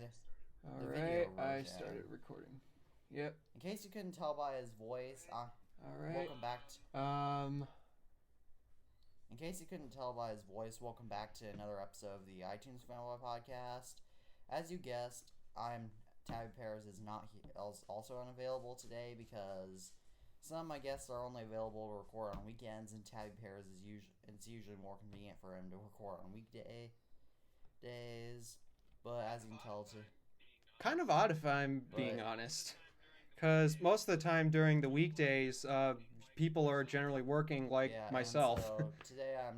the All video right, version. I started recording. Yep. In case you couldn't tell by his voice, All right. welcome back. In case you couldn't tell by his voice, welcome back to another episode of the iTunes Fanboy Podcast. As you guessed, Tabby Pears is also unavailable today because some of my guests are only available to record on weekends, and Tabby Pears it's usually more convenient for him to record on days. But as you can tell, kind of odd if I'm being honest, because most of the time during the weekdays, people are generally working like myself. And so today I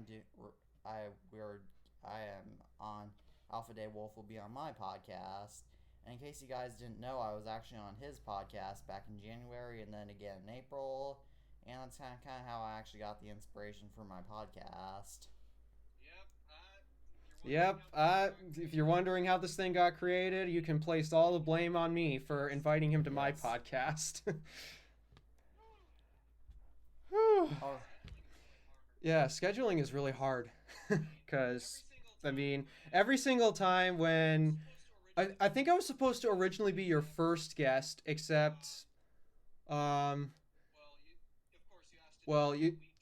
am on Alpha Day Wolf will be on my podcast. And in case you guys didn't know, I was actually on his podcast back in January and then again in April. And that's kind of how I actually got the inspiration for my podcast. Yep. If you're wondering how this thing got created, you can place all the blame on me for inviting him to my podcast. Yeah, scheduling is really hard because, I mean, every single time when I think I was supposed to originally be your first guest, except, well,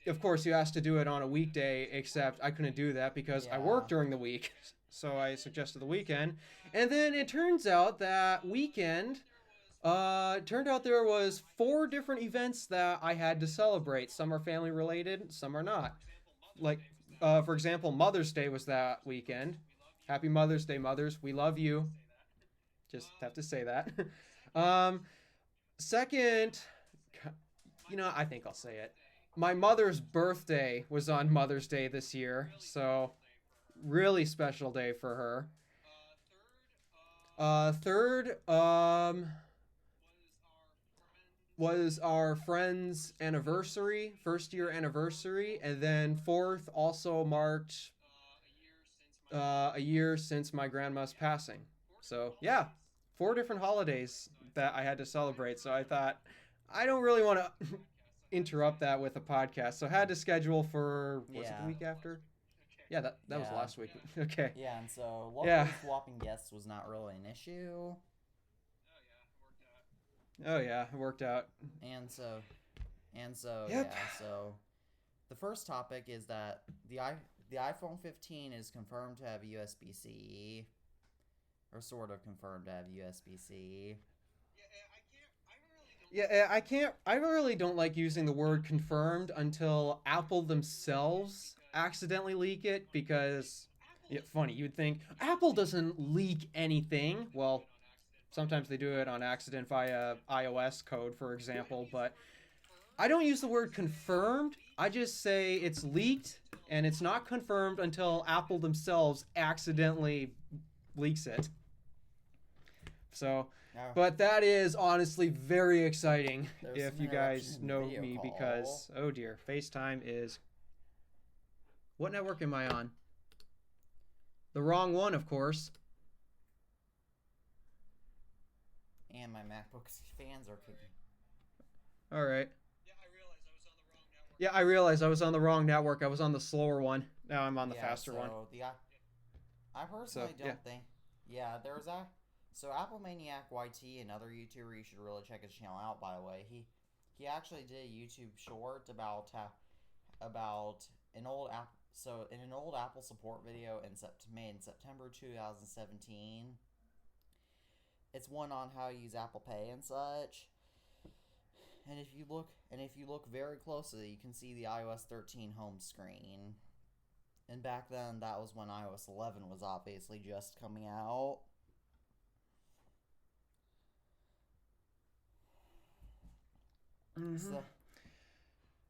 of course, you asked to do it on a weekday, except I couldn't do that because I work during the week. So I suggested the weekend. And then it turns out that weekend, turned out there was 4 different events that I had to celebrate. Some are family related, some are not. Like, for example, Mother's Day was that weekend. Happy Mother's Day, mothers. We love you. Just have to say that. Second, I think I'll say it. My mother's birthday was on Mother's Day this year, so really special day for her. Third, was our friend's anniversary, first year anniversary, and then fourth also marked a year since my grandma's passing. So yeah, 4 different holidays that I had to celebrate. So I thought I don't really want to interrupt that with a podcast, so I had to schedule for it the week after? Yeah, that was last week. Okay. Yeah, and so luckily swapping guests was not really an issue. Oh yeah, it worked out. And so Yep. so the first topic is that the iPhone 15 is confirmed to have USB-C, or sort of confirmed to have USB-C. I really don't like using the word confirmed until Apple themselves accidentally leak it, because funny, you'd think Apple doesn't leak anything. Well, sometimes they do it on accident via iOS code, for example, but I don't use the word confirmed. I just say it's leaked, and it's not confirmed until Apple themselves accidentally leaks it. So, but that is honestly very exciting if you guys know me, because, oh dear, FaceTime is... What network am I on? The wrong one, of course. And my MacBook fans are kicking. All right. Yeah, I realized I was on the wrong network. I was on the slower one. Now I'm on the faster one. I personally don't think... Yeah, there's a... So Apple Maniac YT, another YouTuber, you should really check his channel out, by the way. He actually did a YouTube short about an old app. So in an old Apple support video made in September 2017, it's one on how to use Apple Pay and such. And if you look very closely, you can see the iOS 13 home screen. And back then, that was when iOS 11 was obviously just coming out. Mm-hmm.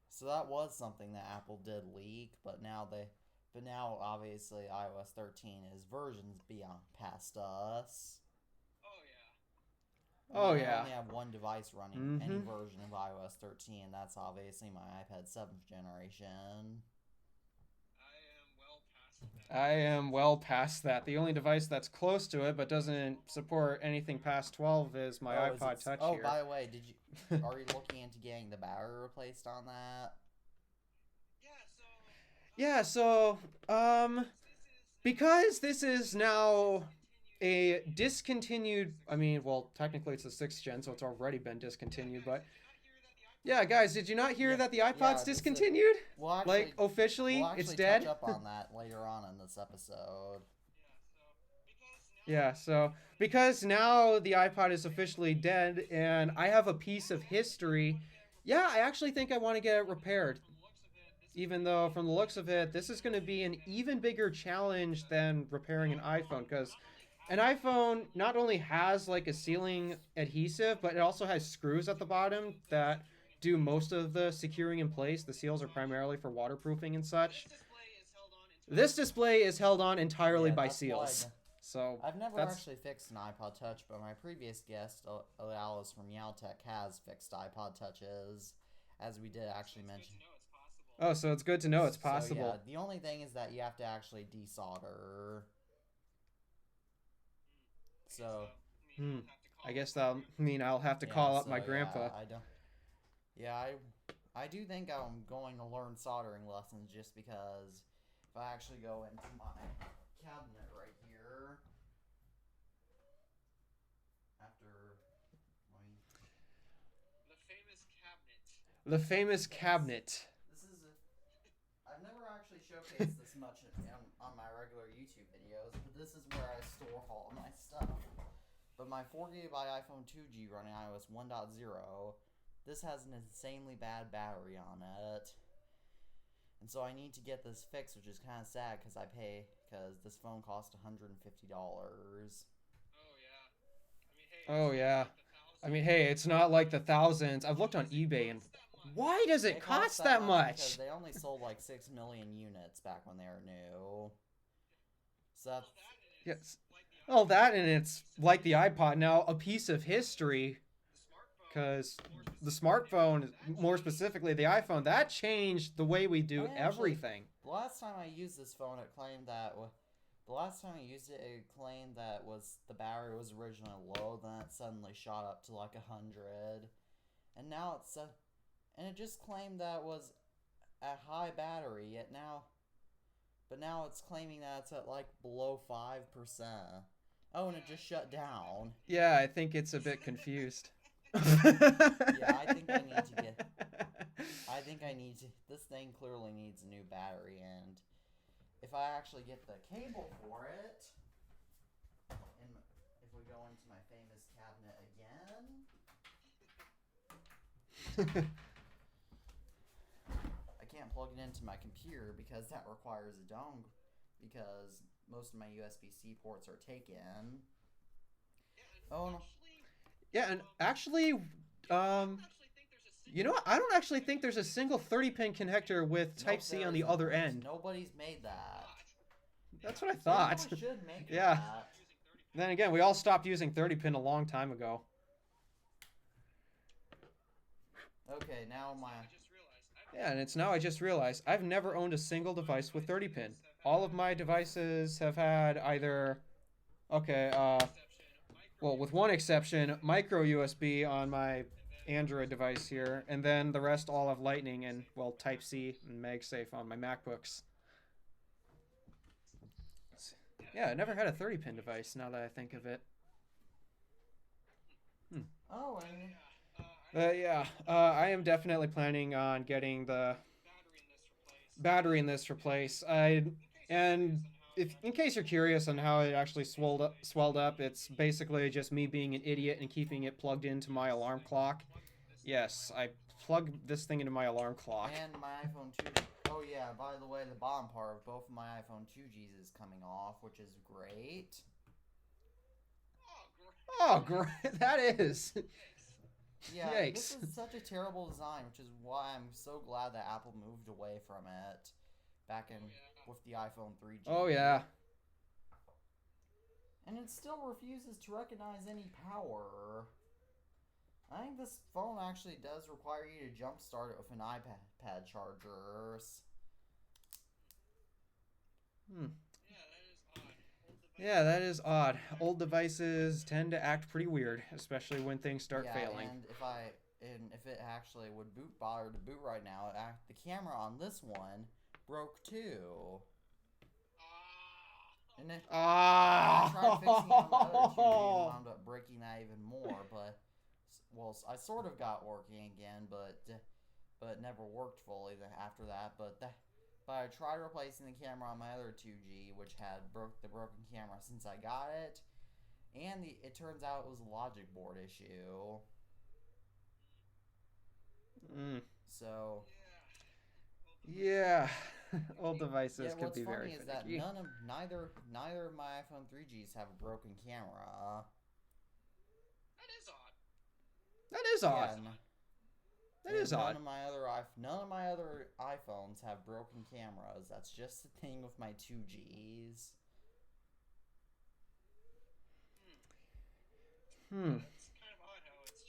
So that was something that Apple did leak, but now obviously iOS 13 is versions beyond past us. Oh I yeah. only have one device running any version of iOS 13. That's obviously my iPad 7th generation. I am well past that. The only device that's close to it but doesn't support anything past 12 is my iPod Touch here. Oh, by the way, are you looking into getting the battery replaced on that? Yeah, so because this is now a discontinued, I mean, well, technically it's the 6th gen, so it's already been discontinued, but yeah, guys, did you not hear that the iPod's discontinued? Like, officially, it's dead? Touch up on that later on in this episode. Yeah, so because now the iPod is officially dead and I have a piece of history, yeah, I actually think I want to get it repaired. Even though, from the looks of it, this is going to be an even bigger challenge than repairing an iPhone, because an iPhone not only has like a sealing adhesive, but it also has screws at the bottom that do most of the securing in place. The seals are primarily for waterproofing and such. This display is held on entirely by seals. So I've never actually fixed an iPod Touch, but my previous guest, Alice from Yowtech, has fixed iPod Touches, as we did actually mention. Oh, so it's good to know it's possible. So, yeah, the only thing is that you have to actually desolder. So, I guess that'll mean I'll have to call up my grandpa. I do think I'm going to learn soldering lessons just because if I actually go into my cabinet right here after the famous cabinet. I've never actually showcased this much on my regular YouTube videos, but this is where I store all of my stuff. But my 4GB iPhone 2G running iOS 1.0, this has an insanely bad battery on it. And so I need to get this fixed, which is kind of sad because this phone cost $150. Oh yeah. I mean, hey, it's not like the thousands. I've looked on eBay and why does it cost that much? Because they only sold like 6 million units back when they were new. So yes. Oh, that and it's like the iPod now, a piece of history. Because the smartphone, more specifically the iPhone, that changed the way we do everything. The last time I used this phone, it claimed that the battery was originally low, then it suddenly shot up to like 100, and now and it just claimed that was a high battery. But now it's claiming that it's at like below 5%. Oh, and it just shut down. Yeah, I think it's a bit confused. Yeah, I think this thing clearly needs a new battery, and if I actually get the cable for it, and if we go into my famous cabinet again, I can't plug it into my computer because that requires a dongle, because most of my USB-C ports are taken. Oh no. Yeah, and actually, you know what? I don't actually think there's a single 30-pin connector with Type-C on the other end. Nobody's made that. That's what I thought. Someone should make yeah. That. Then again, we all stopped using 30-pin a long time ago. Okay, now Yeah, and it's now I just realized I've never owned a single device with 30-pin. All of my devices have had either, well, with one exception, micro USB on my Android device here, and then the rest all have Lightning and, well, Type-C and MagSafe on my MacBooks. Yeah, I never had a 30-pin device, now that I think of it. Oh, yeah, I am definitely planning on getting the battery in this replaced. In case you're curious on how it actually swelled up, it's basically just me being an idiot and keeping it plugged into my alarm clock. Yes, I plugged this thing into my alarm clock. And my iPhone 2. Oh yeah, by the way, the bottom part of both of my iPhone 2Gs is coming off, which is great. Oh, great! That is. Yeah, Yikes. This is such a terrible design, which is why I'm so glad that Apple moved away from it back in with the iPhone 3G. Oh yeah. And it still refuses to recognize any power. I think this phone actually does require you to jumpstart it with an iPad charger. Yeah, that is odd. Old devices tend to act pretty weird, especially when things start failing. And if it actually would bother to boot right now, the camera on this one broke too. And then I Ah! tried fixing it on my other 2G and wound up breaking that even more. But well, I sort of got working again, but it never worked fully after that. But I tried replacing the camera on my other 2G, which had the broken camera since I got it, and it turns out it was a logic board issue. So yeah, old devices can what's be very funny is finicky. that neither of my iPhone 3Gs have a broken camera. That is odd. Yeah, that is odd. None of my other iPhones have broken cameras. That's just the thing with my 2Gs.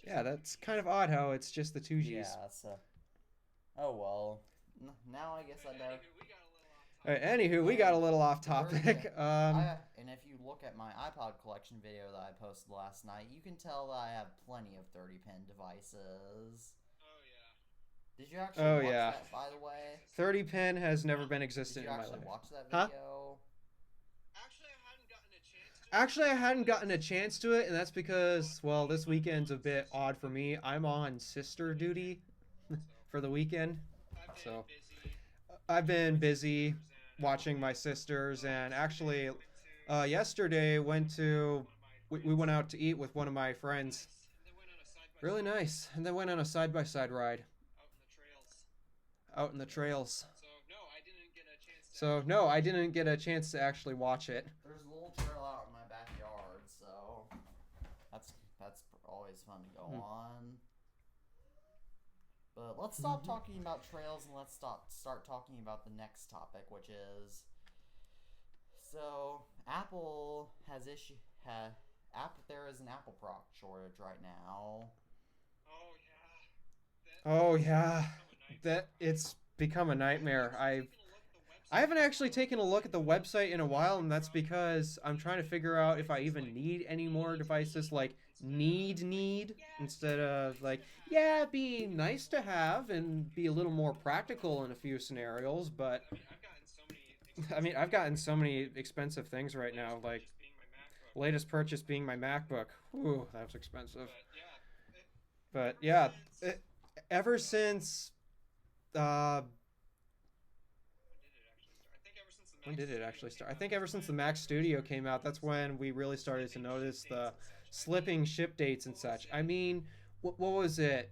Yeah, that's kind of odd how it's just the 2Gs. Yeah, so... Oh, well. Now I guess I know. Alright, anywho, we got a little off topic. And if you look at my Ipod Collection video that I posted last night, you can tell that I have plenty of 30-pin devices. Did you actually watch that, by the way? 30-pin has never been existent in my life. Did you actually watch that video? Actually, I hadn't gotten a chance to it, and that's because, well, this weekend's a bit odd for me. I'm on sister duty for the weekend, so I've been busy watching my sisters, and actually, yesterday we went out to eat with one of my friends. Really nice, and then went on a side-by-side ride. Out in the trails. So, no, I didn't get a chance to actually watch it. There's a little trail out in my backyard, so that's always fun to go on. But let's stop talking about trails and let's start talking about the next topic, which is... So, Apple has there is an Apple product shortage right now. Oh, yeah. That it's become a nightmare. I haven't actually taken a look at the website in a while, and that's because I'm trying to figure out if I even need any more devices, like need, instead of like, yeah, be nice to have and be a little more practical in a few scenarios, but I mean, I've gotten so many expensive things right now, like latest purchase being my MacBook. Ooh, that's expensive. But yeah, ever since when did it actually start? I think ever since the Mac Studio came out, that's when we really started to notice the slipping ship dates and such. I mean, what was it?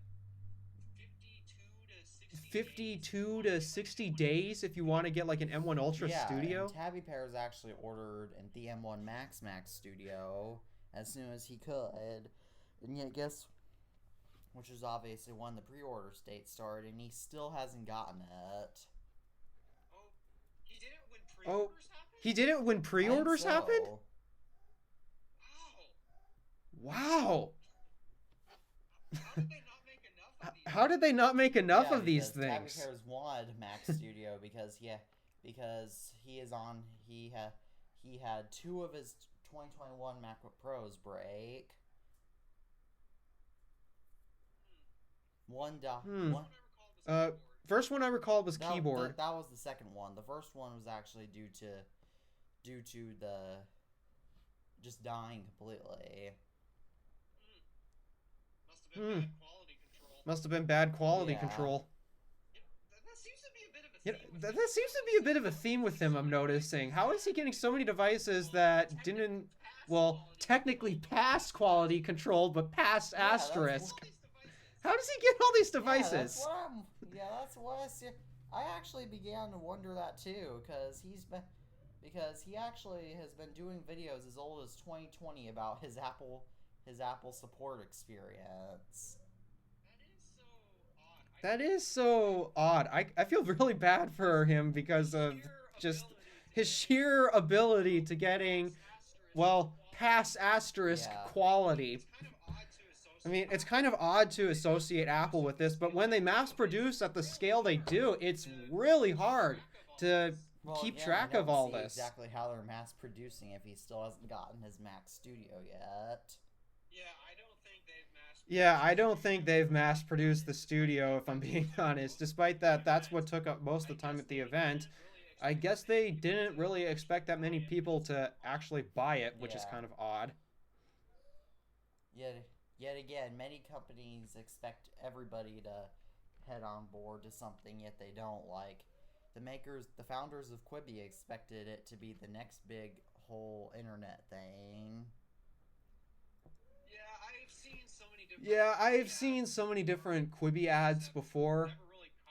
52 to 60 days if you want to get like an M1 Ultra Studio? Yeah, Tabby Pears actually ordered the M1 Max Studio as soon as he could. And yet, which is obviously when the pre-order state started, and he still hasn't gotten it. Oh, he did it when pre-orders happened? Wow. How did they not make enough of these things? Tabby Pears wanted Mac Studio because he had two of his 2021 MacBook Pros break. First one I recall was keyboard. That was the second one. The first one was actually due to the just dying completely. Must have been bad quality control. That seems to be a bit of a theme with him, I'm noticing. How is he getting so many devices that didn't, well, technically pass quality control, but passed asterisk? How does he get all these devices? That's what I see. I actually began to wonder that too, because he actually has been doing videos as old as 2020 about his Apple support experience. That is so odd. I feel really bad for him because of just his sheer ability to getting, well, pass asterisk quality. I mean, it's kind of odd to associate Apple with this, but when they mass produce at the scale they do, it's really hard to keep track of all this. Exactly how they're mass producing if he still hasn't gotten his Mac Studio yet. Yeah, I don't think they've mass produced the Studio, if I'm being honest. Despite that, that's what took up most of the time at the event. I guess they didn't really expect that many people to actually buy it, which is kind of odd. Yet again, many companies expect everybody to head on board to something, yet they don't. Like, the founders of Quibi expected it to be the next big whole internet thing. Yeah, I've seen so many different Quibi ads before,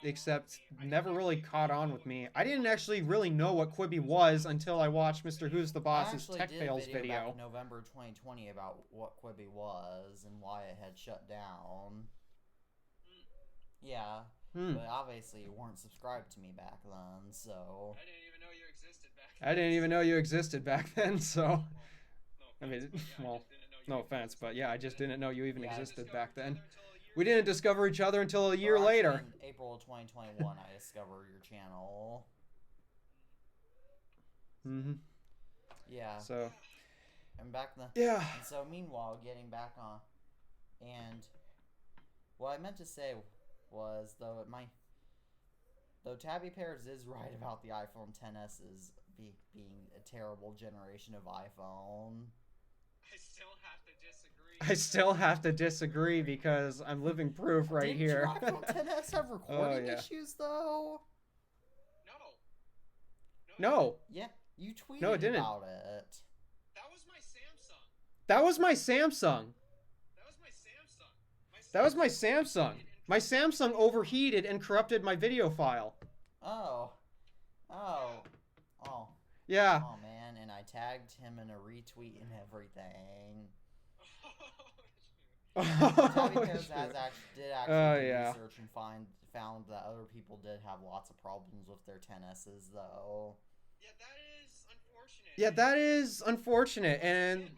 except never really caught on with me. I didn't actually really know what Quibi was until I watched Mr. Who's the Boss's Tech Fails video. video. Back in November 2020 about what Quibi was and why it had shut down. Yeah, but obviously you weren't subscribed to me back then, so... I didn't even know you existed back then. I didn't even know you existed back then, so... I mean, well, no offense, but yeah, I just didn't know you even existed back then. We didn't discover each other until a year later. In April of 2021, I discovered your channel. Mm-hmm. Yeah. So... And back then... Yeah. And so, meanwhile, getting back on... And... What I meant to say was, though Tabby Pears is right about the iPhone XS's being a terrible generation of iPhone. I still have to disagree because I'm living proof right here. Did your iPhone XS have recording issues, though? No. Yeah, you tweeted about it. That was my Samsung. That was my Samsung. My Samsung overheated and corrupted my video file. Oh. Yeah. Oh, man, and I tagged him in a retweet and everything. Tabby Pears did actually do research and found that other people did have lots of problems with their XS's, though. Yeah, that is unfortunate. And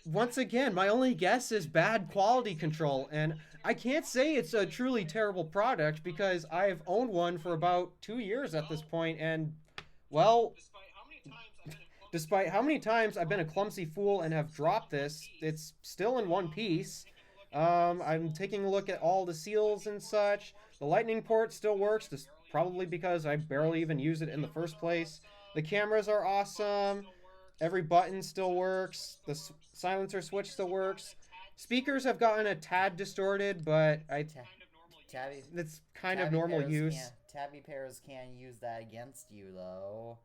once again, my only guess is bad quality control. And I can't say it's a truly terrible product because I've owned one for about 2 years at this point. And, well, despite how many times I've been a clumsy fool and have dropped this, it's still in one piece. I'm taking a look at all the seals and such. The lightning port still works, probably because I barely even use it in the first place. The cameras are awesome. Every button still works. The silencer switch still works. Speakers have gotten a tad distorted, but it's kind of normal use. Tabby Pears can use that against you, though.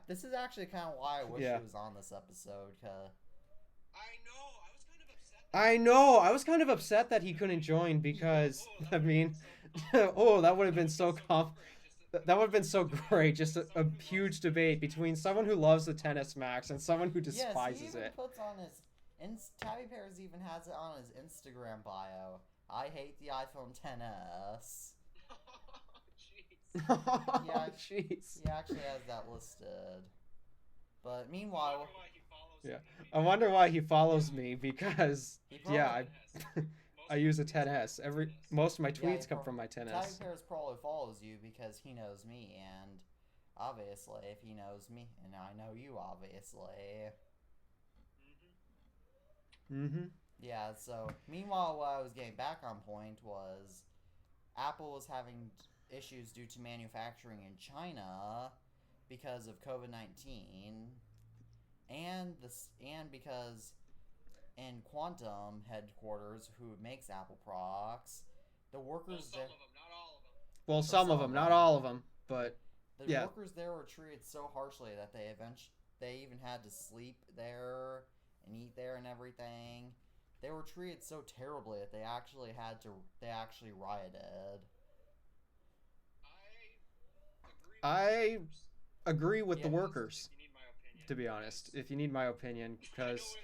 This is actually kind of why I wish he was on this episode. I know. I was kind of upset that he couldn't join because, I mean, oh, that would have been so that would have been so great. Just a huge debate between someone who loves the XS Max and someone who despises it. Puts on his Tabby Pears even has it on his Instagram bio. I hate the iPhone XS. Oh, jeez. He actually has that listed. But meanwhile... Yeah. I wonder why he follows me because, I use a XS. Most of my tweets come from my XS. Tabby Pears probably follows you because he knows me, and obviously, if he knows me, and I know you, obviously. Mm-hmm. Yeah, so, meanwhile, what I was getting back on point was Apple was having issues due to manufacturing in China because of COVID-19, and because in Quantum headquarters, who makes Apple products, the workers there... Well, some of them, not all of them, but the workers there were treated so harshly that they even had to sleep there and eat there and everything. They were treated so terribly that they actually rioted. I agree with the workers, to be honest, if you need my opinion, because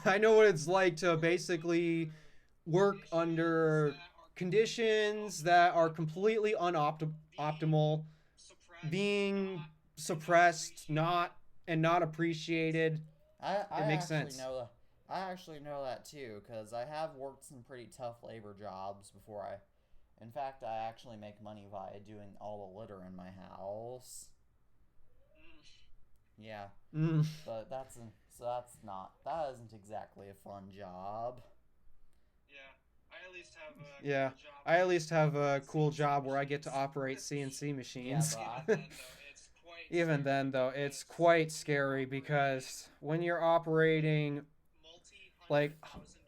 I know what it's like to basically work under conditions that are completely unoptimal, being suppressed, not appreciated. It makes sense. I actually know that too, because I have worked some pretty tough labor jobs before in fact, I actually make money by doing all the litter in my house. Yeah. But that isn't exactly a fun job. Yeah. I at least have a Yeah, cool job. I at least have a cool job where I get to operate CNC machines. Yeah, Even then, though, it's quite scary because when you're operating like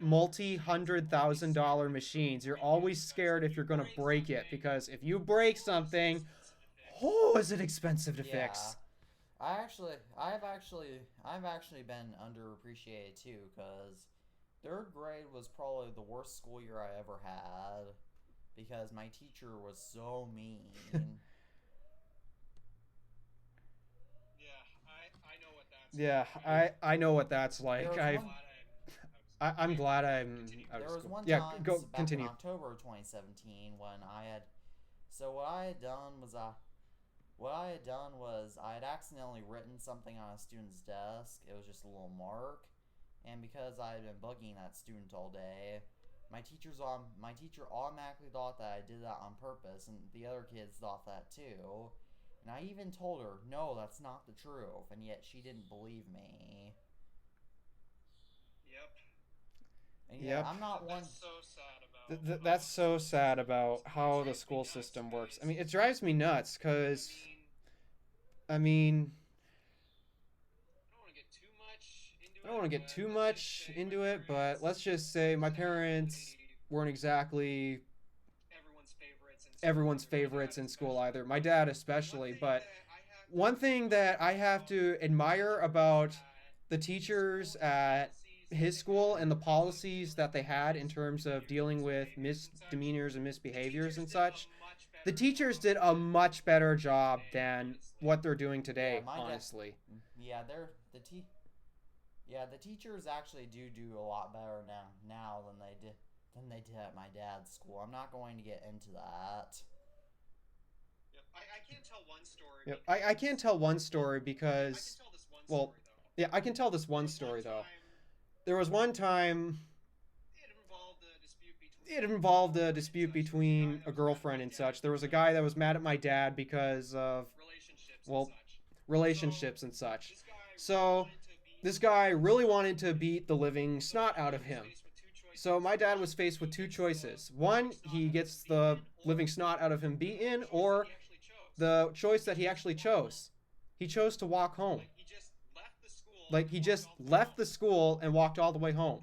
multi-$100,000 machines, you're always scared if you're gonna break it, because if you break something, oh, is it expensive to fix? I've actually been underappreciated too, because third grade was probably the worst school year I ever had, because my teacher was so mean. Yeah, I know what that's like. I'm glad I'm out There of was school. one Yeah, time go back continue. in October of 2017 when I had. So what I had done was I had accidentally written something on a student's desk. It was just a little mark, and because I had been bugging that student all day, my teacher automatically thought that I did that on purpose, and the other kids thought that too. And I even told her, no, that's not the truth, and yet she didn't believe me. Yep. And yet, Yep. I'm not one. That's so sad about. That's so sad about how the school system works. I mean, it drives me nuts because, I mean, I don't want to get too much into it, but let's just say my parents weren't exactly everyone's favorites in school either. My dad especially, but one thing that I have to admire about the teachers at his school and the policies that they had in terms of dealing with misdemeanors and misbehaviors and such, the teachers did a much better job than what they're doing today, honestly. The teachers actually do a lot better now than they did at my dad's school. I'm not going to get into that. I can't tell one story. Yep. I can't tell one story because, well, yeah, I can tell this one story though. There was one time it involved a dispute between a girlfriend and such. There was a guy that was mad at my dad because of, well, relationships and such. So this guy really wanted to beat the living snot out of him. So my dad was faced with two choices. One, he gets the living snot out of him beaten, or the choice that he actually chose. He chose to walk home. Like, he just left the school and walked all the way home.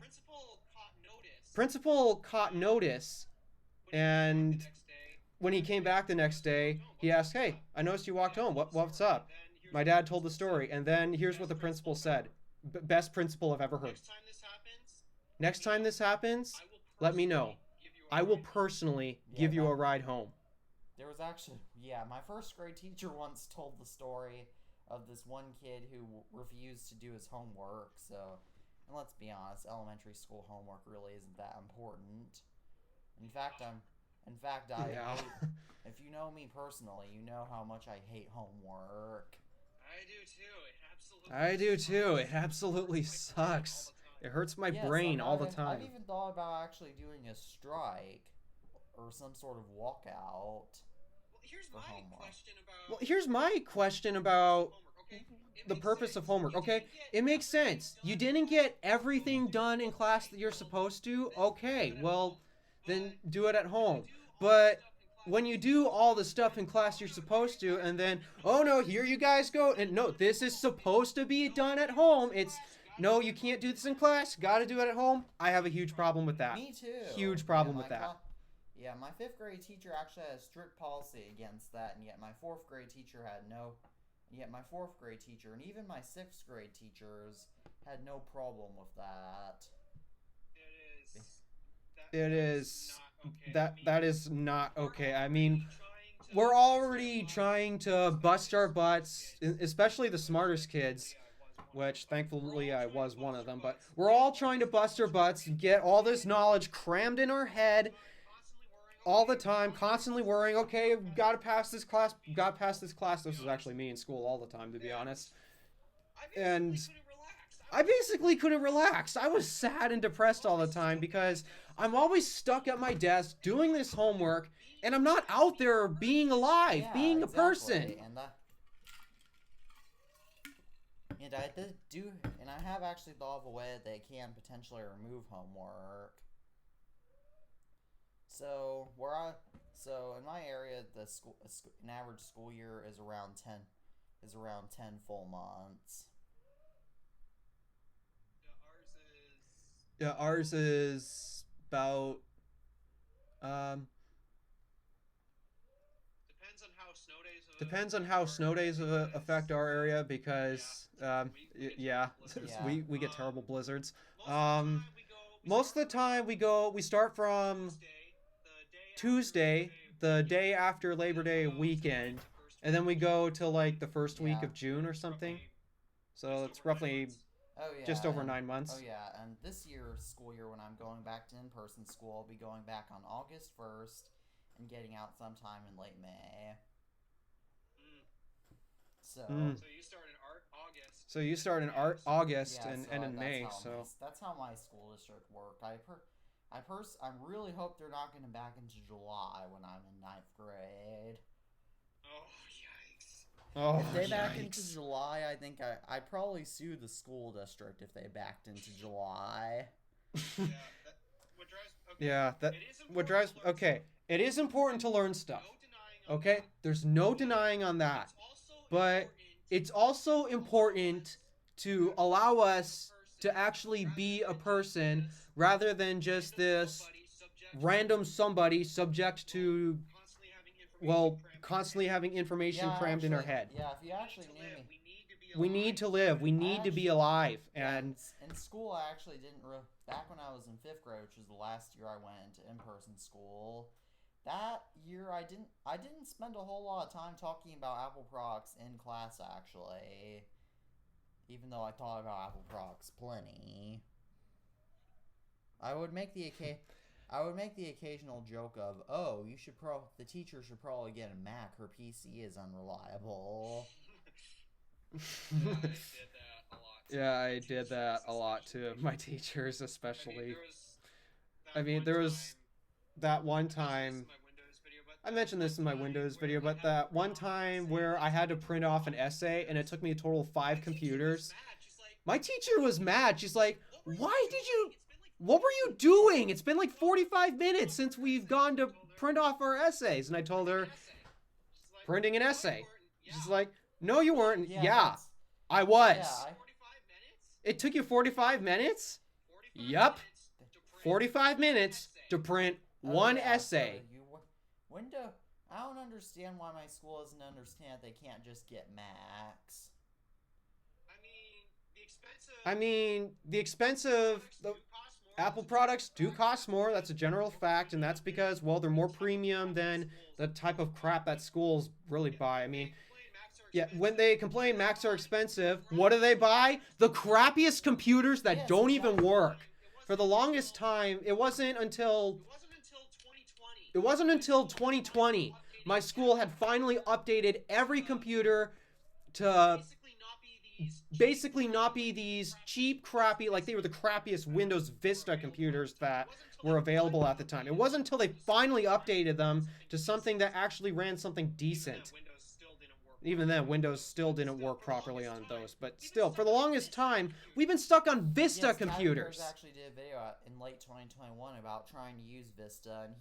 Principal caught notice, and when he came back the next day, he asked, "Hey, I noticed you walked home. What's up?" My dad told the story, and then here's what the principal said. Best principal I've ever heard. Next time this happens, let me know. I will personally give you a ride home. There was actually, my first grade teacher once told the story of this one kid who refused to do his homework. So, and let's be honest, elementary school homework really isn't that important. In fact, if you know me personally, you know how much I hate homework. I do too. It absolutely sucks. It hurts my brain all the time. I've even thought about actually doing a strike or some sort of walkout. Here's my question about the purpose of homework. Okay, it makes sense. You didn't get everything done in class that you're supposed to. Okay, well, then do it at home. But when you do all the stuff in class you're supposed to, and then, oh no, here you guys go, and no, this is supposed to be done at home. It's, no, you can't do this in class, gotta do it at home. I have a huge problem with that. Me too. Huge problem with that. My 5th grade teacher actually had a strict policy against that, and yet my 4th grade teacher had no. And yet my 4th grade teacher and even my 6th grade teachers had no problem with that. It is. That is not okay. I mean, we're already trying to bust our butts, especially the smartest kids, which thankfully I was one of them, but we're all trying to bust our butts, get all this knowledge crammed in our head all the time, constantly worrying, okay, I've got to pass this class, This was actually me in school all the time, to be honest. And I basically couldn't relax. I was sad and depressed all the time because I'm always stuck at my desk doing this homework, and I'm not out there being alive, being a person. And I have actually thought of a way that they can potentially remove homework. So in my area, an average school year is around 10 full months. Yeah, Ours is about um depends on how snow days affect our area because yeah, Yeah. we get terrible blizzards. Um Most of the time we start from Tuesday, the day after Labor Day weekend, and then we go till like the first week Yeah. of June or something. So it's roughly Oh yeah. just over and, 9 months. Oh yeah, and this year's school year, when I'm going back to in-person school, I'll be going back on August 1st and getting out sometime in late May. So. So you start in August Yeah, and so end in May. So that's how my school district worked. I really hope they're not going to back into July when I'm in 9th grade. Oh, yikes. oh, If they back yikes. into July, I think I'd probably sue the school district if they backed into July. Yeah, what drives. Okay. Yeah, that It is what important drives. to learn Okay, it is important to learn stuff. No denying on Okay, that. there's no denying on that. But it's also important to allow us to actually be a person rather than just this random somebody subject to, well, constantly having information Yeah, crammed in our actually- head. Yeah, if you actually knew me. We need to live. We need to be alive. Yeah, And in school, I actually didn't back when I was in 5th grade, which was the last year I went into in-person school. That year, I didn't spend a whole lot of time talking about Apple products in class, actually. Even though I thought about Apple products plenty. I would make the occasional joke of, "Oh, the teacher should probably get a Mac. Her PC is unreliable." Yeah, I did that Yeah, I did that a lot. a lot too. My teachers, especially. I mean, there was That one time. I mentioned this in my Windows video, but that one time where I had to print off an essay and it took me a total of 5 computers. My teacher was mad. She's like, what were you doing? It's been like 45 minutes since we've gone to print off our essays. And I told her, printing an essay. She's like, no, you weren't. Yeah, that's- I was. Yeah, It took you 45 minutes? Yup. 45 minutes to print one yeah, essay. So I don't understand why my school doesn't understand they can't just get Macs. I mean, the expensive Apple products do cost more. That's a general fact, and that's because, well, they're more premium than the type of crap that schools really buy. I mean, yeah, when they complain Macs are expensive, what do they buy? The crappiest computers that Yes, don't even exactly. work. For the longest time, it wasn't until 2020 my school had finally updated every computer to basically not be these cheap, crappy, like they were the crappiest Windows Vista computers that were available at the time. It wasn't until they finally updated them to something that actually ran something decent. Even then, Windows still didn't work properly on those. But still, for the longest time, we've been stuck on Vista computers. Yes, actually did a video in late 2021 about trying to use Vista, and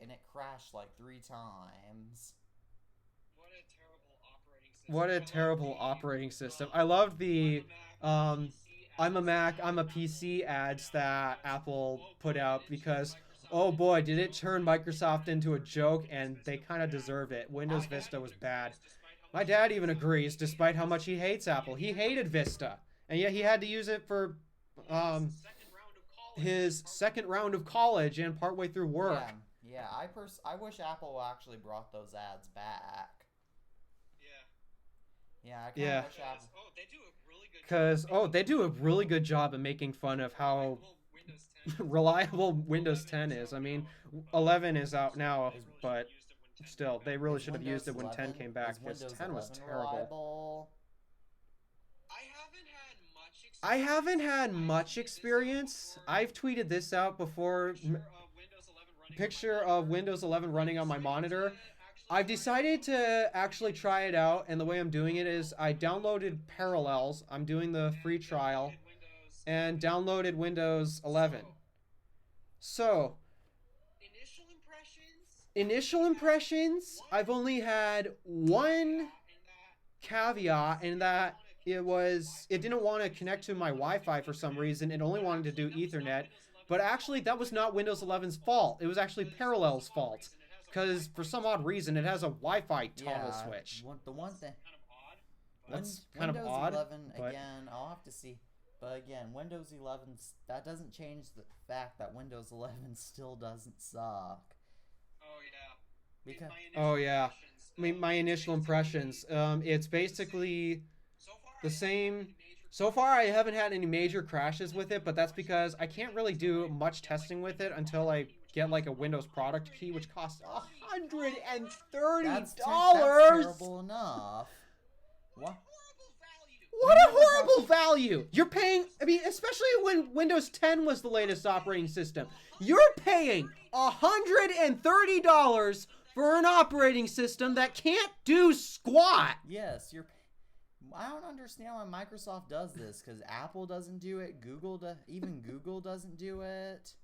and it crashed like 3 times. What a terrible operating system. I loved the I'm a Mac, I'm a PC ads that Apple put out because, oh boy, did it turn Microsoft into a joke, and they kind of deserve it. Windows Vista was bad. My dad even agrees, despite how much he hates Apple. He hated Vista, and yet he had to use it for his second round of college and partway through work. Yeah. I wish Apple actually brought those ads back. Yeah, I kind of wish Apple. Because, they do a really good job of making fun of how reliable Windows 10 is. I mean, 11 is out now, but still, they really should have used it when 10 came back, because 10 was terrible. Reliable? I haven't had much experience. I've tweeted this out before. Picture of Windows 11 running on my monitor. I've decided to actually try it out, and the way I'm doing it is I downloaded Parallels. I'm doing the free trial, and downloaded Windows 11. So, initial impressions, I've only had one caveat in that it didn't want to connect to my Wi-Fi for some reason. It only wanted to do Ethernet. But actually, that was not Windows 11's fault. It was actually Parallel's fault. Because for some odd reason, it has a Wi-Fi toggle switch. The one thing... That's kind of odd. Windows 11, again, I'll have to see. But again, Windows 11, that doesn't change the fact that Windows 11 still doesn't suck. Oh, yeah. My initial impressions. It's basically the same. So far, I haven't had any major crashes with it, but that's because I can't really do much testing with it until I get like a Windows product key, which costs $130. That's terrible enough. What? What a horrible value! You're paying, I mean, especially when Windows 10 was the latest operating system. You're paying $130 for an operating system that can't do squat. Yes, I don't understand why Microsoft does this, because Apple doesn't do it, even Google doesn't do it.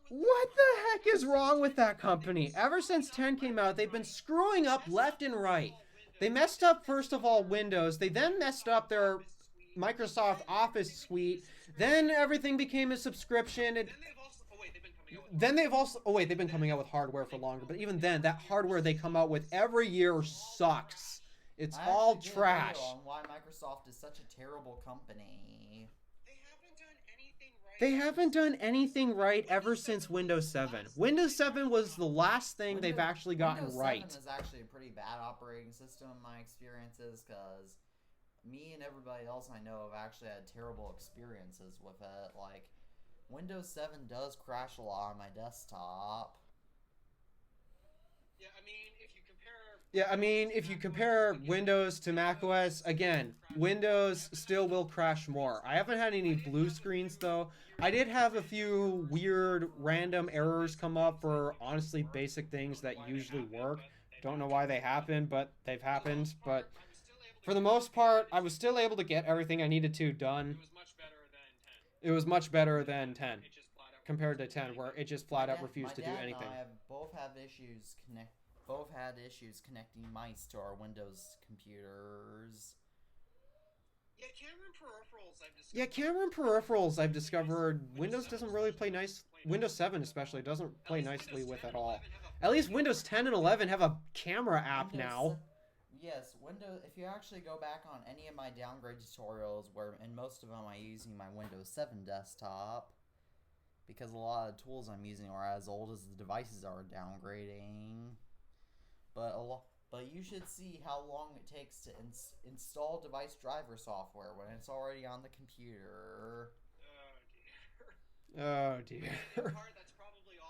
What the heck is wrong with that company? Ever since 10 came out, they've been screwing up left and right. They messed up, first of all, Windows. They then messed up their Microsoft Office suite. Then everything became a subscription. They've been coming out with hardware for longer. But even then, that hardware they come out with every year sucks. It's all trash. On why Microsoft is such a terrible company. They haven't done anything right ever since Windows 7. Windows 7 was the last thing they've actually gotten right. Windows 7 is actually a pretty bad operating system in my experiences, because me and everybody else I know have actually had terrible experiences with it. Like, Windows 7 does crash a lot on my desktop. If you compare Windows to macOS, again, Windows still will crash more. I haven't had any blue screens, though. I did have a few weird random errors come up for honestly basic things that usually work. Don't know why they happen, but they've happened. But for the most part, I was still able to get everything I needed to done. It was much better than 10 compared to 10, where it just flat out refused to do anything. My dad and I both had issues connecting mice to our Windows computers. Camera and peripherals I've discovered Windows doesn't really play nice. Windows 7 especially doesn't play nicely with at all. At least Windows 10 and 11 have a camera app now. Yes, if you actually go back on any of my downgrade tutorials, in most of them I'm using my Windows 7 desktop, because a lot of the tools I'm using are as old as the devices are downgrading. But you should see how long it takes to install device driver software when it's already on the computer. Oh dear.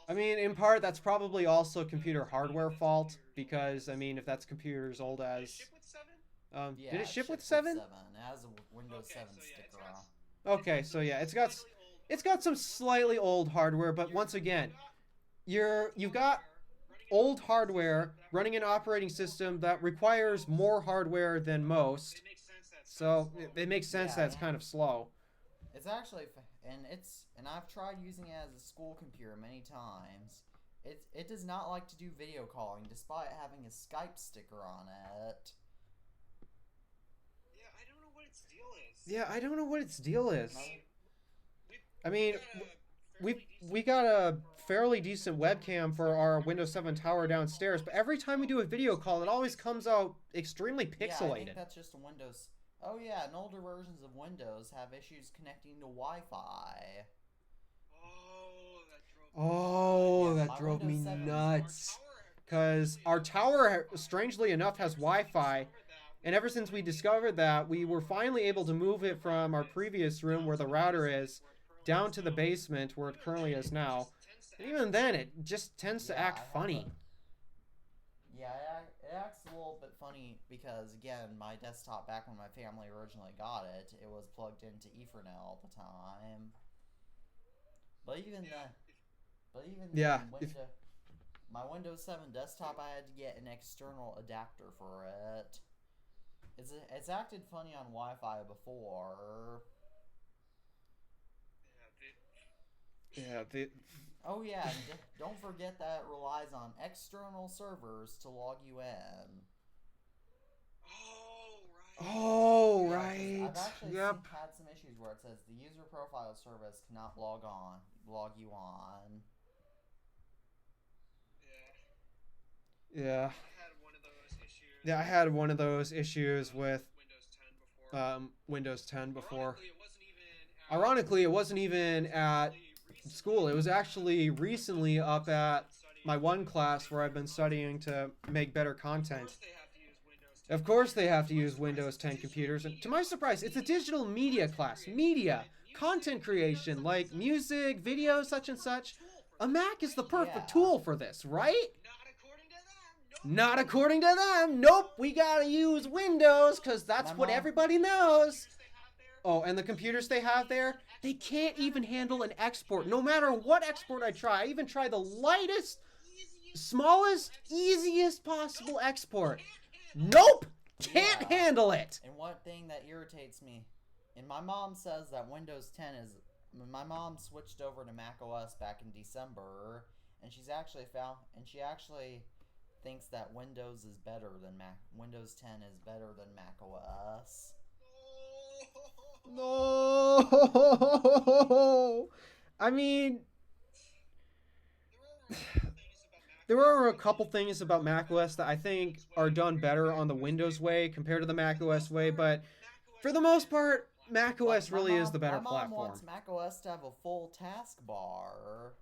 I mean, in part, that's probably also computer hardware fault, because, I mean, if that's computer as old as... did it ship with 7? It has a Windows 7 sticker on. Okay, so yeah, it's got some slightly old hardware, but once again, you've got old hardware running an operating system that requires more hardware than most, so it makes sense that it's kind of slow. It's actually, and I've tried using it as a school computer many times. It does not like to do video calling, despite having a Skype sticker on it. Yeah, I don't know what its deal is. I mean, we got a fairly decent webcam for our Windows 7 tower downstairs, but every time we do a video call, it always comes out extremely pixelated. Yeah, I think that's just a Windows... Oh yeah, and older versions of Windows have issues connecting to Wi-Fi. That drove me nuts. Because our tower, strangely enough, has Wi-Fi, and ever since we discovered that, we were finally able to move it from our previous room where the router is down to the basement where it currently is now. And even then, it just tends to act funny. It acts a little bit funny because, again, my desktop, back when my family originally got it, it was plugged into Ethernet all the time. But even my Windows 7 desktop, I had to get an external adapter for it. It's acted funny on Wi-Fi before. Oh yeah, and don't forget that it relies on external servers to log you in. Oh, Yeah, 'cause right. I've actually Yep. had some issues where it says the user profile service cannot log you on. Yeah. I had one of those issues. Yeah, I had one of those issues with Windows 10 before. Ironically, it wasn't even at school. It was actually recently up at my one class where I've been studying to make better content. Of course they have to use Windows 10 computers, and to my surprise, it's a digital media class. Media, content creation, like music, video, such and such. A Mac is the perfect tool for this, right? Not according to them. Nope, we gotta use Windows, because that's what everybody knows. Oh, and the computers they have there, they can't even handle an export. No matter what export I try, I even try the lightest, smallest, easiest possible export. Nope! Can't handle it! And one thing that irritates me, and my mom says that Windows 10 is... My mom switched over to Mac OS back in December, and she actually thinks that Windows is better than Windows 10 is better than Mac OS. No! I mean... There are a couple things about macOS that I think are done better on the Windows way compared to the macOS way, but for the most part, macOS really is the better platform. My mom wants macOS to have a full taskbar.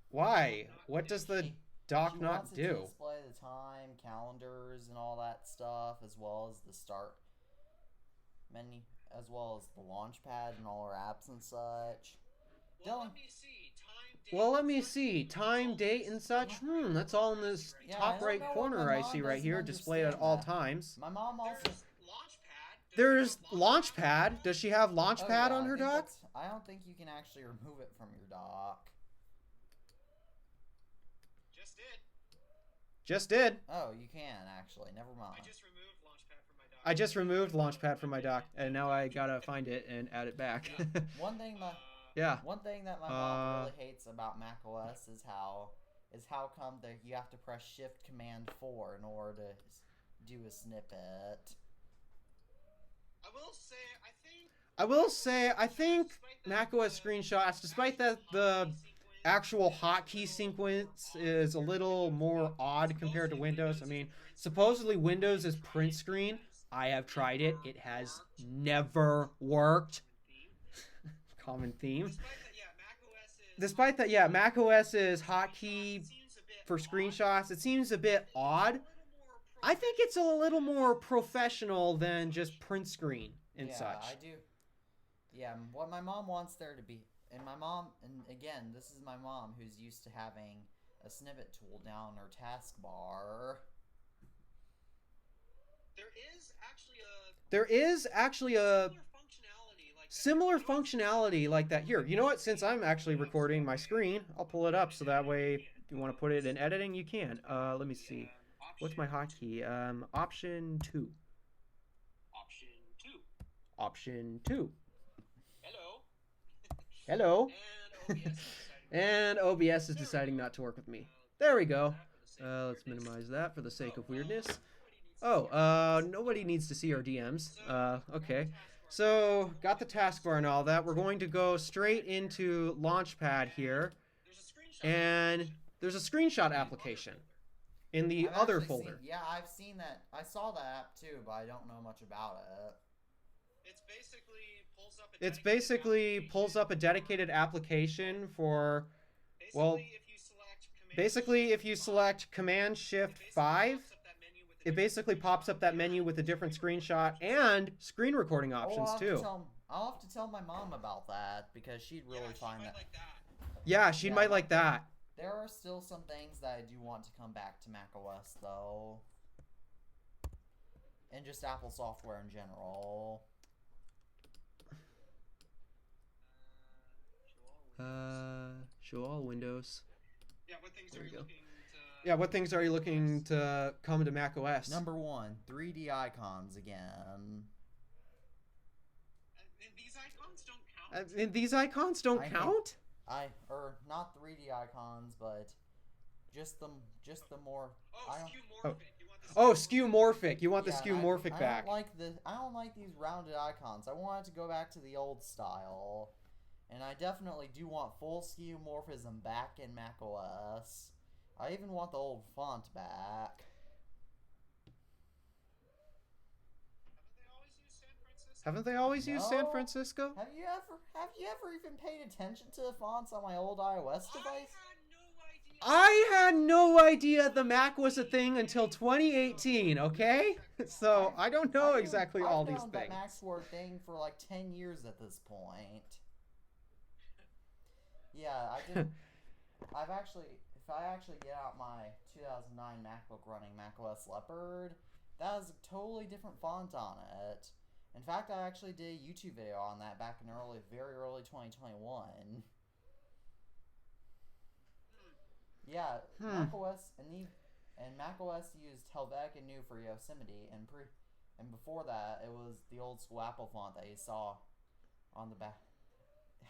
Why? What does the dock She not wants do? It to display the time, calendars, and all that stuff, as well as the start menu, as well as the launch pad and all her apps and such. Well, let me see. Time, date, and such. That's all in this top right corner I see right here, displayed at all times. My mom also... There's Launchpad. Does she have Launchpad on her dock? I don't think you can actually remove it from your dock. Just did. Oh, you can actually. Never mind. I just removed Launchpad from my dock, and now I gotta find it and add it back. One thing that my mom really hates about macOS is how come that you have to press Shift Command 4 in order to do a snippet. I will say I think macOS screenshots, despite that the actual hotkey sequence is a little more odd compared to Windows. I mean, supposedly Windows is print screen. I have tried it. It has never worked. Common theme. Despite that, yeah, macOS's hotkey for screenshots, it seems a bit odd. I think it's a little more professional than just print screen and such. Yeah, I do. Yeah, what my mom wants there to be... And my mom, and again, this is my mom who's used to having a snippet tool down her taskbar. There is actually a similar functionality like that. Here, you know what? Since I'm actually recording my screen, I'll pull it up so that way if you want to put it in editing, you can. Let me see. What's my hotkey? Option 2. Option 2. Hello. And OBS is deciding not to work with me. There we go. Let's minimize that for the sake of weirdness. Oh, nobody needs to see our DMs. Okay. So, got the taskbar and all that. We're going to go straight into Launchpad here. And there's a screenshot application in the other folder. I've seen that. I saw that app too, but I don't know much about it. It basically pulls up a dedicated application for, well, basically if you select Command Shift 5, it basically pops up that menu with a different screenshot and screen recording options too. I'll have to tell my mom about that because she'd really find that. Yeah, she might like that. There are still some things that I do want to come back to macOS though. And just Apple software in general. Show all windows. Yeah, what things are you looking to... Yeah, what things are you looking to come to macOS? Number 1, 3D icons again. These icons don't count These icons don't count? Not 3D icons, but just the more. Skeuomorphic. You want the skeuomorphic back. I don't like these rounded icons. I want it to go back to the old style. And I definitely do want full skeuomorphism back in macOS. I even want the old font back. Haven't they always used San Francisco? Have you ever even paid attention to the fonts on my old iOS device? I had no idea the Mac was a thing until 2018, okay? So I don't know exactly all these things. I've known that Macs were a thing for like 10 years at this point. Yeah, I did. If I actually get out my 2009 MacBook running macOS Leopard, that has a totally different font on it. In fact, I actually did a YouTube video on that back in very early 2021. Yeah, macOS and macOS used Helvetica New for Yosemite, and before that, it was the old school Apple font that you saw on the back.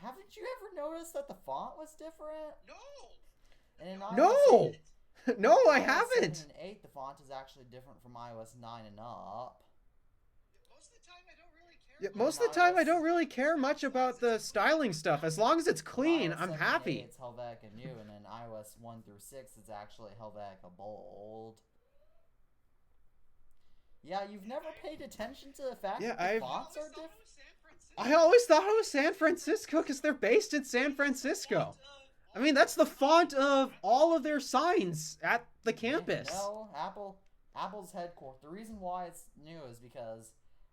Haven't you ever noticed that the font was different? No! No, I haven't! 7 and 8, the font is actually different from iOS 9 and up. Most of the time, I don't really care much about the styling stuff. As long as it's clean, I'm happy. It's Helvetica New, and then iOS 1 through 6, it's actually Helvetica Bold. Yeah, you've never paid attention to the fact that the fonts are different? I always thought it was San Francisco because they're based in San Francisco. I mean, that's the font of all of their signs at the campus. No, Apple's headquarters. The reason why it's new is because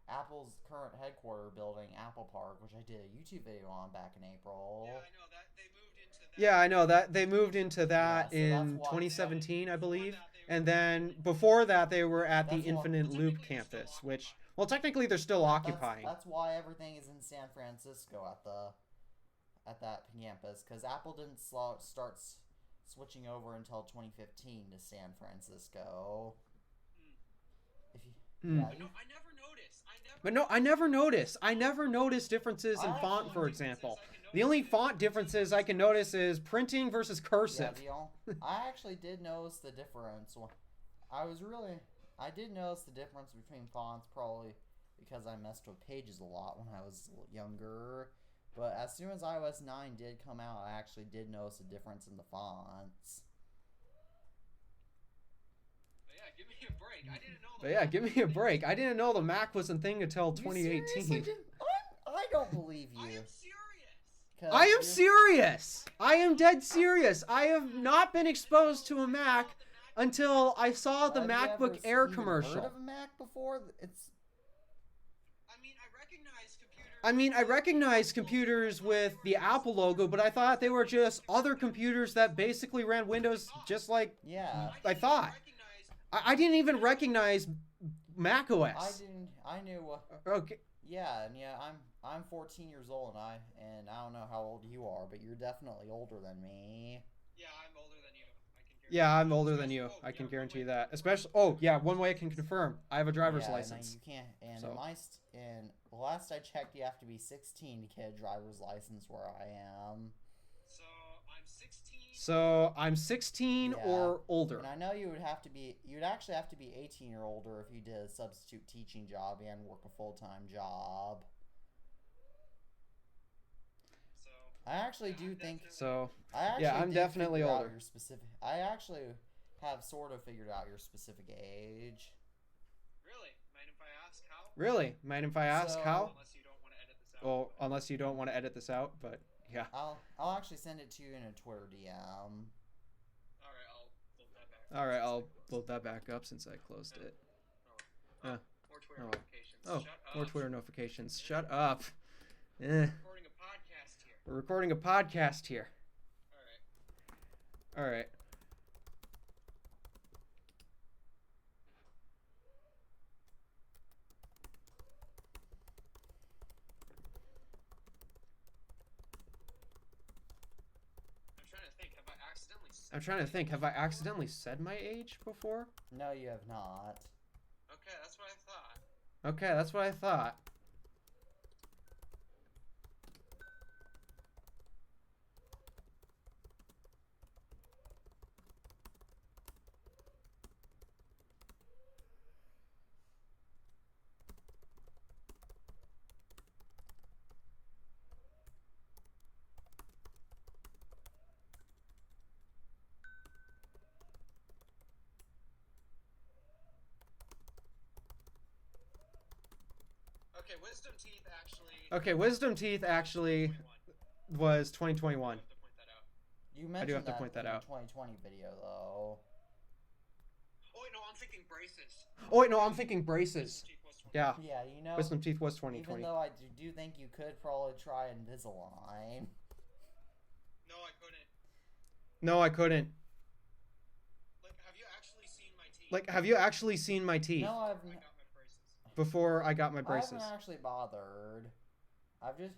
Apple's current headquarter building, Apple Park, which I did a YouTube video on back in April. Yeah, I know that. They moved into that in 2017, I believe. And then before that, they were at the Infinite Loop campus, which, well, technically they're still occupying. That's why everything is in San Francisco at that campus, because Apple didn't start switching over until 2015 to San Francisco. I never noticed. But no, I never noticed. I never noticed differences in font, for example. The only font differences I can notice is printing versus cursive. Yeah, I actually did notice the difference. I did notice the difference between fonts, probably because I messed with Pages a lot when I was younger. But as soon as iOS 9 did come out, I actually did notice a difference in the fonts. Give me a break. I didn't know. But yeah, give me a break. I didn't know the Mac was a thing until 2018. I don't believe you. I am serious. I am serious. I am dead serious. I have not been exposed to a Mac until I saw the MacBook Air commercial. Heard of a Mac before? I mean, I recognize computers with the Apple logo, but I thought they were just other computers that basically ran Windows just like I thought. I didn't even recognize Mac OS. I knew. Okay. Yeah, I'm 14 years old, and I don't know how old you are, but you're definitely older than me. Yeah, I'm older than you. I'm older than you. I can guarantee that. Especially, one way I can confirm, I have a driver's license. You can't. And the last I checked, you have to be 16 to get a driver's license where I am. So I'm 16 or older. And I know you'd actually have to be 18 or older if you did a substitute teaching job and work a full-time job. I actually do think. So I'm definitely older. I actually have sort of figured out your specific age. Really? Mind if I ask how? Really? Mind if I ask how? Unless you don't want to edit this out. Well, unless you don't want to edit this out, but yeah. I'll actually send it to you in a Twitter DM. All right, I'll load that back up since I closed it. More Twitter notifications. More Twitter notifications. Shut up. We're recording a podcast here. All right. I'm trying to think. Have I accidentally said my age before? No, you have not. Okay, that's what I thought. Okay, wisdom teeth actually. Okay, wisdom teeth actually 2021. was 2021. You have to point that out. You I mentioned do have to that point that in out. the 2020 video, though. Oh wait, no, I'm thinking braces. Oh wait, no, I'm thinking braces. Wisdom teeth was 20. Yeah, Yeah, you know, wisdom teeth was even 2020. though I do think you could probably try Invisalign. No, I couldn't. No, I couldn't. Like, have you actually seen my teeth? Like, have you actually seen my teeth No, I got my braces. before I got my I braces? haven't actually bothered. I've just...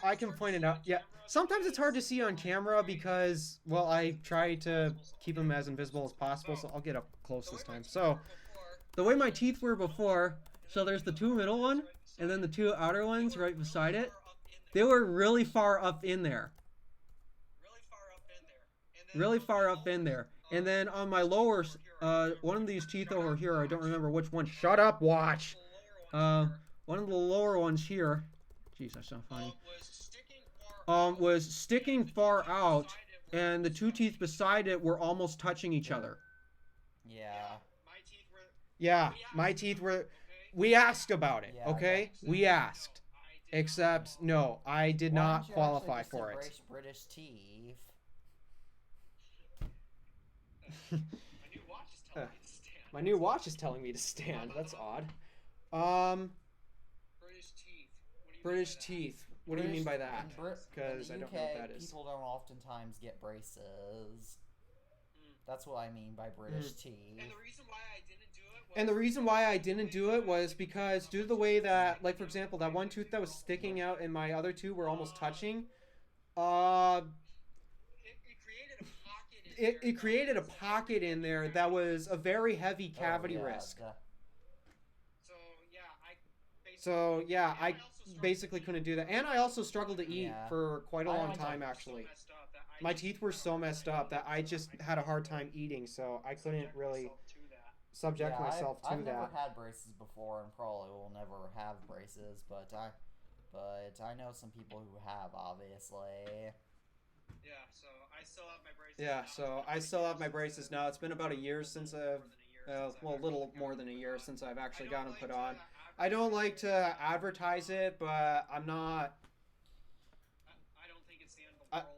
I can point it out. Yeah, sometimes it's hard to see on camera because, well, I try to keep them as invisible as possible, so I'll get up close this time. So, the way my teeth were before, so there's the two middle one, and then the two outer ones right beside it. They were really far up in there. Really far up in there. And then on my lower, one of these teeth over here, I don't remember which one. Shut up, watch! One of the lower ones here, jeez, that's so funny, was sticking far out, and the two teeth beside it were almost touching each other. Yeah. Yeah, my teeth were... We asked about it, Yeah, okay? We asked. Except, no, I did Why not don't you qualify actually for it. just embrace British teeth? My new watch is telling me to stand. That's odd. British teeth. British teeth. What do you mean by that? In Brit- Because in I the don't know what UK, that is. people don't oftentimes get braces. That's what I mean by British teeth. And the reason why I didn't do it was... And the reason why I didn't do it was because due to the way that, like, for example, that one tooth that was sticking out and my other two were almost touching, it created a pocket in there that was a very heavy cavity risk. So, yeah, I basically couldn't do that. And I also struggled to eat for quite a long time, actually. My teeth were so messed up that I just had a hard time eating, so I couldn't really subject myself to I've that. never had braces before and probably will never have braces, but I know some people who have, obviously. Yeah, so I still have my braces. Yeah, so I still have my braces now. It's been about a year since I've, well, a little more than a year since I've actually got them put on. I don't like to advertise it, but I'm not...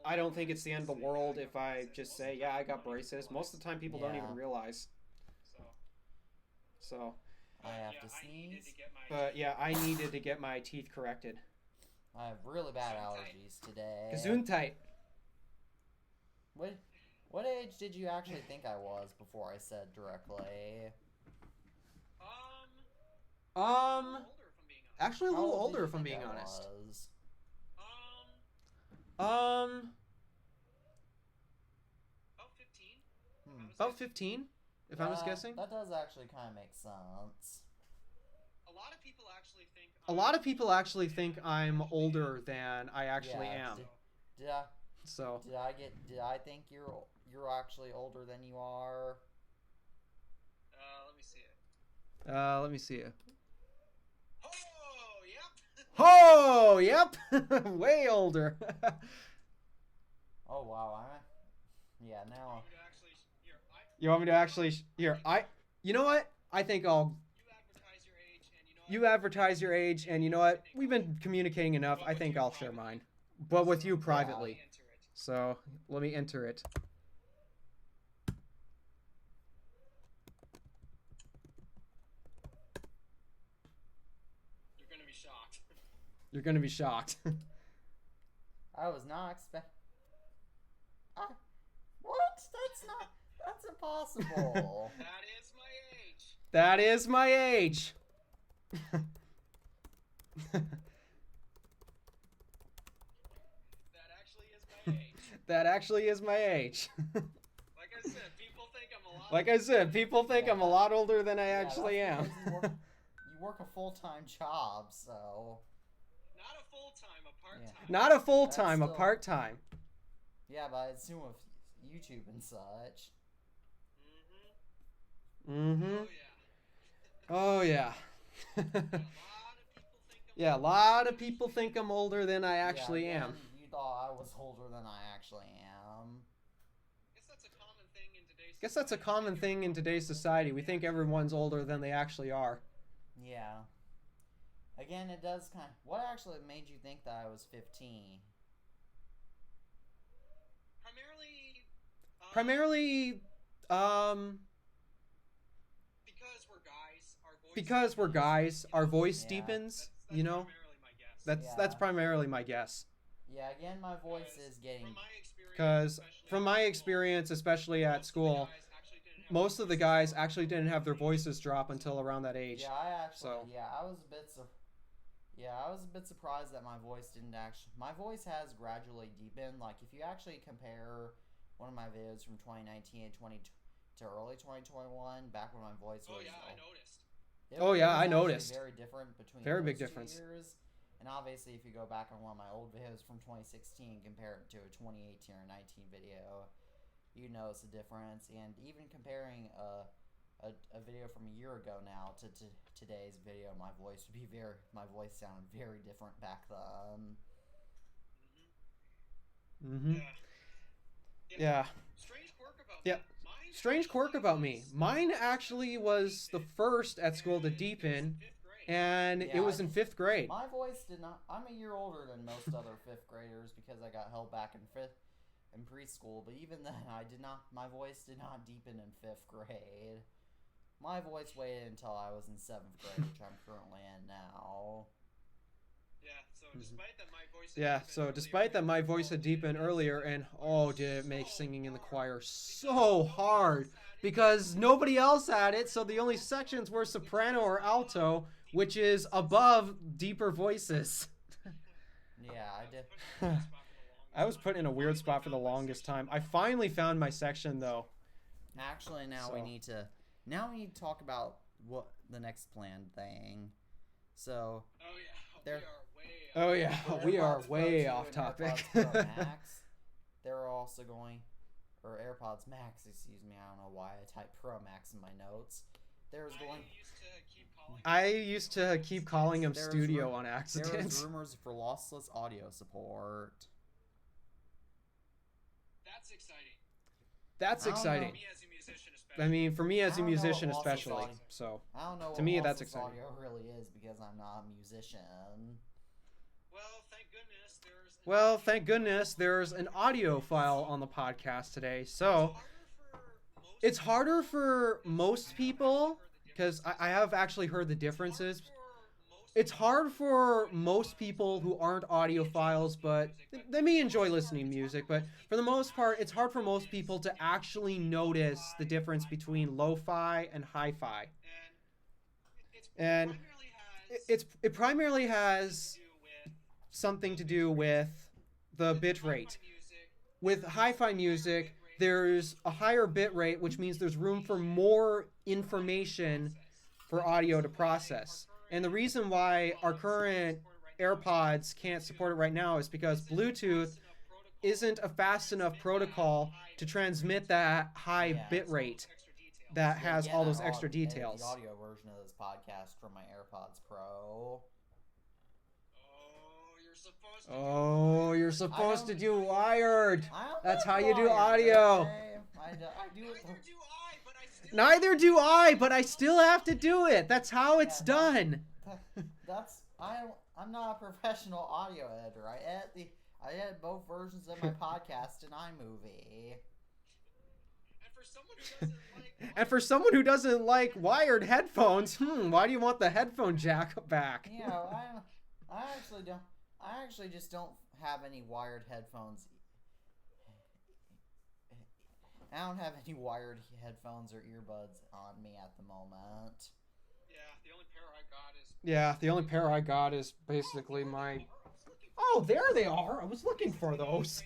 I don't think it's the end of the world if I just say, yeah, I got braces. Most of the time, people don't even realize. So... I have to sneeze. But yeah, I needed to get my teeth corrected. I have really bad allergies today. Gesundheit. What age did you actually think I was before I said directly? Actually a How little old did older you if I'm think being I honest. was? About 15, if I was guessing. That does actually kind of make sense. A lot of people actually think... A lot of people actually think I'm older than I actually am. Did I think you're actually older than you are? Let me see it. Let me see it. Oh, yep. Oh, yep. Way older. Oh wow, yeah, now. You want me to actually here? You know what? I think I'll. You advertise your age, and you know what? We've been communicating enough. I think I'll share mine, but with you privately. So let me enter it. You're gonna be shocked. You're gonna be shocked. I was not expect. What? That's impossible. That is my age. That is my age. That actually is my age. That actually is my age. Like I said, people think I'm a lot. Like I said, people think I'm a lot older than I actually am. You work a full-time job, so. Not a full-time, a part-time. Not a full-time, a still... part-time. Yeah, but I assume with YouTube and such. Mm-hmm. Oh, yeah. Oh, yeah. Yeah, a lot of people think I'm older than I actually am. You thought I was older than I actually am. Guess that's a common thing in today's society. We think everyone's older than they actually are. Yeah. Again, it does kind of... What actually made you think that I was 15? Primarily, because we're guys, our voice deepens, that's you know? primarily my guess. That's primarily my guess. Yeah, again, my voice is getting... Because from my experience, especially at school, most of the guys actually didn't have their voices drop until around that age. Yeah, I was a bit surprised that my voice didn't actually... My voice has gradually deepened. Like, if you actually compare one of my videos from 2019 and to early 2021, back when my voice was... Oh, yeah, I noticed. I noticed. Very different between very those big 2 difference. years. And obviously, if you go back on one of my old videos from 2016 and compare it to a 2018 or 19 video, you notice a difference. And even comparing a video from a year ago now to today's video, my voice sounded very different back then. Mm-hmm. Yeah. Strange quirk about me. Mine actually was the first at school to deepen, and it was in 5th grade. My voice did not... I'm a year older than most other 5th graders because I got held back in preschool, but even then, my voice did not deepen in 5th grade. My voice waited until I was in 7th grade, which I'm currently in now. Despite that my voice had deepened earlier, and did it make singing in the choir so hard, because nobody else had it, so the only sections were soprano or alto, which is above deeper voices. Yeah, I did. I was put in a weird spot for the longest time. I finally found my section, though. Actually, we need to talk about what the next planned thing. So, we are way off topic. AirPods Pro Max, they're also going, or AirPods Max, excuse me. I don't know why I typed Pro Max in my notes. I used to keep calling him Studio on accident. There's rumors for lossless audio support. That's exciting. I mean, for me as a musician especially. So, I don't know to me, that's lossless exciting. audio really is because I'm not a musician. Well, thank goodness there's an audio file on the podcast today. So, it's harder for most people, because I have actually heard the differences. It's hard for most people who aren't audiophiles, but they may enjoy listening to music. But for the most part, it's hard for most people to actually notice the difference between lo-fi and hi-fi. And it primarily has something to do with the bit rate. With hi-fi music, there's a higher bit rate, which means there's room for more information for audio to process. And the reason why our current AirPods can't support it right now is because Bluetooth isn't a fast enough protocol to transmit that high bit rate that has all those extra details. The audio version of this podcast from my AirPods Pro. You're supposed to do wired. That's how you do wired, audio. Okay? I do it. Neither do I, but I still have to do it. That's how it's done. I'm not a professional audio editor. I edit both versions of my podcast in iMovie. And for someone who doesn't like wired headphones, why do you want the headphone jack back? You know, I actually just don't have any wired headphones. I don't have any wired headphones or earbuds on me at the moment. The only pair I got is basically my... Oh, there they are! I was looking for those.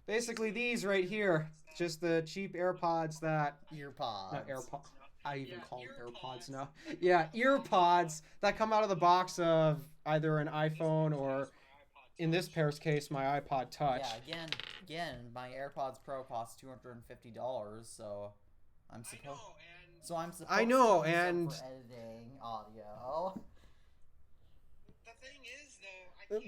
Basically these right here. Just the cheap AirPods that... Earpods. Not AirPods. I even call them AirPods now. Yeah, earpods that come out of the box of either an iPhone or, in this pair's case, my iPod Touch. Yeah, again, my AirPods Pro costs $250, so I'm supposed to use them for editing audio.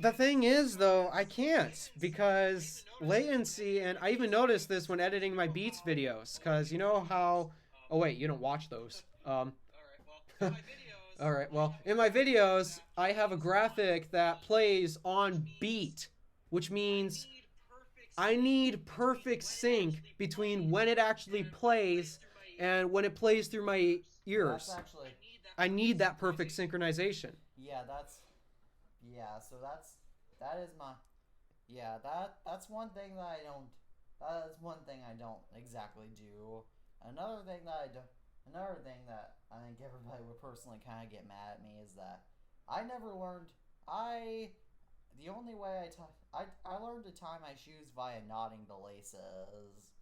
The thing is, though, I can't, because latency, and I even noticed this when editing my Beats videos, because you know how... Oh, wait, you don't watch those. All right. Well, in my videos, I have a graphic that plays on beat, which means I need perfect sync between when it actually plays and when it plays through my ears. That's actually. I need that perfect synchronization. Yeah, so that is my. Yeah, that's one thing that I don't. That is one thing I don't exactly do. Another thing that I think everybody would personally kind of get mad at me is that I never learned. The only way I learned to tie my shoes via knotting the laces.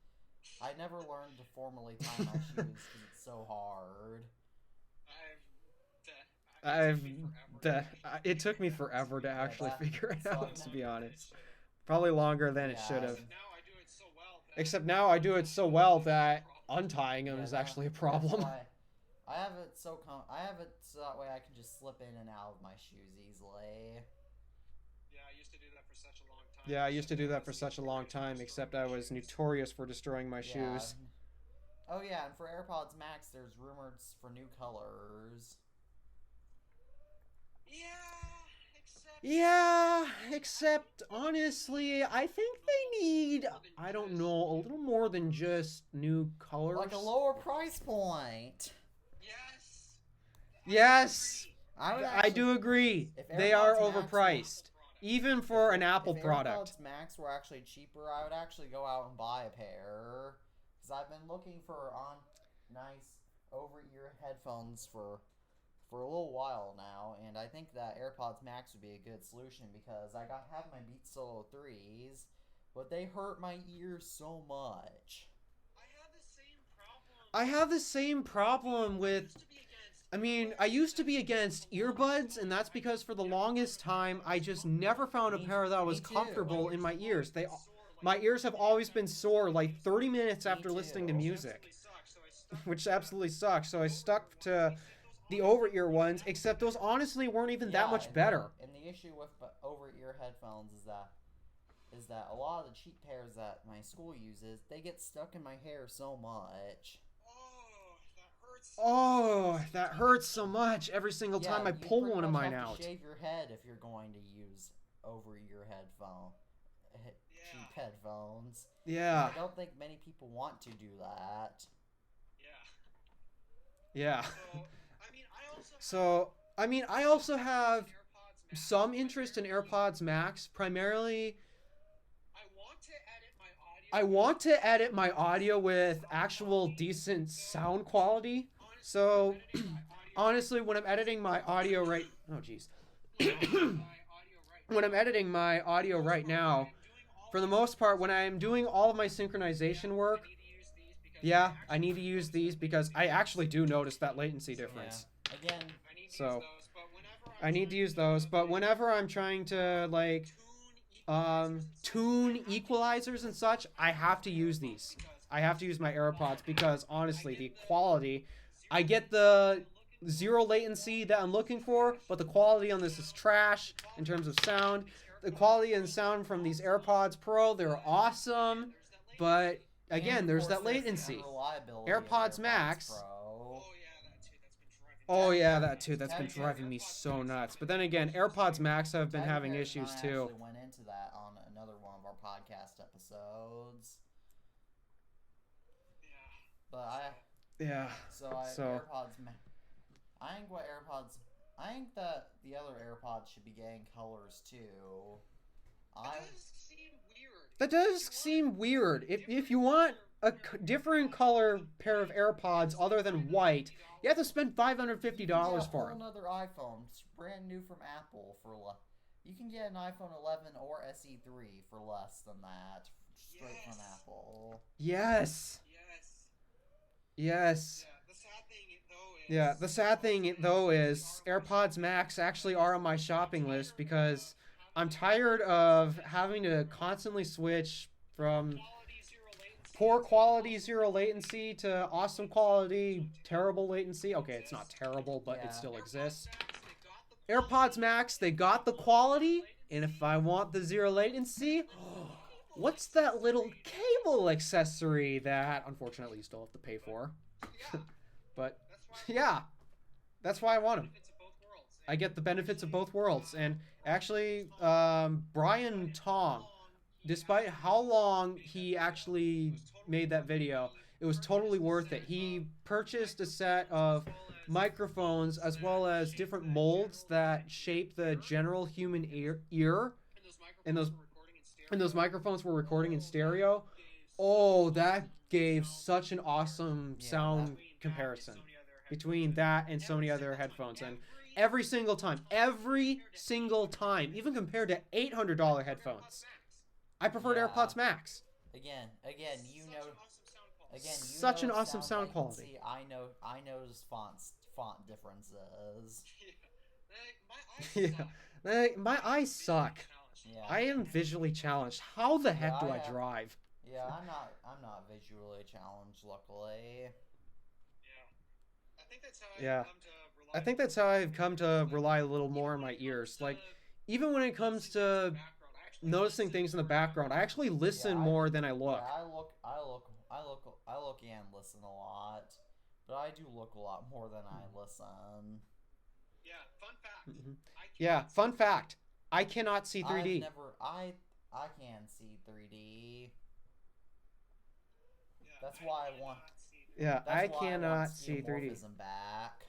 I never learned to formally tie my shoes because it's so hard. It took me forever to actually figure it out, to be honest. Probably longer than it should have. Except now I do it so well that untying them is actually a problem. I have it so that way I can just slip in and out of my shoes easily. Yeah, I used to do that for such a long time, except I was notorious for destroying my shoes. Oh yeah, and for AirPods Max, there's rumors for new colors. Yeah, except honestly, I think they need, I don't know, a little more than just new colors. Like a lower price point. Yes, I do agree. They are overpriced. Even for an Apple product. If AirPods Max were actually cheaper, I would actually go out and buy a pair. Because I've been looking for nice over-ear headphones for a little while now, and I think that AirPods Max would be a good solution because I have my Beats Solo 3s, but they hurt my ears so much. I have the same problem with... I mean, I used to be against earbuds, and that's because for the longest time, I just never found a pair that was comfortable in my ears. My ears have always been sore like 30 minutes after listening to music, which absolutely sucks. So I stuck to the over-ear ones, except those honestly weren't even that much better. And the issue with over-ear headphones is that a lot of the cheap pairs that my school uses, they get stuck in my hair so much. Oh, that hurts so much every single time I pull one of mine out. You shave your head if you're going to use over-ear cheap headphones. Yeah. I don't think many people want to do that. Yeah. So, I also have some interest in AirPods Max. Primarily, I want to edit my audio with actual decent sound quality. So, honestly, when I'm editing my audio when I'm editing my audio right now, for the most part, when I'm doing all of my synchronization work, yeah, I need to use these because I actually do notice that latency difference. Yeah. Again, so I need to use those, but whenever I'm trying to like tune equalizers and such, I have to use these. I have to use my AirPods because honestly, the quality, I get the zero latency that I'm looking for, but the quality on this is trash in terms of sound. The quality and sound from these AirPods Pro, they're awesome, but again, there's that latency. AirPods Max. Oh yeah, that too. That's been driving me so nuts. But then again, AirPods Max have been having issues too. I actually went into that on another one of our podcast episodes. But AirPods Max. I think that the other AirPods should be getting colors too. That does seem weird. If you want a different color pair of AirPods other than white, you have to spend $550 for them. Another iPhone, it's brand new from Apple you can get an iPhone 11 or SE3 for less than that, straight from Apple. Yes. Yeah, the sad thing though is AirPods Max actually are on my shopping list because I'm tired of having to constantly switch from poor quality zero latency to awesome quality terrible latency. Okay, it's not terrible, but it still exists. AirPods Max, they got the quality, and if I want the zero latency, what's that little cable accessory that unfortunately you still have to pay for? But yeah, that's why I want them. I get the benefits of both worlds. And actually, Brian Tong, despite how long he actually made that video, it was totally worth it. He purchased a set of microphones as well as different molds that shape the general human ear. And those microphones were recording in stereo. Oh, that gave such an awesome sound comparison between that and so many other headphones. And every single time, even compared to $800 headphones, I preferred AirPods Max. Again, such an awesome sound quality. I noticed font differences. Yeah, my eyes suck. Yeah. I am visually challenged. How the heck do I drive? Yeah, I'm not visually challenged, luckily. I think that's how I've come to rely a little more on my ears. Like, even when it comes to noticing things in the background, I actually listen more than I look. Yeah, I look and listen a lot, but I do look a lot more than I listen. Yeah, fun fact. Yeah, fun fact. I cannot see 3D. I can see 3D. That's why I want. Yeah, I cannot see 3D. Back.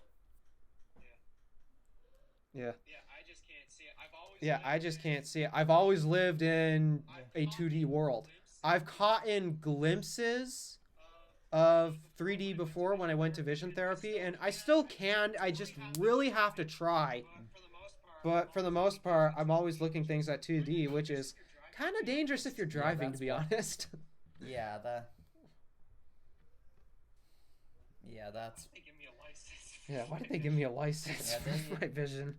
Yeah. Yeah, I just can't see it. I just can't see it. I've always lived in a 2D world. I've caught in glimpses of 3D before when I went to vision therapy, and I still can. I just really have to try. But for the most part, I'm always looking things at 2D, which is kind of dangerous if you're driving, to be honest. Yeah, that's. Yeah, why did they give me a license for my vision?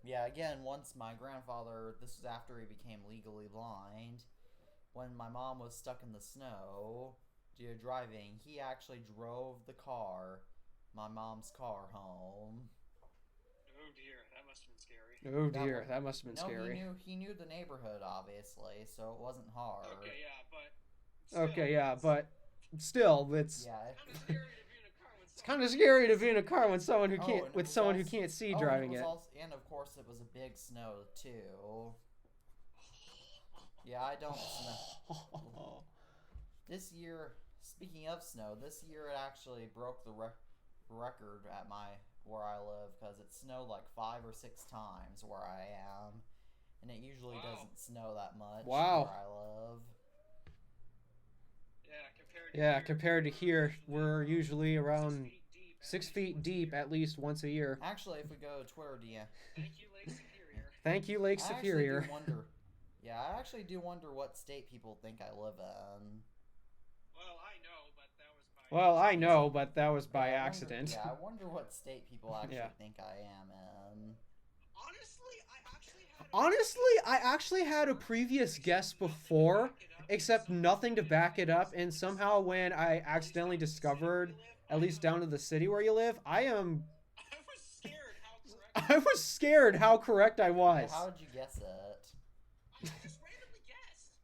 Yeah, again, once my grandfather, this was after he became legally blind, when my mom was stuck in the snow due to driving, he actually drove my mom's car home. Oh dear, that must have been scary. That must have been scary. He knew the neighborhood, obviously, so it wasn't hard. But still, it's It's kind of scary to be in a car with someone who can't see driving it. And of course, it was a big snow too. Yeah, I don't snow. This year, speaking of snow, this year it actually broke the record at where I live, because it snowed like 5 or 6 times where I am, and it usually doesn't snow that much where I live. Yeah, compared to here, we're usually around 6 feet deep at least once a year. Actually, if we go to Twitter, Thank you, Lake Superior. I actually do wonder what state people think I live in. Well, I know, but that was by accident. I wonder what state people actually think I am in. Honestly, I actually had a previous guess before, except nothing to back it up, and somehow when I accidentally discovered, at least down to the city where you live, I was scared how correct I was. How did you guess it?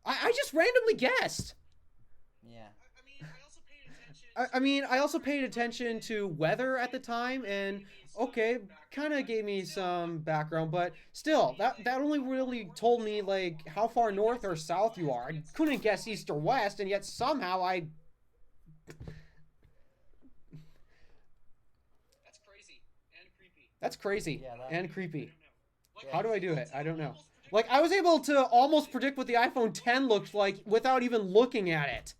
I just randomly guessed. Yeah. I mean, I also paid attention to weather at the time, and kind of gave me some background, but still, that only really told me, like, how far north or south you are. I couldn't guess east or west, and yet somehow I... That's crazy and creepy. How do I do it? I don't know. Like, I was able to almost predict what the iPhone 10 looked like without even looking at it.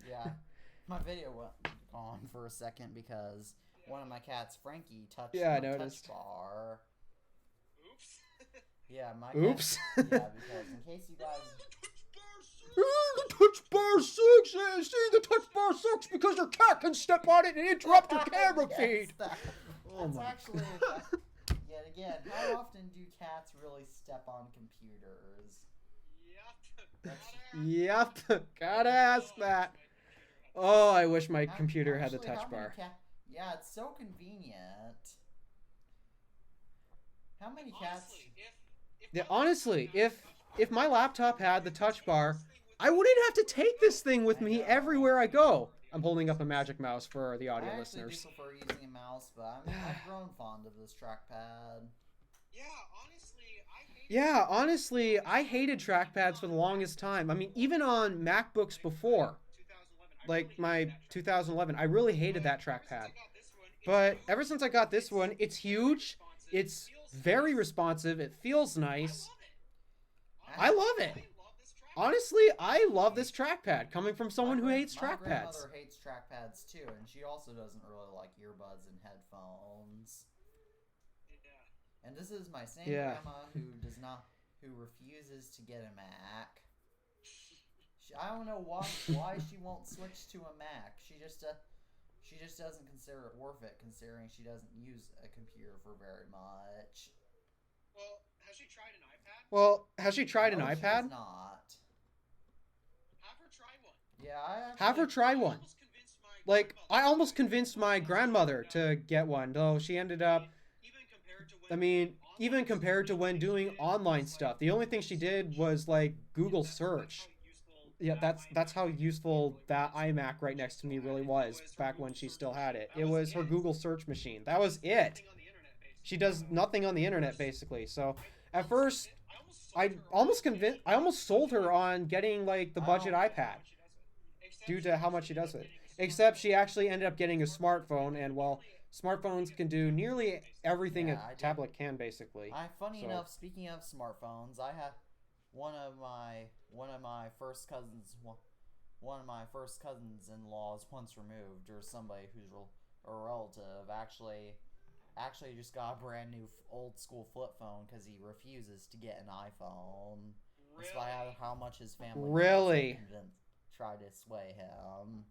Yeah. My video went on for a second because one of my cats, Frankie, touched my touch bar. Oops. Yeah, my Oops. Cat, because in case you guys... The touch bar sucks! See, the touch bar sucks because your cat can step on it and interrupt your camera feed! That's actually... Yet again, how often do cats really step on computers? Yep, gotta ask that. Oh, I wish my computer had the touch bar. Yeah, it's so convenient. How many cats... Honestly, if my laptop had the touch bar, I wouldn't have to take this thing with me everywhere I go. I'm holding up a Magic Mouse for the audio listeners. I actually do prefer using a Mouse, but I've grown fond of this trackpad. Yeah, honestly, I hated trackpads for the longest time. I mean, even on MacBooks before, like my 2011, I really hated that trackpad. But ever since I got this one, it's huge. It's very responsive. It feels nice. I love it. Honestly, I love this trackpad, coming from someone who hates My trackpads. grandmother hates trackpads too, and she also doesn't really like earbuds and headphones. And this is my same grandma who refuses to get a Mac. I don't know why she won't switch to a Mac. She just doesn't consider it worth it, considering she doesn't use a computer for very much. Well, has she tried an iPad? No, she has not. Have her try one. Yeah, I actually... Have her try one. Like, I almost convinced my grandmother to get one, though she ended up... even compared to when doing online stuff, the only thing she did was, like, Google search. Yeah, that's how useful that iMac right next to me really was back when she still had it. It was her Google search machine. That was it. She does nothing on the internet, basically. So, at first, I almost sold her on getting, like, the budget iPad due to how much she does with it. Except she actually ended up getting a smartphone, and, well, smartphones can do nearly everything a tablet can, basically. Funny enough, speaking of smartphones, I have one of my first cousins-in-laws once removed, or somebody who's a relative, actually just got a brand new old school flip phone because he refuses to get an iPhone, despite how much his family tried to sway him.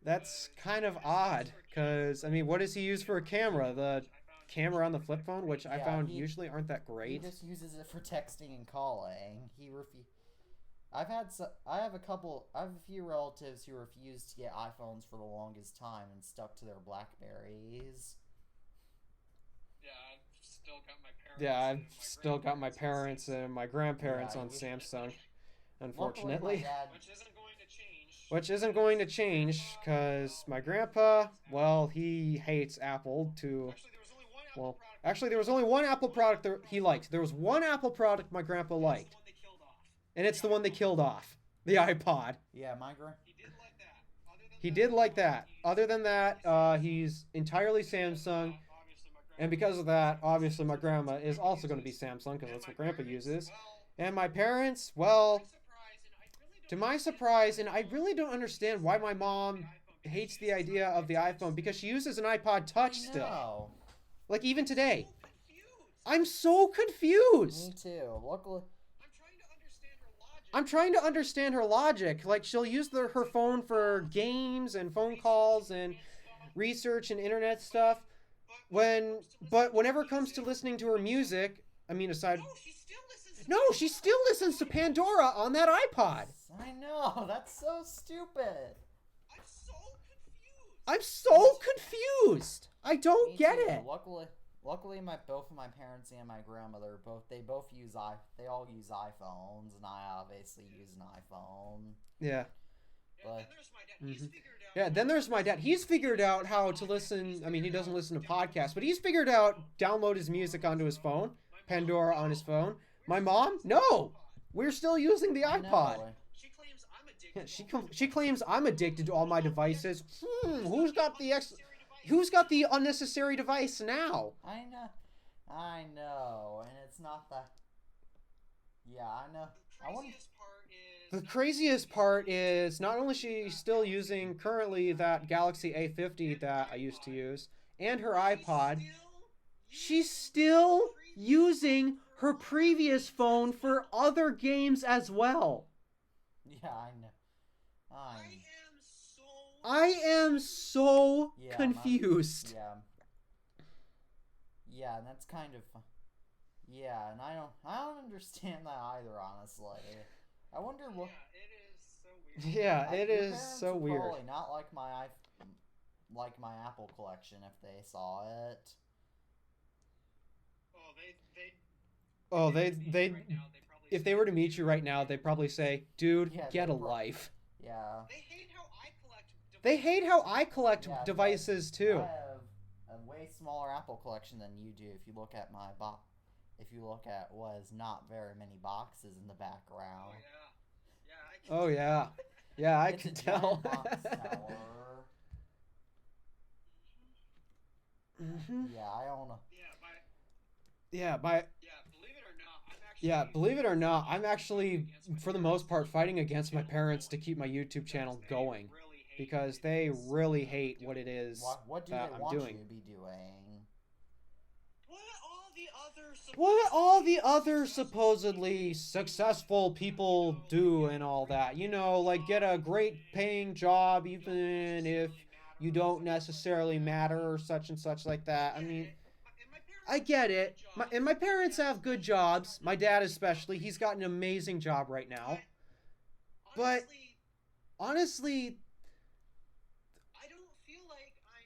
That's kind of odd, because, I mean, what does he use for a camera? The camera on the flip phone, which I found usually aren't that great. He just uses it for texting and calling. I have a few relatives who refused to get iPhones for the longest time and stuck to their Blackberries. Yeah, I've still got my parents and my grandparents on Samsung, unfortunately. Which isn't going to change, because my grandpa, well, he hates Apple to... Well, actually, there was only one Apple product that he liked. There was one Apple product my grandpa liked. And it's the one they killed off. The iPod. Yeah, He did like that. Other than that, he's entirely Samsung. And because of that, obviously my grandma is also going to be Samsung, because that's what grandpa uses. And my parents, well... To my surprise, and I really don't understand why my mom hates the idea of the iPhone, because she uses an iPod Touch still. Like, even today. I'm so confused. Me too. Luckily... I'm trying to understand her logic. Like, she'll use her phone for games and phone calls and research and internet stuff. But whenever it comes to listening to her music, I mean, aside... No, she still listens to Pandora on that iPod. I know, that's so stupid. I'm so confused. I don't get it. Luckily, both of my parents and my grandmother they all use iPhones, and I obviously use an iPhone. Yeah. But then there's my dad. He's figured out how to listen. I mean, he doesn't listen to podcasts, but he's figured out download his music onto his phone, Pandora on his phone. My mom? No! We're still using the iPod. She claims I'm addicted to all my devices. Who's got the unnecessary device now? I know, and it's not that. Yeah, I know. The craziest part is not only is she still using currently that Galaxy A50 that I used to use, and her iPod, she's still using her previous phone for other games as well. Yeah, I know. I am so confused. Yeah, and that's kind of... Yeah, and I don't understand that either, honestly. I wonder what... Yeah, it is so weird. Probably not like my Apple Collection if they saw it. If they were to meet you right now, they'd probably say, "Dude, get a life." Yeah. They hate how I collect They hate how I collect Yeah, devices I too. have a way smaller Apple collection than you do. If you look at my box, if you look at what is not very many boxes in the background. Oh yeah. Yeah, I can I It's can a tell. giant box tower. Mm-hmm. Yeah, I own a. Yeah, believe it or not, I'm actually, for the most part, fighting against my parents to keep my YouTube channel going because they really hate what it is What do that they I'm want doing. you to be doing? What all the other supposedly successful people do and all that. You know, like get a great paying job even if you don't necessarily matter or such and such like that. I mean, I get it. And my parents have good jobs. My dad especially. He's got an amazing job right now. But honestly,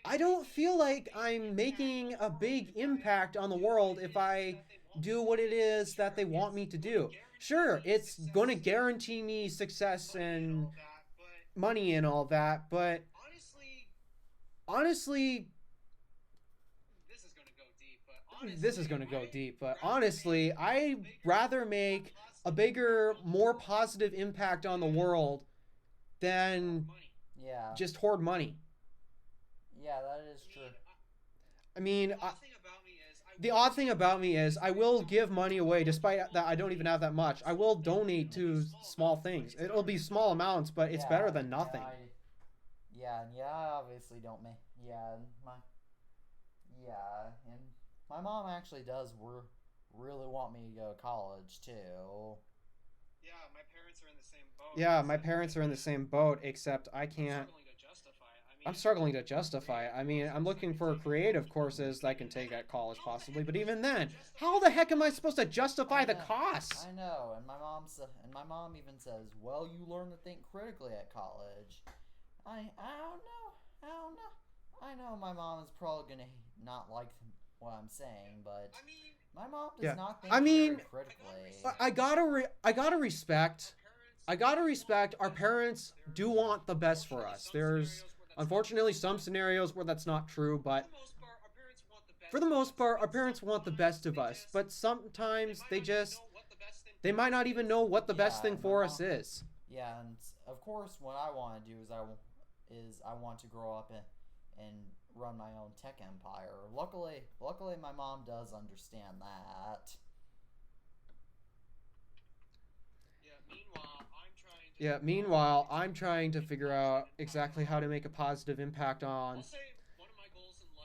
I don't feel like I'm making a big impact on the world if I do what it is that they want me to do. Sure, it's going to guarantee me success and money and all that, but honestly, this is going to go deep, but honestly, I'd rather make a bigger, more positive impact on the world than Yeah. just hoard money. Yeah, that is true. I mean, the odd thing about me is I will give money away despite that I don't even have that much. I will donate to small things. It'll be small amounts, but it's better than nothing. I obviously don't make. Yeah, and my mom actually does really want me to go to college too. Yeah, my parents are in the same boat. Yeah, my parents are in the same boat, except I can't. I'm struggling to justify it. I mean, I'm looking for creative courses that I can take at college possibly, but even then, how the heck am I supposed to justify the costs? I know, and my mom even says, "Well, you learn to think critically at college." I don't know. I know my mom is probably gonna not like what I'm saying, but my mom does not think very critically. I gotta respect our parents do want the best for us. There's unfortunately some scenarios where that's not true, but for the most part, our parents want the best of us. But sometimes they might not even know what the best thing for us is. Yeah, and of course, what I want to do is I want to grow up and run my own tech empire. Luckily, my mom does understand that. Meanwhile, I'm trying to figure out exactly how to make a positive impact on.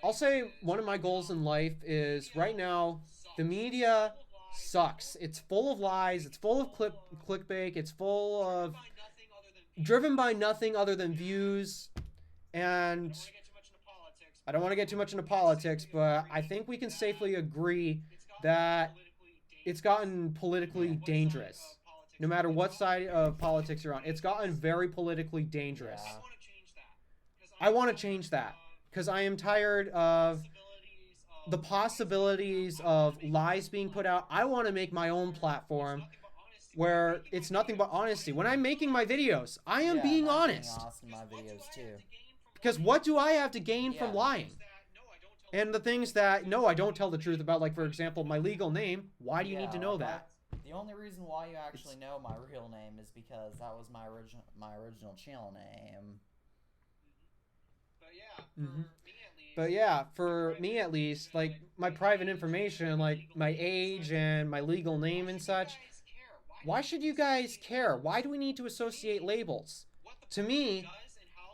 I'll say one of my goals in life is right now, the media sucks. It's full of lies, it's full of clickbait, it's full of driven by nothing other than views. And I don't want to get too much into politics, but I think we can safely agree that it's gotten politically dangerous. No matter what side of politics you're on, it's gotten very politically dangerous. Yeah. I want to change that because I am tired of the possibilities of lies being put out. I want to make my own platform where it's nothing but honesty. When I'm making my videos, I am being honest. Being honest in my videos too. Because what do I have to gain from lying? And the things that, no, I don't tell the truth about, like, for example, my legal name. Why do you need to know that? The only reason why you actually know my real name is because that was my original channel name. But yeah, for me at least, like, my private information, like my age and my legal name and such, why should you guys care? Why do we need to associate labels? To me,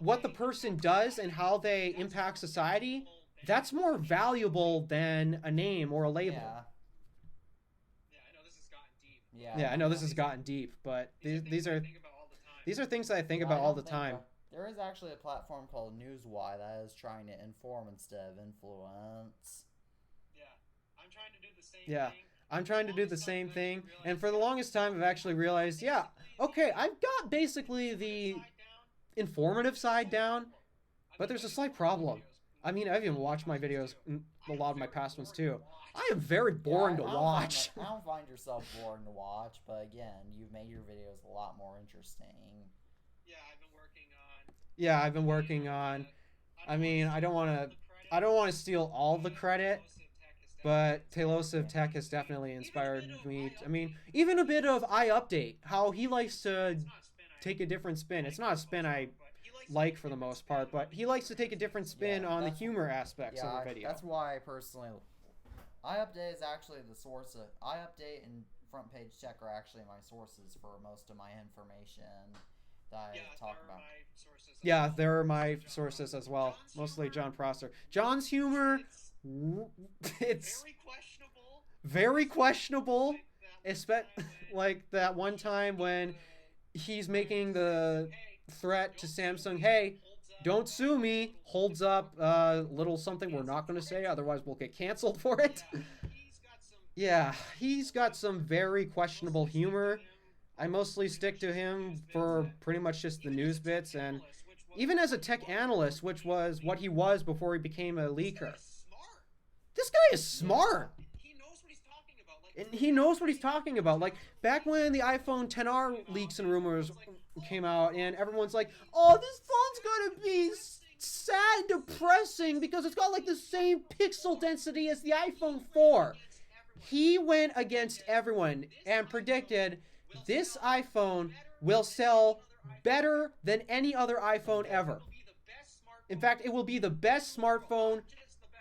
what the person does and how they impact society, that's more valuable than a name or a label. Yeah, I know this has gotten deep, but these are things that I think about all the time. There is actually a platform called Newswire that is trying to inform instead of influence. I'm trying to do the same thing, and for the longest time I've actually realized, yeah, okay, I've got basically the informative side down, but there's a slight problem. I mean, I've even watched my videos, a lot of my past ones too. I am very boring to watch. I don't find yourself boring to watch, but again, you've made your videos a lot more interesting. Yeah, I've been working on. I mean, I don't want to steal all the credit, but Tailosive Tech has definitely inspired me. I mean, even a bit of iUpdate, how he likes to take a different spin. It's not a spin I like for the most part, but he likes to take a different spin on the humor aspects of a video. That's why I personally, iUpdate is actually the source of iUpdate and Front Page Tech are actually my sources for most of my information that I talk about. Yeah, they're my sources as well. Mostly John Prosser. John's humor, it's very questionable. Like that one time when he's making the threat to Samsung, hey, don't sue me, holds up little something we're not going to say, otherwise we'll get canceled for it. Yeah, he's got some very questionable humor. I mostly stick to him for pretty much just the news bits, and even as a tech analyst, which was what he was before he became a leaker. This guy is smart. And he knows what he's talking about. Like, back when the iPhone XR leaks and rumors came out, and everyone's like, oh, this phone's gonna be sad, depressing, because it's got, like, the same pixel density as the iPhone 4. He went against everyone and predicted this iPhone will sell better than any other iPhone ever. In fact, it will be the best smartphone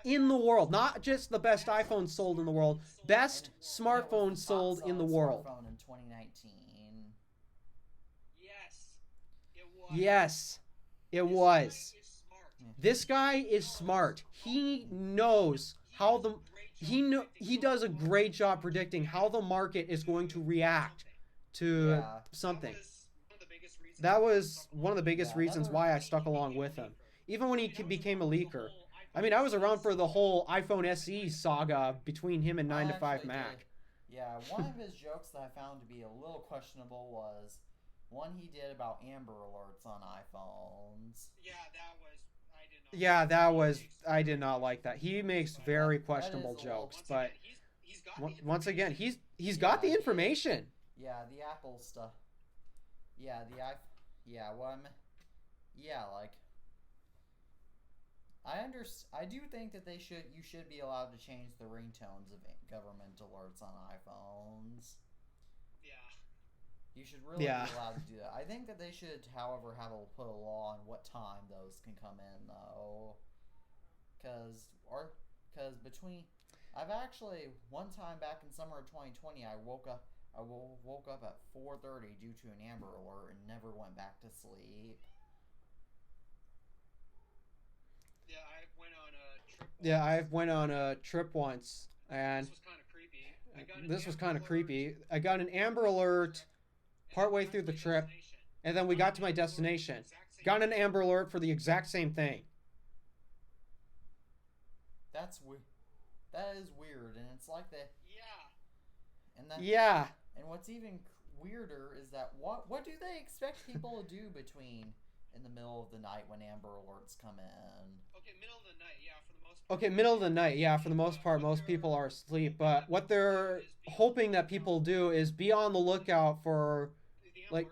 in the world. Not just the best iPhone sold in the world. Best smartphone sold in the world. Smartphone in 2019. Yes, it was. This guy is smart. He knows how the he does a great job predicting how the market is going to react to something. That was one of the biggest reasons why I stuck along with him. Even when he became a leaker. I mean, I was around for the whole iPhone SE saga between him and 9 to 5 Mac. Yeah, one of his jokes that I found to be a little questionable was one he did about Amber Alerts on iPhones. I did not like that. He makes very questionable jokes, but once again, he's got the information. Yeah, the Apple stuff. Yeah, like I do think that you should be allowed to change the ringtones of government alerts on iPhones. You should really be allowed to do that. I think that they should, however, put a law on what time those can come in, though. I've actually, one time back in summer of 2020, I woke up at 4:30 due to an Amber Alert and never went back to sleep. I went on a trip once, and this was kind of creepy. I got an Amber Alert partway through the trip, and then we got to my destination. Got an Amber Alert for the exact same thing. That's weird. That is weird, and it's like that. And what's even weirder is that what do they expect people to do in the middle of the night when Amber Alerts come in? Middle of the night, yeah, for the most part, most people are asleep. But what they're hoping that people do is be on the lookout for, like,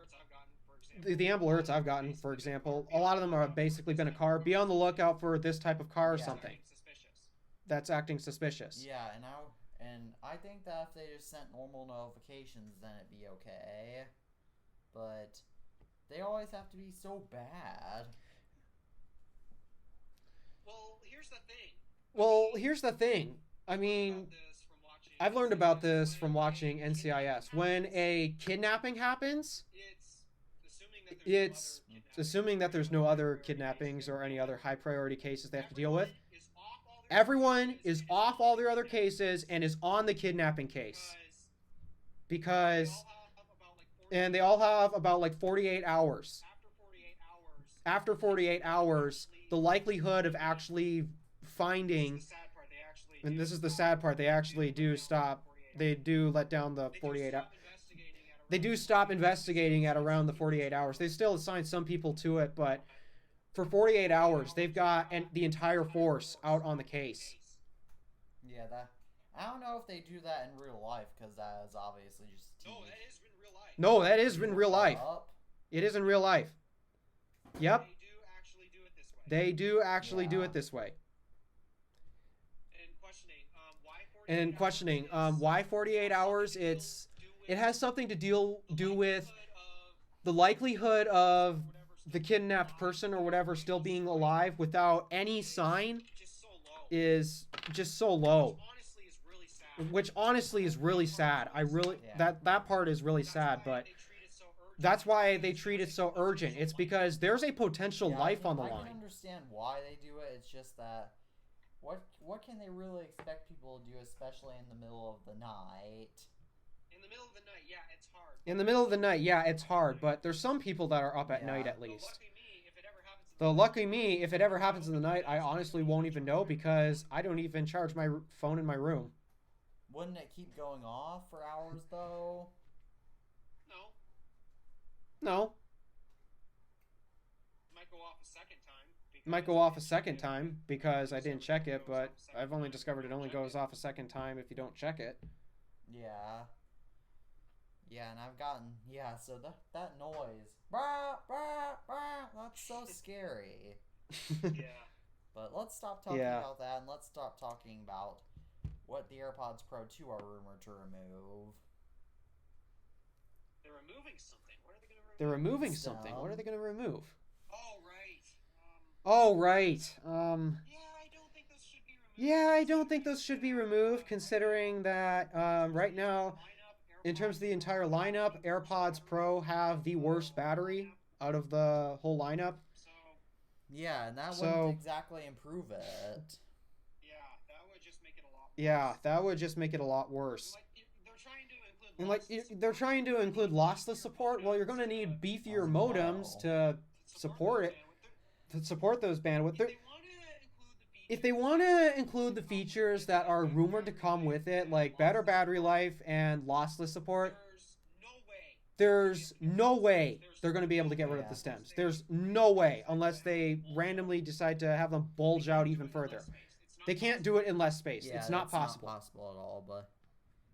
the Amber Alerts I've gotten, for example. A lot of them are basically been a car. Be on the lookout for this type of car or something that's acting suspicious. Yeah, and I think that if they just sent normal notifications, then it'd be okay. But they always have to be so bad. Well, here's the thing. I mean, I've learned about this from watching NCIS. When a kidnapping happens, it's assuming that there's no other kidnappings or any other high priority cases they have to deal with. Everyone is off all their other cases and is on the kidnapping case. And they all have about like 48 hours. After 48 hours, the likelihood of actually finding, and this is the sad part, they actually do stop, they do let down the 48 hours. They do stop investigating at around the 48 hours. They still assign some people to it, but for 48 hours, they've got the entire force out on the case. Yeah, I don't know if they do that in real life, because that is obviously just TV. No, that is in real life. It is in real life. Yep. They do actually do it this way. And questioning, why 48 hours? It has something to do with the likelihood of the kidnapped person or whatever still being alive without any sign is just so low. Which honestly is really sad. That part is really sad, but that's why they treat it so urgent. It's because there's a potential life on the line. I can understand why they do it. It's just that what can they really expect people to do, especially in the middle of the night? In the middle of the night, yeah, it's hard. In the middle of the night, yeah, it's hard, but there's some people that are up at night at least. Lucky me, if it ever happens in the night, I honestly won't even know because I don't even charge my phone in my room. Wouldn't it keep going off for hours, though? No. Might go off a second time because I didn't check it, but I've only discovered it only goes off a second time if you don't check it. Yeah. Yeah, and I've gotten... Yeah, so that noise... Bah, bah, bah, that's so scary. Yeah. But let's stop talking about that, and let's stop talking about what the AirPods Pro 2 are rumored to remove. They're removing something. What are they going to remove? They're removing something. What are they going to remove? Oh, right. Yeah, I don't think those should be removed, considering that right now, in terms of the entire lineup, AirPods Pro have the worst battery out of the whole lineup. Yeah, and that wouldn't exactly improve it. Yeah, that would just make it a lot worse. Yeah, that would just make it a lot worse. They're trying to include lossless support. Well, you're going to need beefier modems to support it. To support those bandwidth. If they want to include the features that are rumored to come with it, like better battery life and lossless support, there's no way they're going to be able to get rid of the stems. There's no way, unless they randomly decide to have them bulge out even further. They can't do it in less space. Yeah, it's not possible. Not possible at all, but...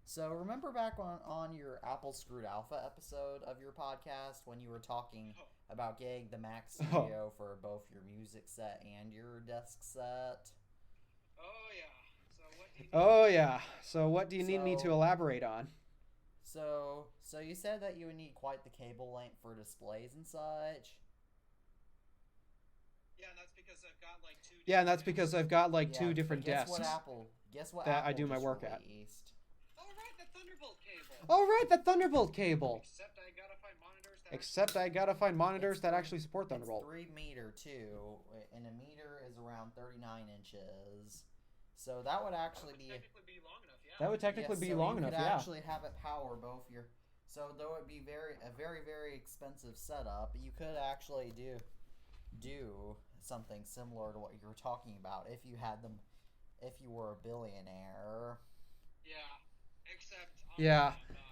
So, remember back on your Apple Screwed Alpha episode of your podcast when you were talking about getting the Mac Studio for both your music set and your desk set? So what do you need me to elaborate on? So you said that you would need quite the cable length for displays and such. Yeah, and that's because I've got like two. Yeah, and that's because I've got like two different desks. Guess what? That Apple I do my work released. at. All right, the Thunderbolt cable. Except I gotta find monitors that actually support Thunderbolt. It's 3 meter too, and a meter is around 39 inches. So that would actually be That would technically be long enough. You could actually have it power both your. So though it'd be a very expensive setup, you could actually do something similar to what you were talking about if you had them, if you were a billionaire.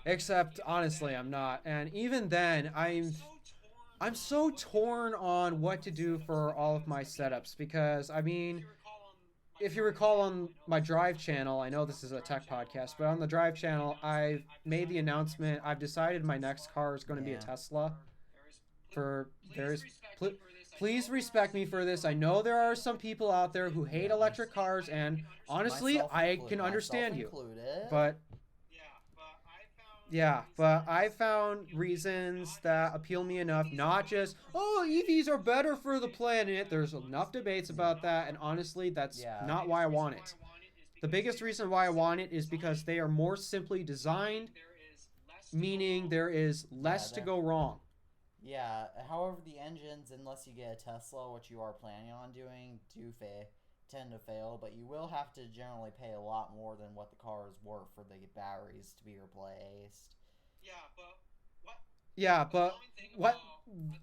Except honestly, I'm not. And even then, I'm so torn on what to do for all of my setups because I mean, if you recall on my Drive channel, I know this is a tech podcast, but on the Drive channel, I've made the announcement. I've decided my next car is going to be a Tesla. Please respect me for this. I know there are some people out there who hate electric cars, and honestly, I can understand you. But I found reasons that appeal me enough, not just, oh, EVs are better for the planet. There's enough debates about that, and honestly, that's not why I want it. The biggest reason why I want it is because they are more simply designed, meaning there is less to go wrong. Yeah, however, the engines, unless you get a Tesla, which you are planning on doing, tend to fail, but you will have to generally pay a lot more than what the car is worth for the batteries to be replaced.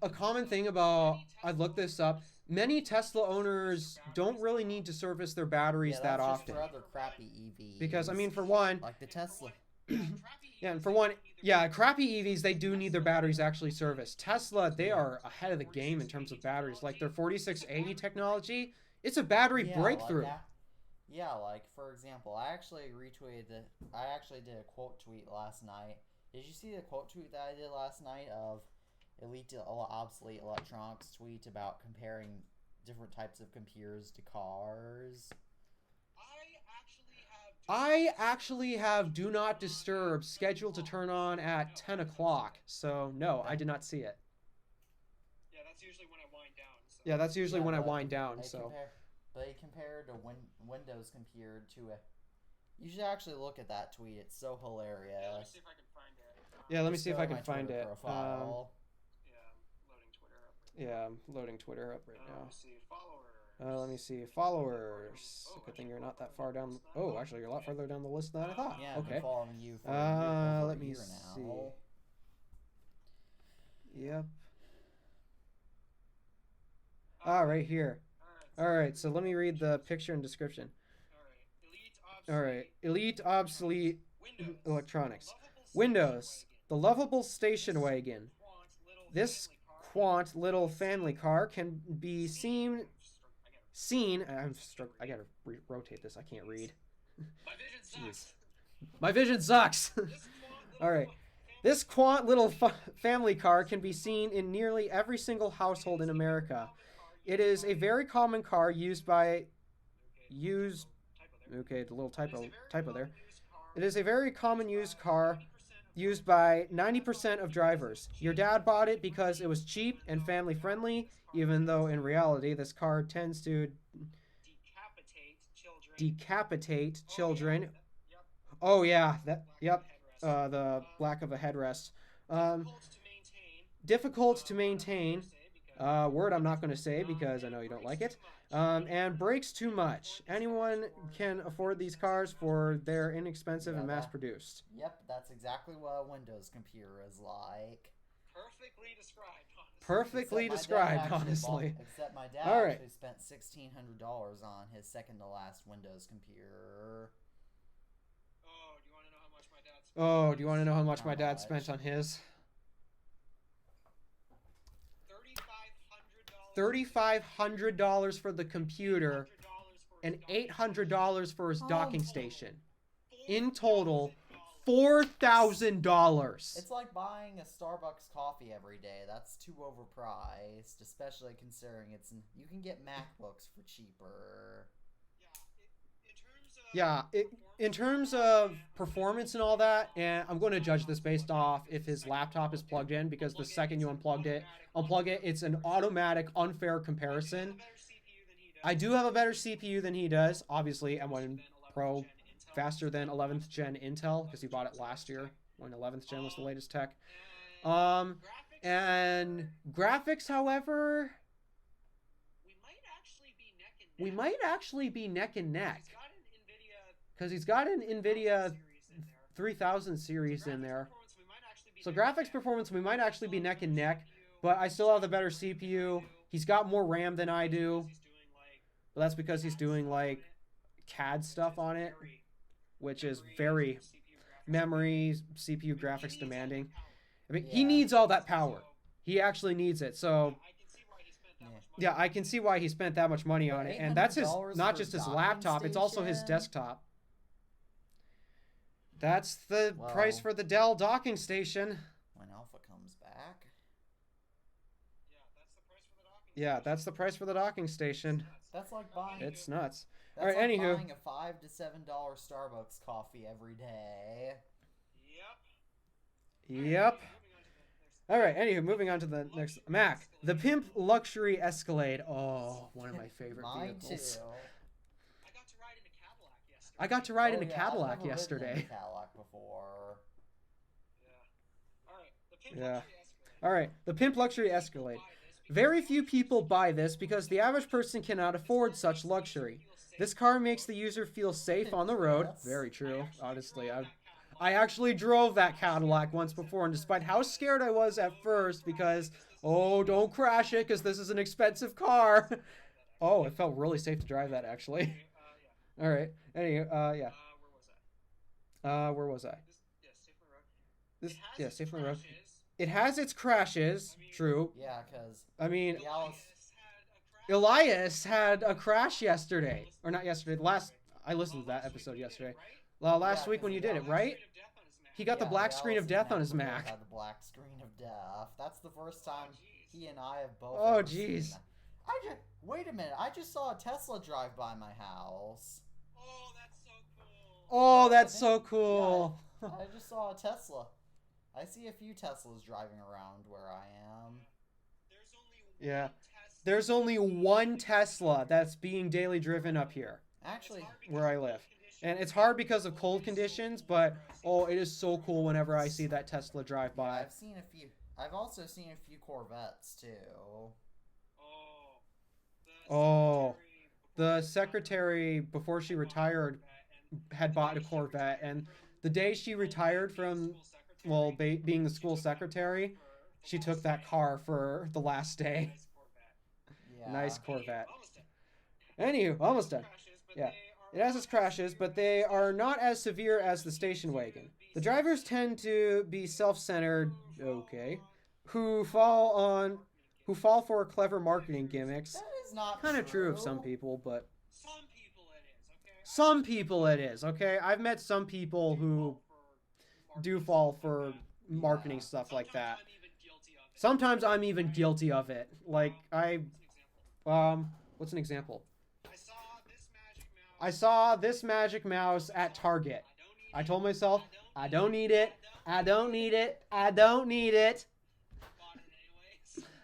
A common thing about, I looked this up, many Tesla owners don't really need to service their batteries that often. For other crappy EVs. Because, I mean, for one... Like the Tesla. Crappy EVs, they do need their batteries actually serviced. Tesla, they are ahead of the game in terms of batteries. Like their 4680 technology, it's a battery breakthrough. Like for example, I actually did a quote tweet last night. Did you see the quote tweet that I did last night of Obsolete Electronics tweet about comparing different types of computers to cars. I actually have Do Not Disturb scheduled to turn on at 10 o'clock. So, no, I did not see it. Yeah, that's usually when I wind down. So. Yeah, that's usually when I but wind down. They compared a Windows computer to a... You should actually look at that tweet. It's so hilarious. Yeah, let me see if I can find it. Yeah, let me see if I Go to can my find Twitter it. profile. Yeah, I'm loading Twitter up right now. Yeah, I'm loading Twitter up right now. Let me see. Followers. Let me see. Followers. Good thing you're not that far down. Oh, actually, you're a lot farther down the list than I thought. Yeah, I've been Okay. following you for over Let a me year see. now. Yep. Ah, right here. Alright, so let me read the picture and description. Alright. Elite Obsolete Electronics. Windows. The lovable station wagon. This quaint little family car can be seen. I gotta rotate this. I can't read. Jeez. My vision sucks. Alright. This quaint little family car can be seen in nearly every single household in America. It is a very common car used by... Okay, the little typo there. It is a very common used car used by 90% of drivers. Your dad bought it because it was cheap and family friendly, even though in reality this car tends to decapitate children. Oh yeah, the lack of a headrest. Difficult to maintain. Word I'm not going to say because I know you don't like it. And breaks too much. Anyone can afford these cars for they're inexpensive and mass-produced. Yep, that's exactly what a Windows computer is like. Perfectly described, honestly. Except my dad actually spent $1,600 on his second-to-last Windows computer. Oh, do you want to know how much my dad spent? Oh, do you want to know how much my dad spent on his? $3,500 for the computer and $800 for his docking station. In total, $4,000. It's like buying a Starbucks coffee every day. That's too overpriced, especially considering you can get MacBooks for cheaper. Yeah, in terms of performance and all that, and I'm going to judge this based off if his laptop is plugged in, because the second you unplug it, it's an automatic, unfair comparison. I do have a better CPU than he does. Obviously, M1 Pro faster than 11th gen Intel, because he bought it last year when 11th gen was the latest tech. And graphics, however, we might actually be neck and neck. Because he's got an NVIDIA 3000 series in there. So graphics performance, we might actually be neck and neck. But I still have the better CPU. He's got more RAM than I do. But that's because he's doing, like, CAD stuff on it. Which is very memory, CPU graphics demanding. I mean, he needs all that power. He actually needs it. So, yeah, I can see why he spent that much money on it. And that's not just his laptop, it's also his desktop. That's the price for the Dell docking station. When Alpha comes back. Yeah, that's the price for the docking station. That's like buying... It's nuts. That's all right, like anywho. buying a $5 to $7 Starbucks coffee every day. Yep. All right, anywho, moving on to the next. Mac, the Pimp Luxury Escalade. Oh, one of my favorite vehicles. Too. I got to ride in a Cadillac yesterday. I've never ridden in a Cadillac before. Yeah. All right, the Pimp Luxury Escalade. Very few people buy this because the average person cannot afford such luxury. This car makes the user feel safe on the road. Very true, honestly. I actually drove that Cadillac once before, and despite how scared I was at first because, oh, don't crash it because this is an expensive car. Oh, it felt really safe to drive that, actually. All right. Anyway, yeah. Where was I? Safe on the road. It has its crashes. True. Yeah, because... I mean, Elias had a crash yesterday. Or not yesterday. I listened to that episode yesterday. Last week when you did it, right? He got the black screen of death on his Mac. Had the black screen of death. That's the first time he and I have both. Oh, jeez. Wait a minute, I just saw a Tesla drive by my house. Oh, that's so cool. Oh, that's so cool. Yeah, I just saw a Tesla. I see a few Teslas driving around where I am. There's only Yeah. one Tesla. There's only one Tesla that's being daily driven up here, Actually, where I live. And it's hard because of cold conditions, but oh, it is so cool whenever I see that Tesla drive by. I've seen a few. I've also seen a few Corvettes too. Oh, the secretary, before she retired, had bought a Corvette, and the day she retired from, well, being the school secretary, she took that car for the last day. Yeah. Nice Corvette. Anywho, almost done. Yeah. It has its crashes, but they are not as severe as the station wagon. The drivers tend to be self-centered, okay, who fall for clever marketing gimmicks. That is not Kind of true of some people, but Some people it is, okay? some people it is, okay? I've met some people who do fall for marketing stuff like that. Sometimes I'm even guilty of it. Like, what's an example? I saw this magic mouse at Target. I told myself, I don't need it. I don't need it. I don't need it.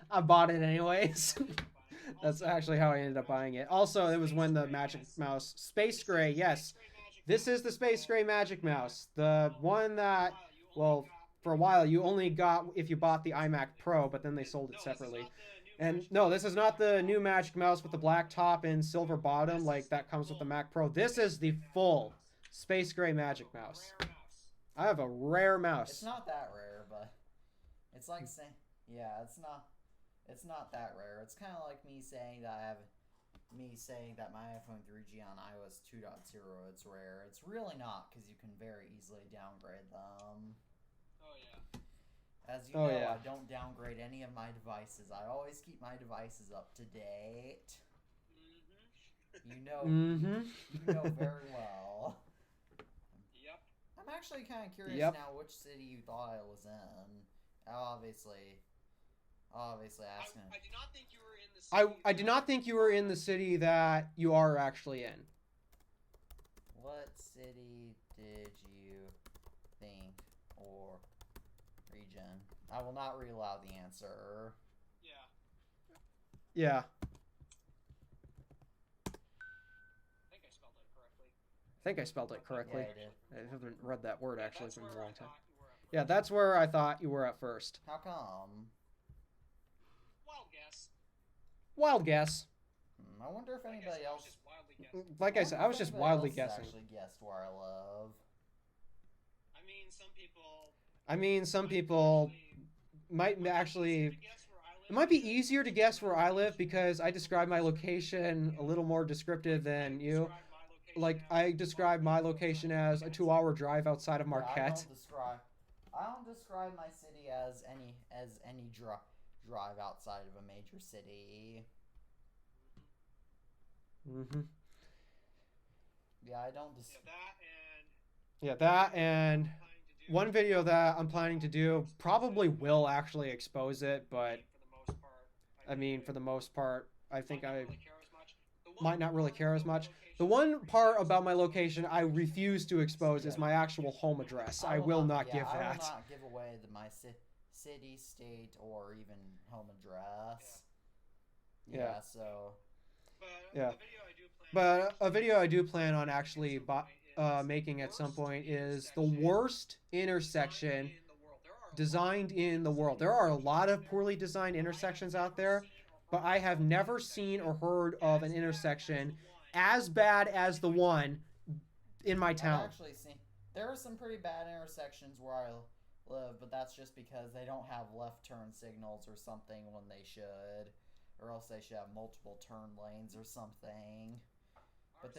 I bought it anyways. That's actually how I ended up buying it. Also, it was when the Magic Mouse Space Gray, yes. This is the Space Gray Magic Mouse. The one that, well, for a while you only got if you bought the iMac Pro, but then they sold it separately. And no, this is not the new Magic Mouse with the black top and silver bottom like that comes with the Mac Pro. This is the full Space Gray Magic Mouse. I have a rare mouse. It's not that rare, but it's like saying, yeah, it's not that rare. It's kind of like me saying that my iPhone 3G on iOS 2.0 it's rare. It's really not because you can very easily downgrade them. Oh yeah. As you know, I don't downgrade any of my devices. I always keep my devices up to date. You know, you know very well. Yep. I'm actually kind of curious now which city you thought I was in. Obviously asking. I do not think you were in the city. I do not think you were in the city that you are actually in. What city did you think or region? I will not read aloud the answer. Yeah. Yeah. I think I spelled it correctly. I think I spelled it correctly. Yeah, I did. I haven't read that word actually for a long time. Thought you were at Yeah, that's where I thought you were at first. How come? Wild guess. Wild guess. I wonder if anybody else. Just wildly guessing. Like I said, I was just anybody wildly else guessing. Actually guessed where I live. I mean, some people might actually. It might be easier to guess where I live because I describe my location a little more descriptive than you. Like, I describe my location as a 2-hour drive outside of Marquette. I don't describe my city as any drive outside of a major city. Mm-hmm. Yeah, I don't. Yeah, that and one video that I'm planning to do probably will actually expose it, but I mean, for the most part, I think I might not really care as much. The one part about my location I refuse to expose is my actual home address. I will not give that. I will not give away my city, state, or even home address. Yeah, so. Yeah. But a video I do plan on actually making at some point is the worst intersection designed in the world. There are a lot of poorly designed intersections out there, but I have never seen or heard of an intersection as bad as the one in my town. I've actually seen there are some pretty bad intersections where I live, but that's just because they don't have left turn signals or something when they should, or else they should have multiple turn lanes or something. But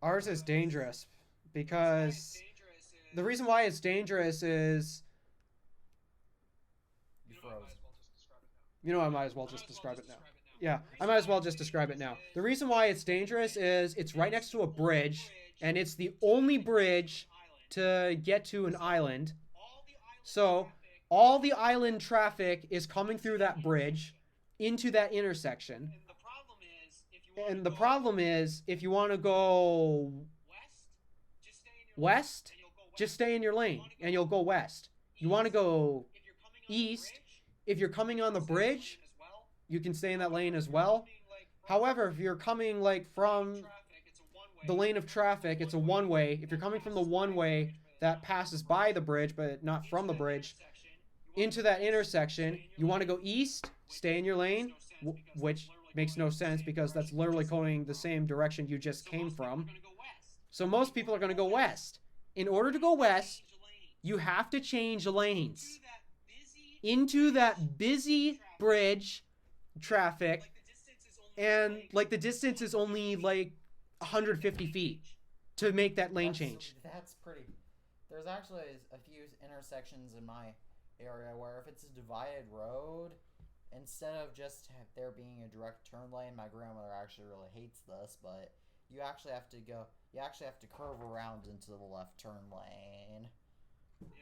ours is dangerous because the reason why it's dangerous is you froze. You know, I might as well just describe it now. Yeah, I might as well just describe it now. The reason why it's dangerous is it's right next to a bridge, and it's the only bridge to get to an island. So all the island traffic is coming through that bridge into that intersection. And the problem is, if you want to go west, just stay in your lane, and you'll go west. You want to go east, if you're coming on the bridge, you can stay in that lane as well. However, if you're coming like from the lane of traffic, it's a one-way. If you're coming from the one-way that passes by the bridge, but not from the bridge, into that intersection, you want to go east, stay in your lane, which makes no sense because that's literally going the same direction you just came from. So most people are going to go west. In order to go west, you have to change lanes into that busy bridge traffic, and like the distance is only like 150 feet to make that lane change. That's pretty. There's actually a few intersections in my area where if it's a divided road, instead of just there being a direct turn lane, my grandmother actually really hates this, but you actually have to curve around into the left turn lane. Yeah.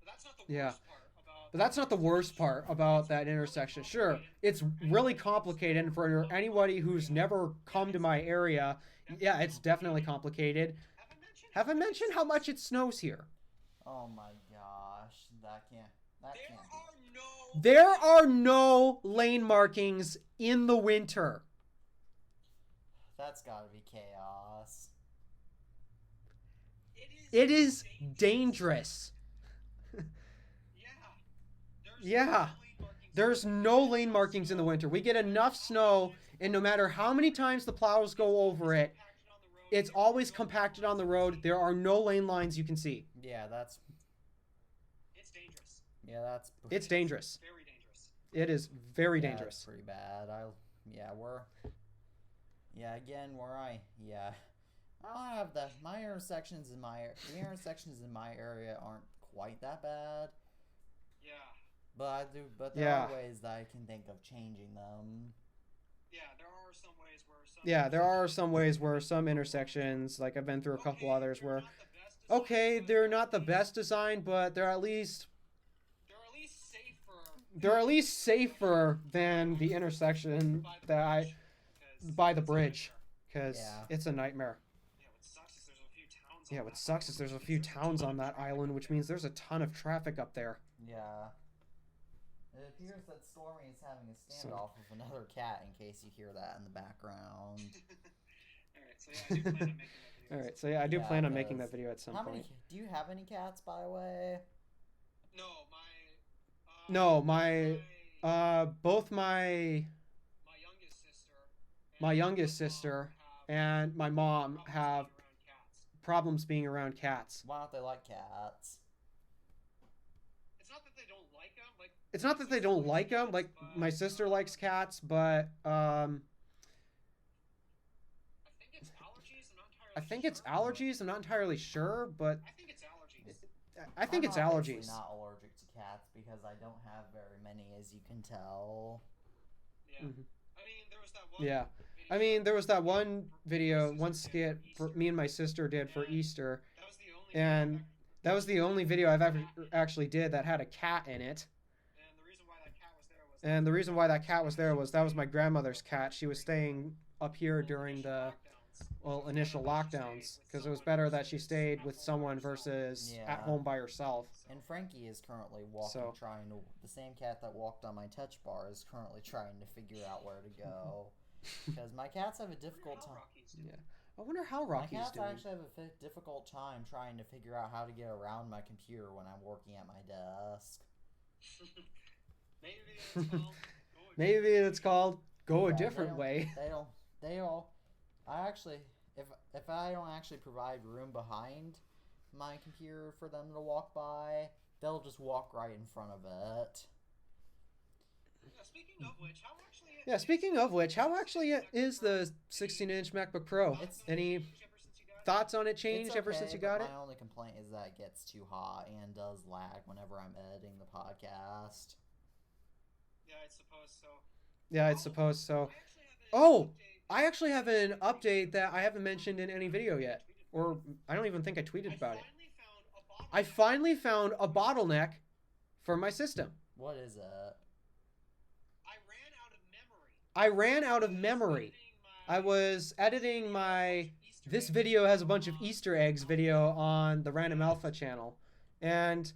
But that's not the worst part about... But that's not the worst part about that intersection. Sure, it's really complicated, and for anybody who's never come to my area, yeah, it's definitely complicated. Have I mentioned how much it snows here? Oh my gosh, that can't be. There are no lane markings in the winter. That's gotta be chaos. It is dangerous. Yeah. There's no lane markings in the winter. We get enough snow, and no matter how many times the plows go over it, it's always compacted on the road. There are no lane lines you can see. Yeah, It's dangerous. Yeah, it's dangerous. Very dangerous. It is very dangerous. It's pretty bad. I don't have the intersections in my area aren't quite that bad. Yeah. But there are ways that I can think of changing them. Yeah, there are some ways where there are some ways where some intersections, like I've been through a couple others where, okay, they're not the best design, but they're at least safer than the intersection by the bridge, because it's a nightmare. Yeah, what sucks is there's a few towns on that island, which means there's a ton of traffic up there. Yeah. It appears that Stormy is having a standoff with another cat, in case you hear that in the background. Alright, so yeah, I do plan on making that video Alright, so yeah, I do plan on making that video at some point. Do you have any cats, by the way? No, both my youngest sister and my mom have problems being around cats. Why don't they like cats? It's not that they don't like them. Like, my sister likes cats, but I think it's allergies. I'm not entirely sure, but I think it's allergies. I think it's allergies. I'm not allergic to cats because I don't have very many, as you can tell. Yeah. Mm-hmm. I mean, there was that one. one video, one skit for me and my sister did for Easter, and that was the only video I've ever actually did that had a cat in it. And the reason why that cat was there was that was my grandmother's cat. She was staying up here during the initial lockdowns, because it was better that she stayed with someone versus at home by herself. And Frankie is currently the same cat that walked on my touch bar is currently trying to figure out where to go. Because my cats have a difficult time. Yeah. I wonder how Rocky's doing. My cats actually have a difficult time trying to figure out how to get around my computer when I'm working at my desk. Maybe it's called Go a Different Way. If I don't actually provide room behind my computer for them to walk by, they'll just walk right in front of it. Speaking of which, how actually is the 16-inch MacBook Pro? Any thoughts on it changed ever since you got it? My only complaint is that it gets too hot and does lag whenever I'm editing the podcast. Yeah, I suppose so. Oh, I actually have an update that I haven't mentioned in any video yet. Or I don't even think I tweeted about it. I finally found a bottleneck for my system. What is it? I ran out of memory. I was editing my this video has a bunch of Easter eggs video on the Random Alpha channel, and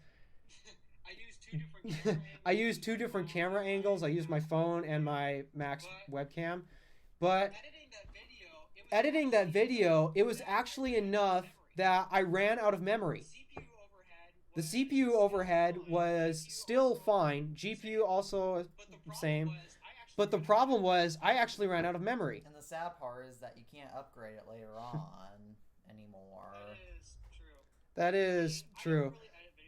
I used two different camera angles. I used my phone and my Mac's webcam, but editing that video, it was actually enough that I ran out of memory. The CPU overhead was still fine. GPU also same. But the problem was I actually ran out of memory. And the sad part is that you can't upgrade it later on anymore. That is true.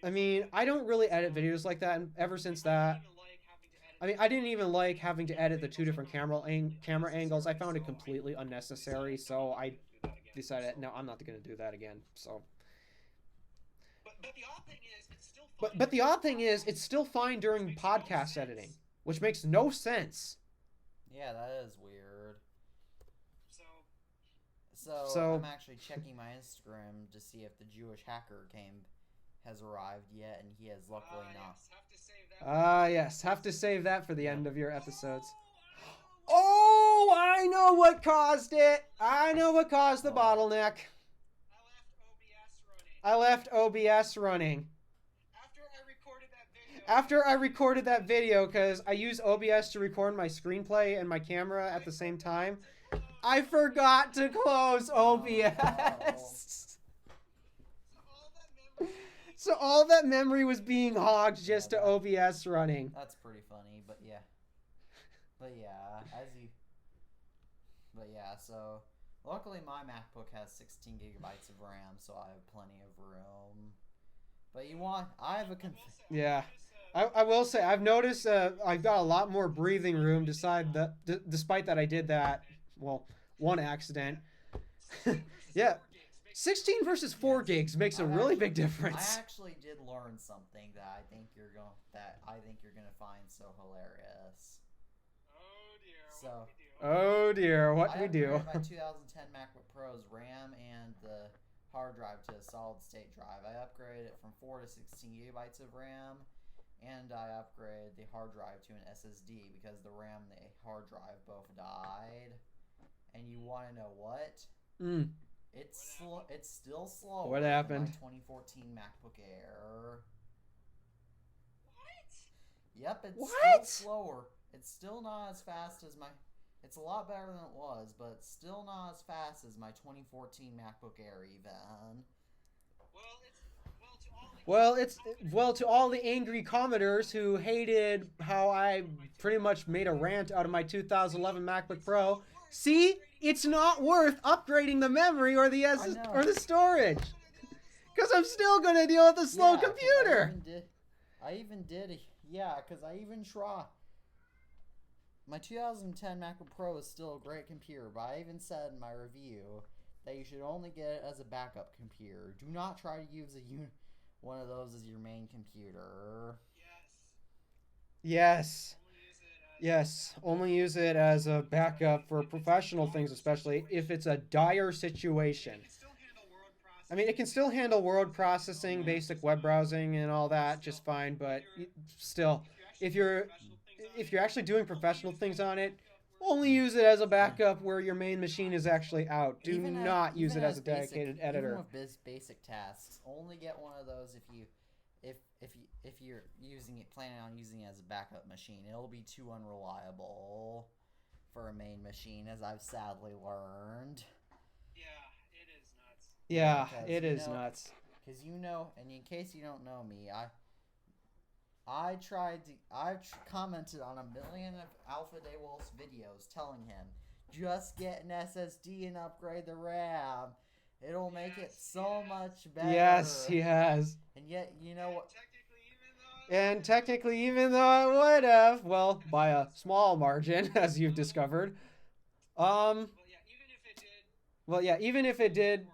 I mean, I don't really edit videos like that, and ever since that, I mean, I didn't even like having to edit the two different camera angles. I found it completely unnecessary, so I decided, no, I'm not going to do that again. So, but the odd thing is, it's still fine during podcast editing, which makes no sense. Yeah, that is weird. So I'm actually checking my Instagram to see if the Jewish hacker has arrived yet, and he has luckily not. Yes, have to save that for the end of your episodes. Oh, I know what caused it. I know what caused the bottleneck. I left OBS running. After I recorded that video, because I use OBS to record my screenplay and my camera at the same time, I forgot to close OBS. So all that memory was being hogged just to OBS running. That's pretty funny, but yeah. So luckily my MacBook has 16 gigabytes of RAM, so I have plenty of room. But I have a yeah. I will say I've noticed I've got a lot more breathing room despite that I did that, well, one accident. Yeah. 16 versus 4 gigs makes a really big difference. I actually did learn something that I think you're gonna find so hilarious. Oh dear, what I we do? upgraded my 2010 MacBook Pro's RAM and the hard drive to a solid state drive. I upgraded it from 4 to 16 gigabytes of RAM, and I upgraded the hard drive to an SSD because the RAM and the hard drive both died. And you want to know what? It's still slower. What happened? Than my 2014 MacBook Air. What? Yep, it's still slower. It's still not as fast as my. It's a lot better than it was, but it's still not as fast as my 2014 MacBook Air even. Well, to all the angry commenters who hated how I pretty much made a rant out of my 2011 MacBook Pro, see, it's not worth upgrading the memory or the storage, because I'm still gonna deal with a slow computer. I even did, because I even tried. My 2010 MacBook Pro is still a great computer, but I even said in my review that you should only get it as a backup computer. Do not try to use one of those as your main computer. Yes. Only use it as a backup for professional things, especially if it's a dire situation. I mean, it can still handle word processing, basic web browsing, and all that just fine, but still, if you're actually doing professional things on it, only use it as a backup where your main machine is actually out. Do not use it as a dedicated editor. Even with basic tasks, only get one of those if you're planning on using it as a backup machine. It'll be too unreliable for a main machine, as I've sadly learned. Yeah, it is nuts. Because and in case you don't know me, I've commented on 1 million of Alpha Day Wolf's videos telling him, just get an SSD and upgrade the RAM. It'll make it so much better. Yes, he has. And yet, you know what? And technically, even though it would have, well, by a small margin, as you've discovered. Even if it did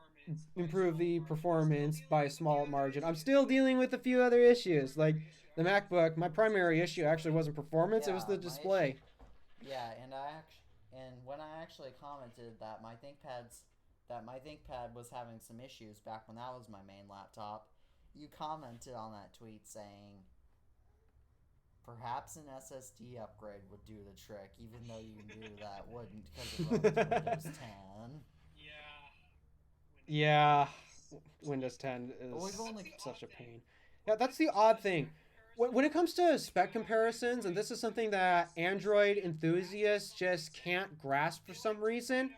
improve the performance by a small margin, I'm still dealing with a few other issues, like the MacBook. My primary issue actually wasn't performance; it was the display. And when I actually commented that my ThinkPad was having some issues back when that was my main laptop, you commented on that tweet saying, Perhaps an SSD upgrade would do the trick, even though you knew that wouldn't because it runs Windows 10. Yeah, Windows 10 is such a pain. Yeah, that's the odd thing. When it comes to spec comparisons, and this is something that Android enthusiasts just can't grasp for some reason,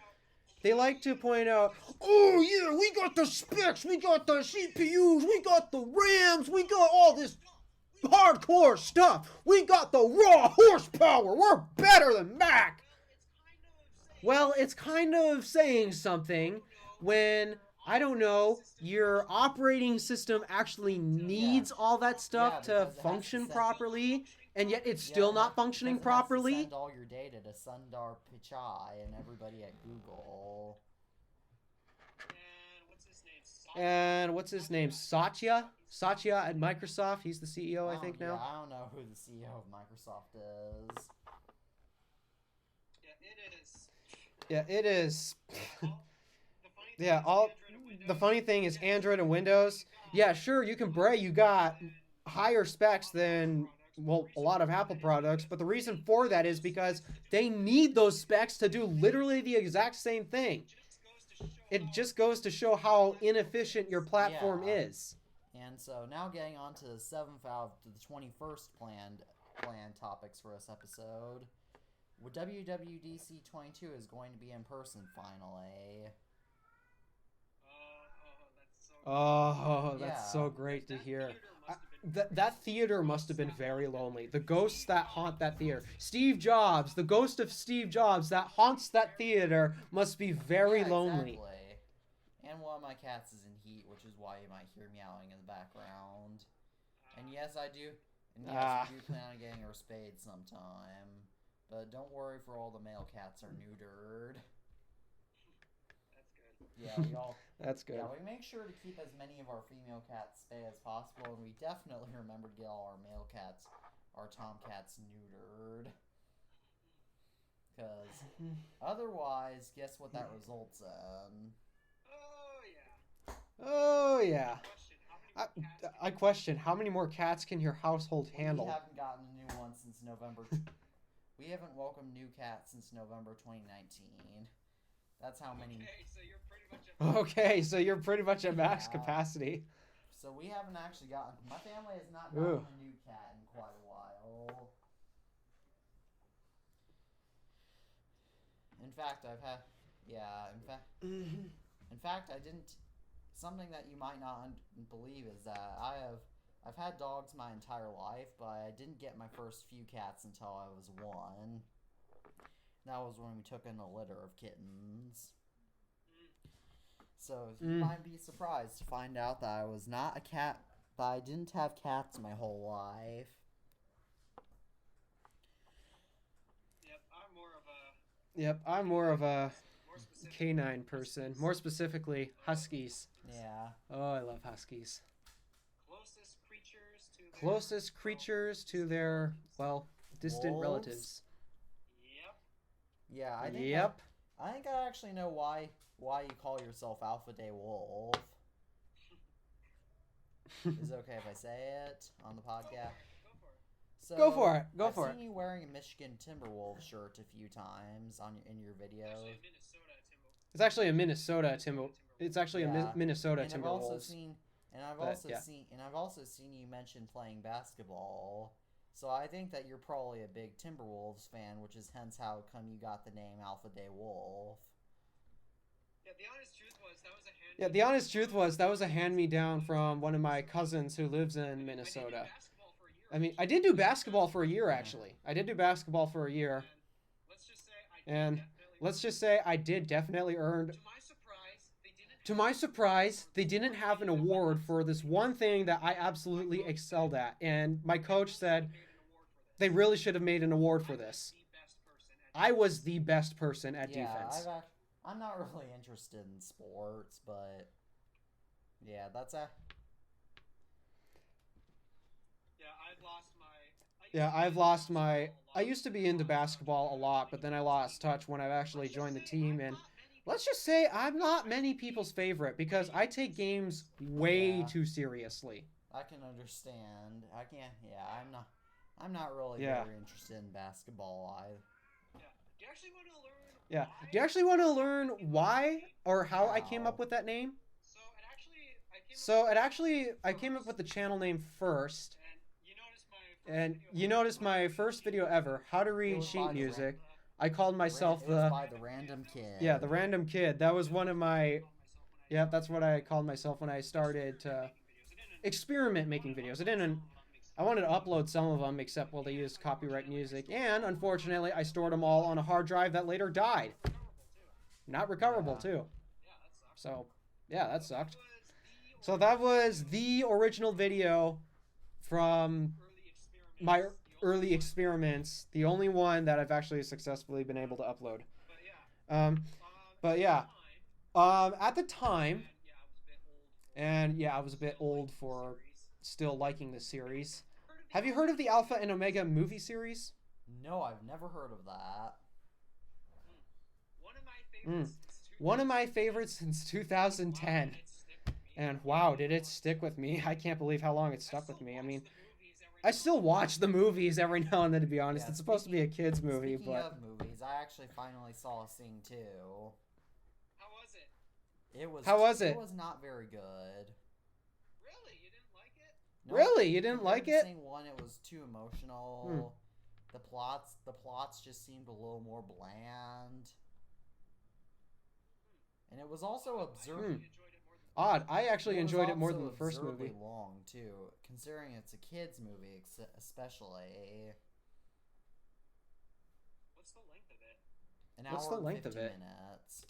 they like to point out, oh yeah, we got the specs, we got the CPUs, we got the RAMs, we got all this hardcore stuff, we got the raw horsepower, we're better than Mac. Well, it's kind of saying something when, I don't know, your operating system actually needs all that stuff to function properly, and yet it's still not functioning properly. It has to send all your data to Sundar Pichai and everybody at Google. And what's his name? Satya? Satya at Microsoft. He's the CEO, I think, now. I don't know who the CEO of Microsoft is. Yeah, it is. Yeah, the funny thing is Android and Windows. Yeah, sure, you can brag you got higher specs than, well, a lot of Apple products, but the reason for that is because they need those specs to do literally the exact same thing. It just goes to show how inefficient your platform is. And so now getting on to the 7th out of the 21st planned topics for this episode. WWDC 22 is going to be in person finally. Oh, that's so great to hear. That theater must have been very lonely. The ghosts that haunt that theater. Steve Jobs, the ghost of Steve Jobs that haunts that theater must be very lonely. Exactly. And one of my cats is in heat, which is why you might hear meowing in the background. And yes, I do. And yes, we do plan on getting her spayed sometime. But don't worry, for all the male cats are neutered. Yeah, we all. That's good. Yeah, we make sure to keep as many of our female cats spayed as possible, and we definitely remember to get all our male cats, our tomcats, neutered. Because otherwise, guess what that results in? Oh yeah. I question, how many more cats can your household handle? We haven't gotten a new one since November. We haven't welcomed new cats since November 2019. That's how many. Okay, so you're pretty much at max capacity. So we haven't actually gotten. My family has not gotten a new cat in quite a while. In fact, I've had. Yeah, in fact, I didn't. Something that you might not believe is that I've had dogs my entire life, but I didn't get my first few cats until I was 1. That was when we took in a litter of kittens. So you might be surprised to find out that I was not a cat, that I didn't have cats my whole life. Yep, I'm more of a canine person. More specifically, huskies. Yeah. Oh, I love huskies. Closest creatures to their, well, distant wolves? Relatives. Yeah, I think. Yep. I think I actually know why you call yourself Alpha Day Wolf. Is it okay if I say it on the podcast? So, Go for it. Go for it. I've seen you wearing a Michigan Timberwolves shirt a few times in your videos. It's actually a Minnesota Timber. It's actually a Minnesota and Timberwolves. I've also seen you mention playing basketball. So I think that you're probably a big Timberwolves fan, which is hence how come you got the name Alpha Day Wolf. Yeah, the honest truth was that was a hand. Yeah, the honest truth was that was a hand-me-down from one of my cousins who lives in Minnesota. I mean, I did do basketball for a year, actually. I did do basketball for a year. And let's just say I did definitely earn... To my surprise, they didn't have an award for this one thing that I absolutely excelled at. And my coach said they really should have made an award for this. I was the best person at defense. I'm not really interested in sports, but yeah, that's a... I've lost my... I used to be into basketball a lot, but then I lost touch when I actually joined the team, and let's just say I'm not many people's favorite because I take games way too seriously. I can understand. I'm not... I'm not really very interested in basketball either. Yeah. Do you actually want to learn? Yeah. Why? Do you actually want to learn why or how I came up with that name? So it actually, I came up with the channel name first. And You noticed my first video ever, how to read sheet music. I called myself It was by the random kid. Yeah, the random kid. That was one of my... Yeah, that's what I called myself when I started to experiment making videos. I wanted to upload some of them, except, well, they used copyright music. And, unfortunately, I stored them all on a hard drive that later died. Not recoverable, too. So, yeah, that sucked. So that was the original video from my early experiments. The only one that I've actually successfully been able to upload. But yeah, at the time, and yeah, I was a bit old for still liking this series. Have you heard of the Alpha and Omega movie series? No, I've never heard of that. One of my favorites since 2010. And wow, did it stick with me. I can't believe how long it stuck with me. I mean, I still watch the movies every now and then, to be honest. Yeah, it's supposed to be a kid's movie, speaking but... of movies, I actually finally saw Sing 2. How was it? How was it? It was not very good. Really? You didn't like it? No, Really? You didn't compared like to it? Sing 1, it was too emotional. The plots just seemed a little more bland. And it was also absurd. Odd. I actually enjoyed it more than the first absurdly movie. long too, considering it's a kids movie, especially. What's the length of it? An What's hour the length and of 50 it? minutes.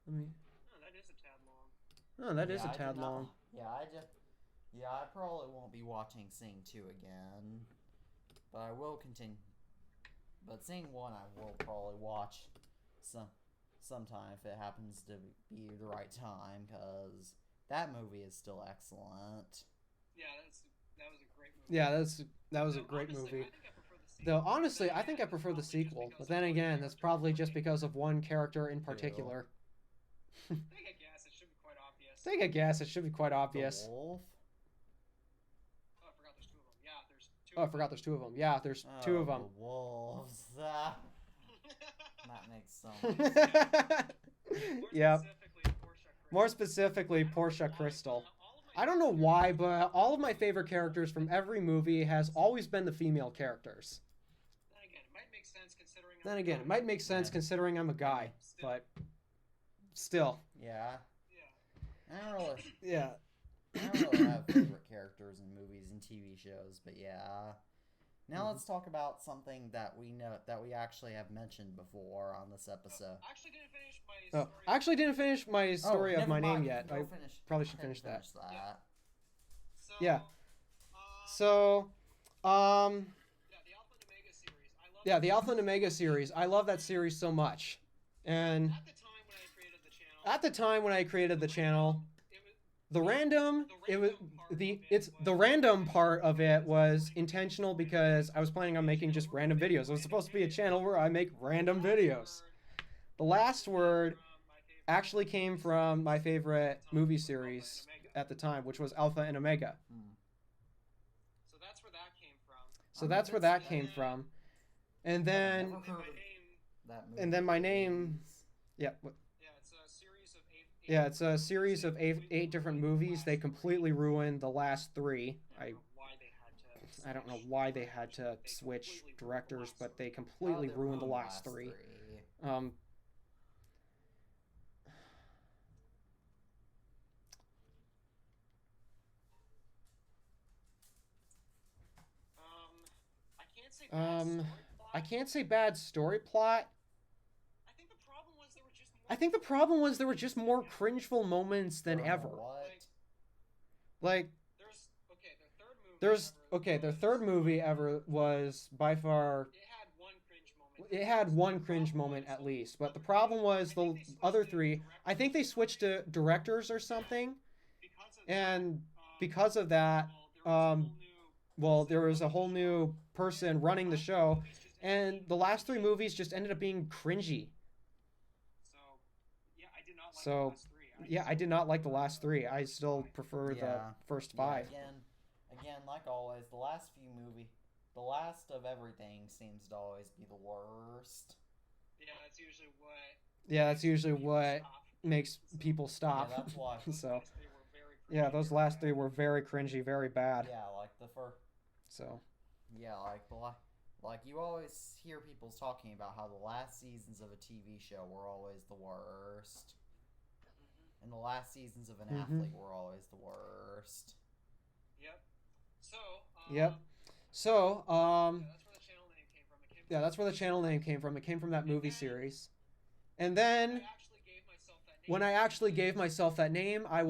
I mean, Oh, that is a tad long. oh, that is Yeah, a I tad did not- long. I probably won't be watching Sing 2 again, but I will continue. But Sing 1 I will probably watch sometime if it happens to be the right time, because that movie is still excellent. Yeah, that was a great movie. Yeah, that was a great movie. Though honestly, I think I prefer the sequel. But then again, that's probably just because of one character in particular. Take a guess. It should be quite obvious. Take a guess. It should be quite obvious. The wolf? Oh, I forgot there's two of them. Yeah, there's two. Oh, I forgot there's two of them. The wolves. That makes so much Yeah. More specifically, Portia Crystal. I don't know why, but all of my favorite characters from every movie has always been the female characters. Then again, it might make sense considering. It might make sense considering I'm a guy, but still. Yeah. Yeah. I don't really. Yeah. I don't really have favorite characters in movies and TV shows, but yeah. Now let's talk about something that we actually have mentioned before on this episode. I actually didn't finish my story. I actually didn't finish my story of never my name mind. yet. Go I finish. probably should Go ahead finish and that. that. So, Yeah. So, yeah, the Alpha and Omega series. I love that series so much. And At the time when I created the channel, the random part of it was intentional because I was planning on making just random videos. It was supposed to be a channel where I make random videos. The last word actually came from my favorite movie series at the time, which was Alpha and Omega. So that's where that came from. So that's where that came from. And then, Never heard of that movie. and then my name, yeah, Yeah, it's a series of eight different movies. They completely ruined the last three. I don't know why they had to switch directors, but they completely ruined the last three. I can't say bad story plot. I think the problem was there were just more cringeful moments than ever. What? Like, their third movie ever was by far. It had one cringe moment at least, but the problem was the other three. I think they switched to directors or something, and because of that, well, there was a whole new person running the show, and the last three movies just ended up being cringy. So, yeah, I did not like the last three. I still prefer the first five. Again, like always, the last the last of everything seems to always be the worst. Yeah, that's usually what. Yeah, that's usually what makes people stop. Yeah, that's why. So, They were very yeah, those last three were very cringy, very bad. Yeah, like the first. So. Yeah, like you always hear people talking about how the last seasons of a TV show were always the worst, and the last seasons of an athlete were always the worst. Yep. So. Yep. So. Yeah, that's where the channel name came from. Yeah, that's where the channel name came from. It came from that movie series. And then, when I actually gave myself that name, my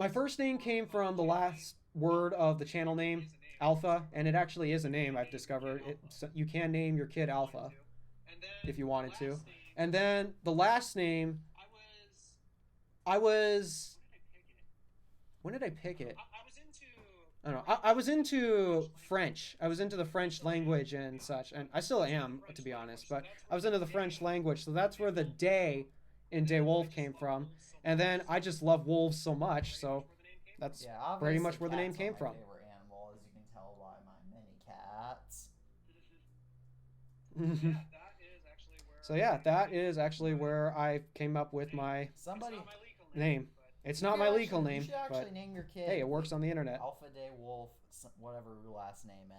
first name came from the last word of the channel name, Alpha, and it actually is a name I've discovered. You can name your kid Alpha if you wanted to. And then the last name, I was... When did I pick it? I don't know. I was into French. I was into the French language and such, and I still am, to be honest, but I was into the French language, so that's where the day in Day Wolf came from. And then I just love wolves so much, so that's pretty much where the name came from. My favorite animal, as you can tell by my mini cats. So yeah, that is actually where I came up with my name. It's not my legal name, you should actually but name your kid hey, it works on the internet. Alpha Day Wolf, whatever your last name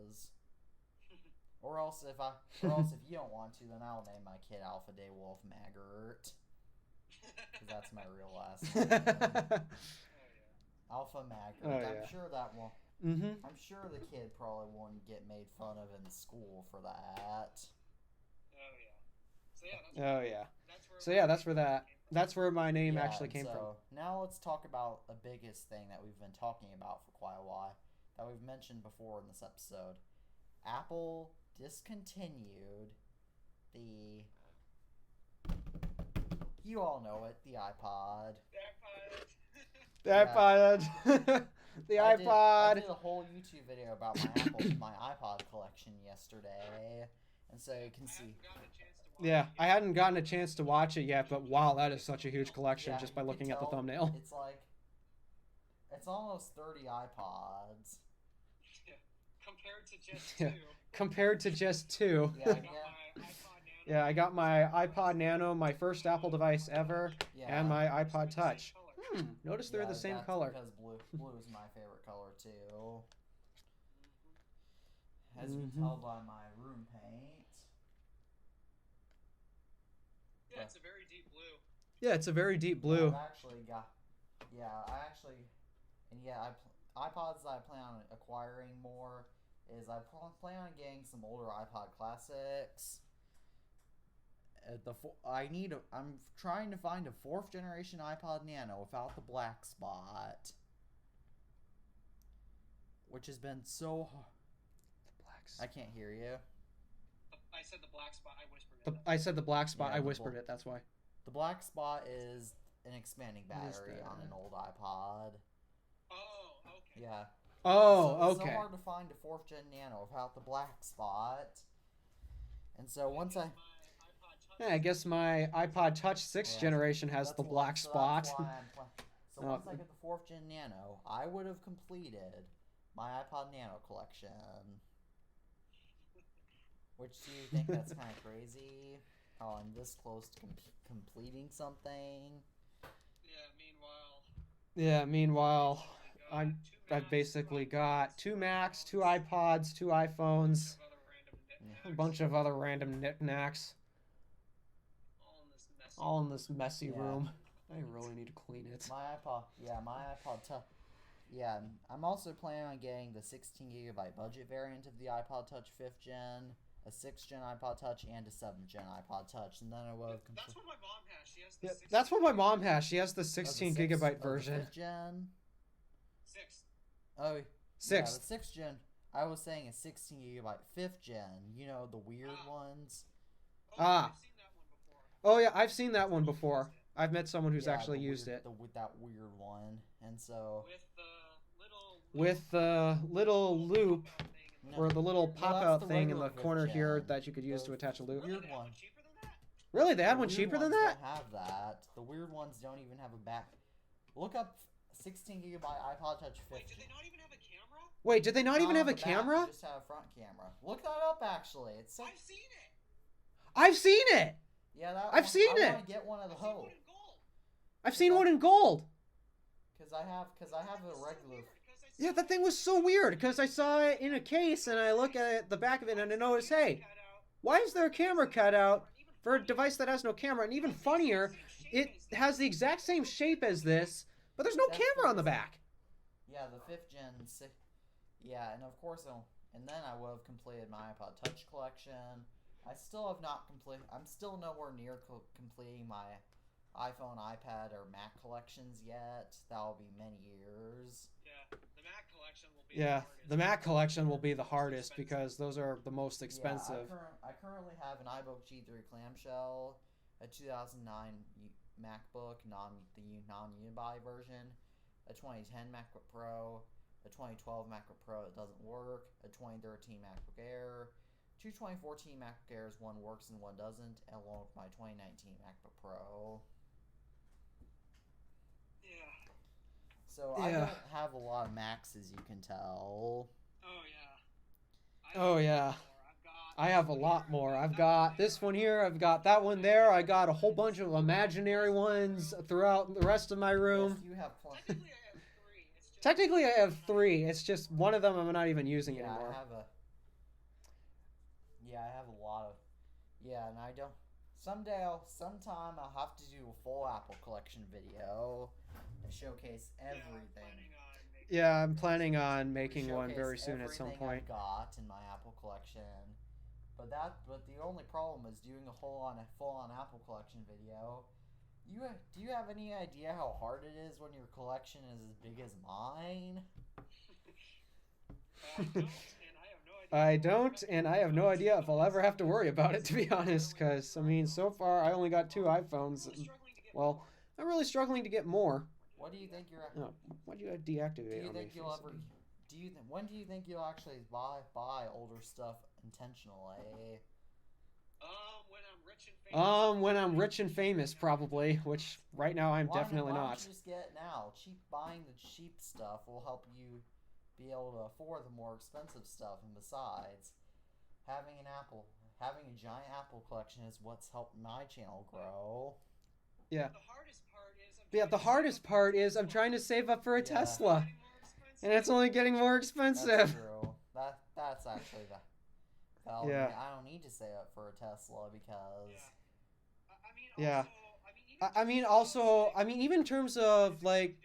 is. Or else if you don't want to, then I'll name my kid Alpha Day Wolf Maggart. Because that's my real last name. Alpha Maggart. Oh, yeah. I'm sure that will. I'm sure the kid probably won't get made fun of in school for that. Oh yeah. So yeah, that's where that. That's where my name actually came from. Now let's talk about the biggest thing that we've been talking about for quite a while, that we've mentioned before in this episode. Apple discontinued the... You all know it, the iPod. The iPod. The iPod. I did a whole YouTube video about my iPod collection yesterday, and so you can see... Yeah, I hadn't gotten a chance to watch it yet, but wow, that is such a huge collection just by looking at the thumbnail. It's almost 30 iPods. Compared to just two. Yeah, I got my iPod Nano, my first Apple device ever, and my iPod Touch. Notice they're the same color. Because blue is my favorite color too. As you can tell by my room paint. Yeah, it's a very deep blue. Yeah, it's a very deep blue. iPods that I plan on acquiring more is I plan on getting some older iPod classics. I'm trying to find a 4th generation iPod Nano without the black spot, which has been so hard. I can't hear you. I said the black spot. I whispered it. I said the black spot. I whispered it. That's why. The black spot is an expanding battery on an old iPod. Oh, okay. Yeah. Oh, It's okay. so hard to find a 4th gen Nano without the black spot. And so once I... Yeah, I guess my iPod Touch 6th generation has the black spot. So once I get the 4th gen Nano, I would have completed my iPod Nano collection. Which, do you think that's kind of crazy? How I'm this close to completing something? Yeah, meanwhile, I've basically got 2 Macs, 2 iPods, 2 iPhones, a bunch of other random knickknacks. All in this messy room. I really need to clean it. My iPod Touch. Yeah, I'm also planning on getting the 16GB budget variant of the iPod Touch 5th gen, a 6th gen iPod Touch, and a 7th gen iPod Touch, and then I will have That's what my mom has. She has the that's what my mom has. She has the 16GB version. 5th gen? 6th. Oh, 6th. Yeah, the 6th gen. I was saying a 16GB 5th gen. You know, the weird ones. I've seen that one before. Oh yeah, I've seen that one before. I've met someone who's actually used it. With that weird one, and so with the little loop or the little pop-out thing in the corner here that you could use to attach a loop. Weird one. Really, they had one cheaper than that? Don't have that. The weird ones don't even have a back. Look up 16 gigabyte iPod Touch 50. Wait, did they not even have a camera? Wait, did they not even have a The back, camera? they just had a front camera. Look that up, actually. It's so... I've seen it. I've seen it. Yeah, that I've one, seen I it. want to get one of the Hope. I've seen one in gold. Because I have a regular... Yeah, that thing was so weird because I saw it in a case and I look at the back of it and I notice, hey, why is there a camera cutout for a device that has no camera? And even funnier, it has the exact same shape as this, but there's no camera on the back. Yeah, the 5th gen. Yeah, and of course, and then I would have completed my iPod Touch collection. I still have not completed. I'm still nowhere near completing my iPhone, iPad, or Mac collections yet. That'll be many years. Yeah, the Mac collection will be. Yeah, the Mac collection will be the hardest because those are the most expensive. Yeah, I currently have an iBook G3 clamshell, a 2009 MacBook, the non-Unibody version, a 2010 MacBook Pro, a 2012 MacBook Pro that doesn't work, a 2013 MacBook Air, two 2014 MacBook Airs, one works and one doesn't, along with my 2019 MacBook Pro. So I don't have a lot of Macs, as you can tell. Oh yeah. I have a lot more. I've got this one here. I've got that one there. I got a whole bunch of imaginary ones throughout the rest of my room. Yes, you have plenty. Technically, I have 3. It's just one of them I'm not even using anymore. I have a lot of. Yeah, and I don't. Sometime I'll have to do a full Apple collection video and showcase everything. Yeah, I'm planning on making one very soon at some point. I've got in my Apple collection, but the only problem is doing a full-on Apple collection video. Do you have any idea how hard it is when your collection is as big as mine? I don't, and I have no idea if I'll ever have to worry about it, to be honest, because, I mean, so far I only got 2 iPhones. Well, I'm really struggling to get more. What do you think you're... Oh, why'd you deactivate when do you think you'll actually buy older stuff intentionally? When I'm rich and famous, probably, which right now I'm definitely not. Why don't you just get it now? Buying the cheap stuff will help you be able to afford the more expensive stuff, and besides, having a giant Apple collection is what's helped my channel grow. Yeah. The hardest part is I'm trying to save up for a Tesla, and it's only getting more expensive. That's true. That's actually the. Yeah. I don't need to save up for a Tesla because. Yeah. I mean, even in terms of like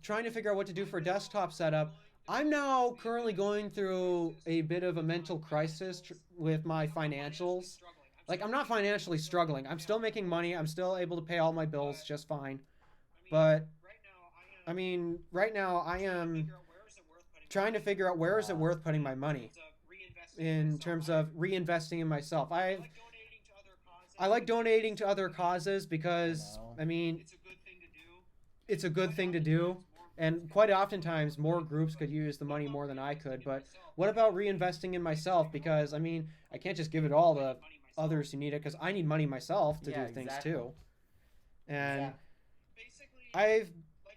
trying to figure out what to do for desktop setup. I'm now currently going through a bit of a mental crisis with my financials. Like, I'm not financially struggling. I'm still making money. I'm still able to pay all my bills just fine. But, I mean, right now I am trying to figure out where is it worth putting my money in terms of reinvesting in myself. I like donating to other causes because, I mean, it's a good thing to do. And quite oftentimes, more groups could use the money more than I could. But what about reinvesting in myself? Because, I mean, I can't just give it all to others who need it, because I need money myself to do things too. And I've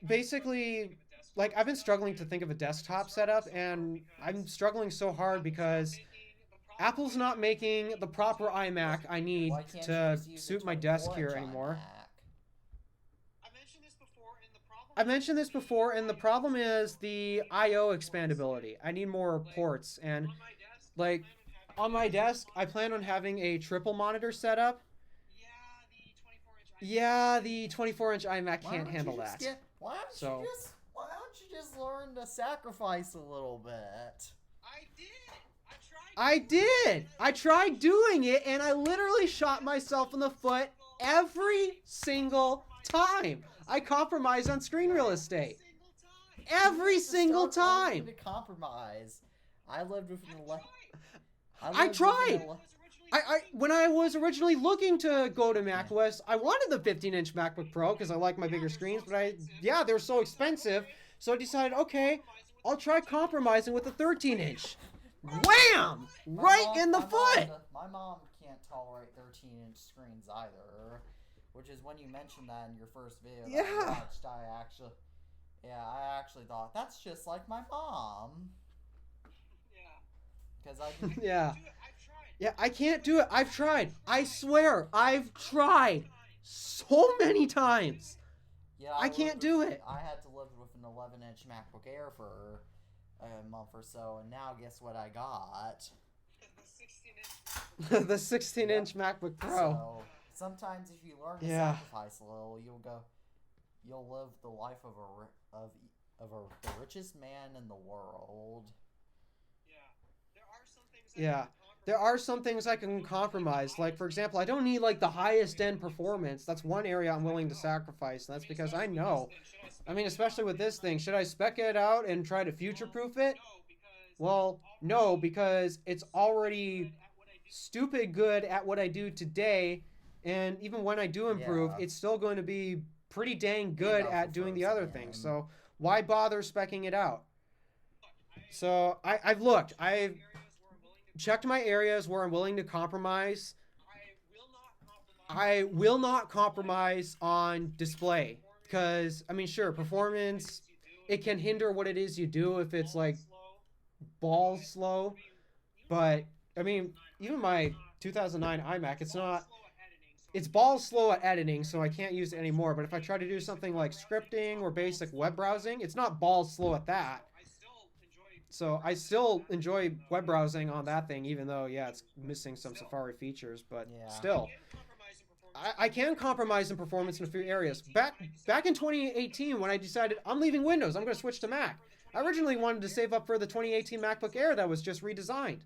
basically, like, I've been struggling to think of a desktop setup, and I'm struggling so hard because Apple's not making the proper iMac I need to suit my desk here anymore. I mentioned this before, and the problem is the I/O expandability. I need more ports, and like on my desk, I plan on having a triple monitor setup. Yeah, the 24-inch iMac can't handle that. Why don't you just learn to sacrifice a little bit? I did. I tried doing it, and I literally shot myself in the foot every single time. I compromise on screen real estate. Every single time. To compromise. I lived with the I tried. When I was originally looking to go to macOS, I wanted the 15-inch MacBook Pro because I like my bigger screens, but they're so expensive. So I decided, okay, I'll try compromising with a 13-inch. Wham! Right in the foot. My mom can't tolerate 13-inch screens either. Which is when you mentioned that in your first video that I watched, Yeah, I actually thought that's just like my mom. Yeah. Because I do. Yeah. Do it. I've tried. Yeah, I can't do it. I've tried. I swear, I've tried so many times. Yeah, I can't do it. I had to live with an 11-inch MacBook Air for a month or so, and now guess what I got? The 16-inch. The 16-inch MacBook Pro. So sometimes if you learn to Yeah. sacrifice a little, you'll live the life of the richest man in the world. Yeah. There are some things. Yeah. There are some things I can compromise. Like, for example, I don't need, like, the highest end performance. That's one area I'm willing to sacrifice, and that's because I know. I mean, especially with this thing. Should I spec it out and try to future-proof it? Well, no, because it's already stupid good at what I do today, and even when I do improve, Yeah. it's still going to be pretty dang good Enough at for doing the frozen other again. things. So why bother specking it out? So I've looked. I've checked my areas where I'm willing to compromise. I will not compromise on display because, I mean, sure, performance, it can hinder what it is you do if it's like balls slow. But, I mean, even my 2009 iMac, it's balls slow at editing, so I can't use it anymore. But if I try to do something like scripting or basic web browsing, it's not balls slow at that. So I still enjoy web browsing on that thing, even though, yeah, it's missing some Safari features, but Yeah. still. I can compromise in performance in a few areas. Back in 2018, when I decided I'm leaving Windows, I'm going to switch to Mac. I originally wanted to save up for the 2018 MacBook Air that was just redesigned.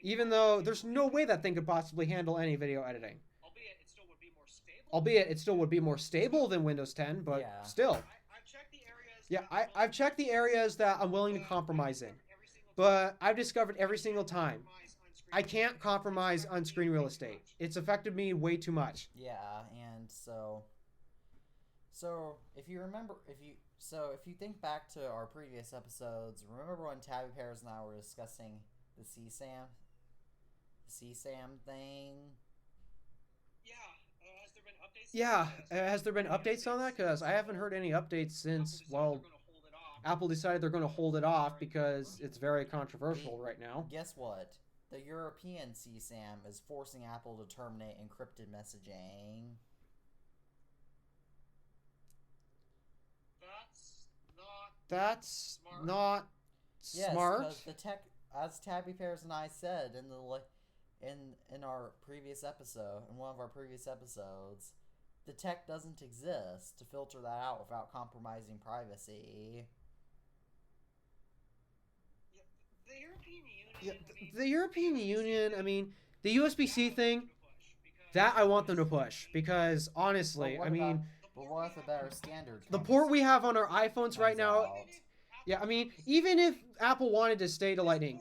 Even though there's no way that thing could possibly handle any video editing. Albeit it still would be more stable than Windows 10, but Yeah. still. Yeah, I've checked the areas that I'm willing to compromise in. But I've discovered every single time, I can't compromise on screen real estate. It's affected me way too much. Yeah, and so if you think back to our previous episodes, remember when Tabby Pears and I were discussing the CSAM thing? Yeah. Has there been updates on that? Because I haven't heard any updates since, well, Apple decided they're going to hold it off because it's very controversial right now. Guess what? The European CSAM is forcing Apple to terminate encrypted messaging. That's not Yes, smart. because the tech, as Tabby Pears and I said in our previous episode, in one of our previous episodes, the tech doesn't exist to filter that out without compromising privacy. The European Union, I mean, the USB-C thing, that I want them to push because honestly, But I mean, what if a better standard? the comes- port we have on our iPhones right comes now, out? yeah, I mean, even if Apple wanted to stay to Lightning,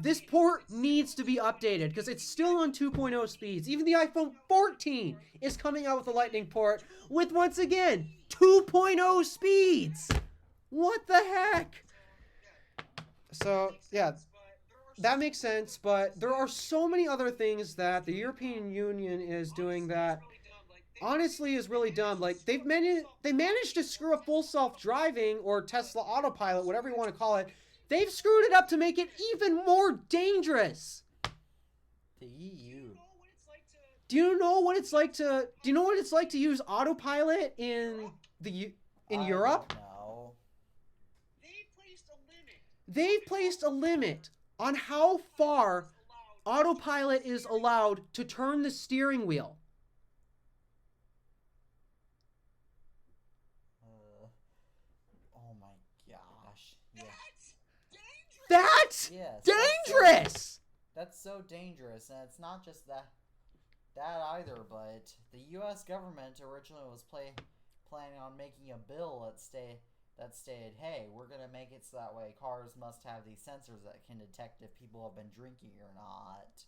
this port needs to be updated because it's still on 2.0 speeds. Even the iPhone 14 is coming out with a Lightning port with, once again, 2.0 speeds. What the heck? So, yeah, that makes sense, but there are so many other things that the European Union is doing that honestly is really dumb. Like, they managed to screw up full self-driving or Tesla autopilot, whatever you want to call it. They've screwed it up to make it even more dangerous. The EU. Do you know what it's like to use autopilot in Europe? No. They've placed a limit on how far autopilot is allowed to turn the steering wheel. Oh my gosh. Yeah. That's Yes. dangerous. That's so dangerous, and it's not just that either. But the U.S. government originally was planning on making a bill that stated, "Hey, we're gonna make it so that way cars must have these sensors that can detect if people have been drinking or not."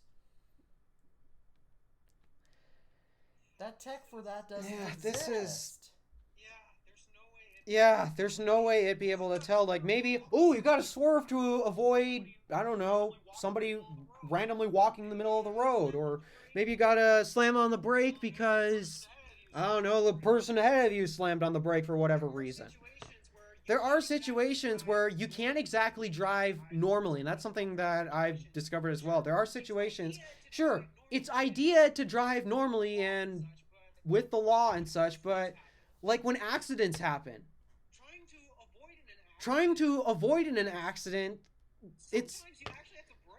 That tech for that doesn't exist. Yeah, there's no way it'd be able to tell. Like, maybe, oh, you gotta swerve to avoid, I don't know, somebody randomly walking in the middle of the road. Or maybe you gotta slam on the brake because I don't know, the person ahead of you slammed on the brake for whatever reason. There are situations where you can't exactly drive normally, and that's something that I've discovered as well. There are situations, sure, it's idea to drive normally and with the law and such, but like when accidents happen, trying to avoid an accident, it's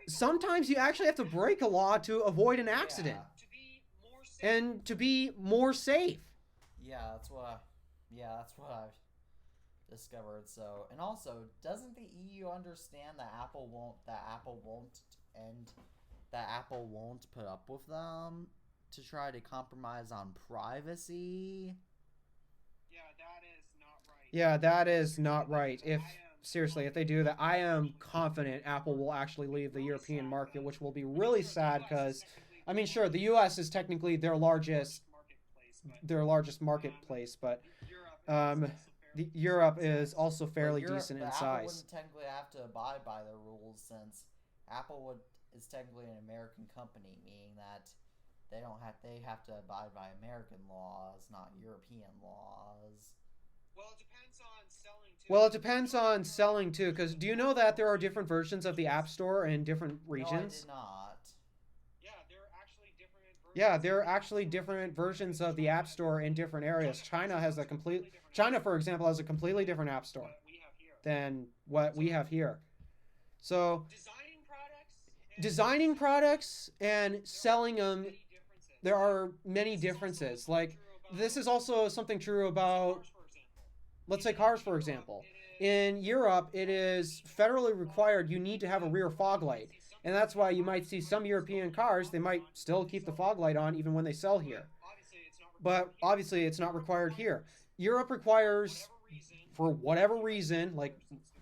sometimes you actually have to break a law to avoid an accident and to be more safe. Yeah, that's what I've discovered. So, and also, doesn't the EU understand that Apple won't put up with them to try to compromise on privacy? Yeah, that is not right. If they do that, I am confident Apple will actually leave the European market, which will be really sad because, I mean, sure, the U.S. is technically their largest marketplace, but Europe is also fairly decent in size. Apple wouldn't technically have to abide by their rules since is technically an American company, meaning that they have to abide by American laws, not European laws. Well, it depends on selling too, because do you know that there are different versions of the App Store in different regions? No, I did not. Yeah, there are actually different versions of the App Store in different areas. China, for example, has a completely different App Store than what we have here. So, designing products and selling them, there are many differences. Like, this is also something true about, let's say, cars, for example. In Europe, it is federally required you need to have a rear fog light. And that's why you might see some European cars, they might still keep the fog light on even when they sell here. But obviously, it's not required here. Europe requires, for whatever reason, like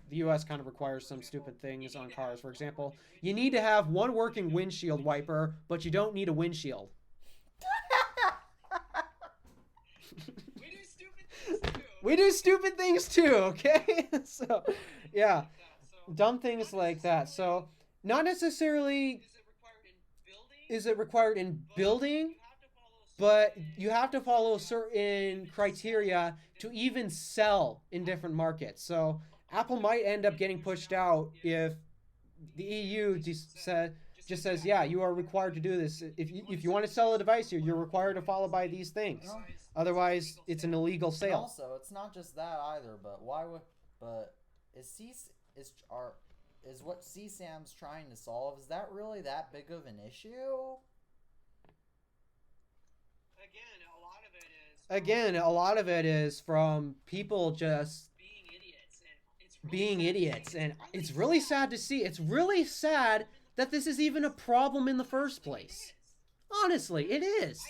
the US kind of requires some stupid things on cars. For example, you need to have one working windshield wiper, but you don't need a windshield. We do stupid things too, okay? So, yeah, dumb things like that. So, not necessarily is it required in building, but you have to follow certain criteria to even sell in different markets. So, Apple might end up getting pushed out if the EU just says, yeah, you are required to do this. If you want to sell a device here, you're required to follow by these things. Otherwise, it's an illegal sale. And also, it's not just that either. But is what CSAM's trying to solve, is that really that big of an issue? Again, a lot of it is from people just being idiots, and it's really sad to see. It's really sad that this is even a problem in the first place. Honestly, it is.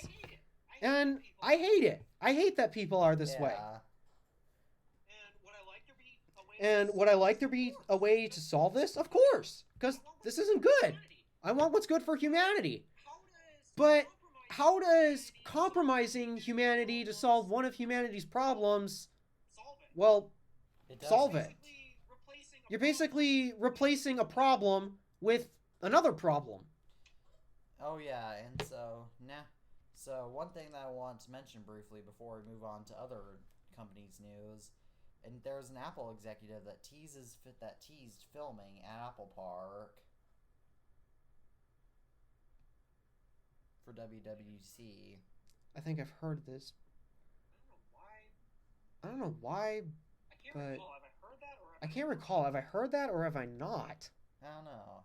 And I hate it. I hate that people are this way. And would I like there be a way to solve this? Of course, because this isn't good. I want what's good for humanity. But how does compromising humanity to solve one of humanity's problems, well, solve it? You're basically replacing a problem with another problem. Oh yeah, and so one thing that I want to mention briefly before we move on to other companies' news, and there's an Apple executive that teased filming at Apple Park for WWDC. I think I've heard this. I don't know why, but I can't recall. Have I heard that or have I not? I don't know.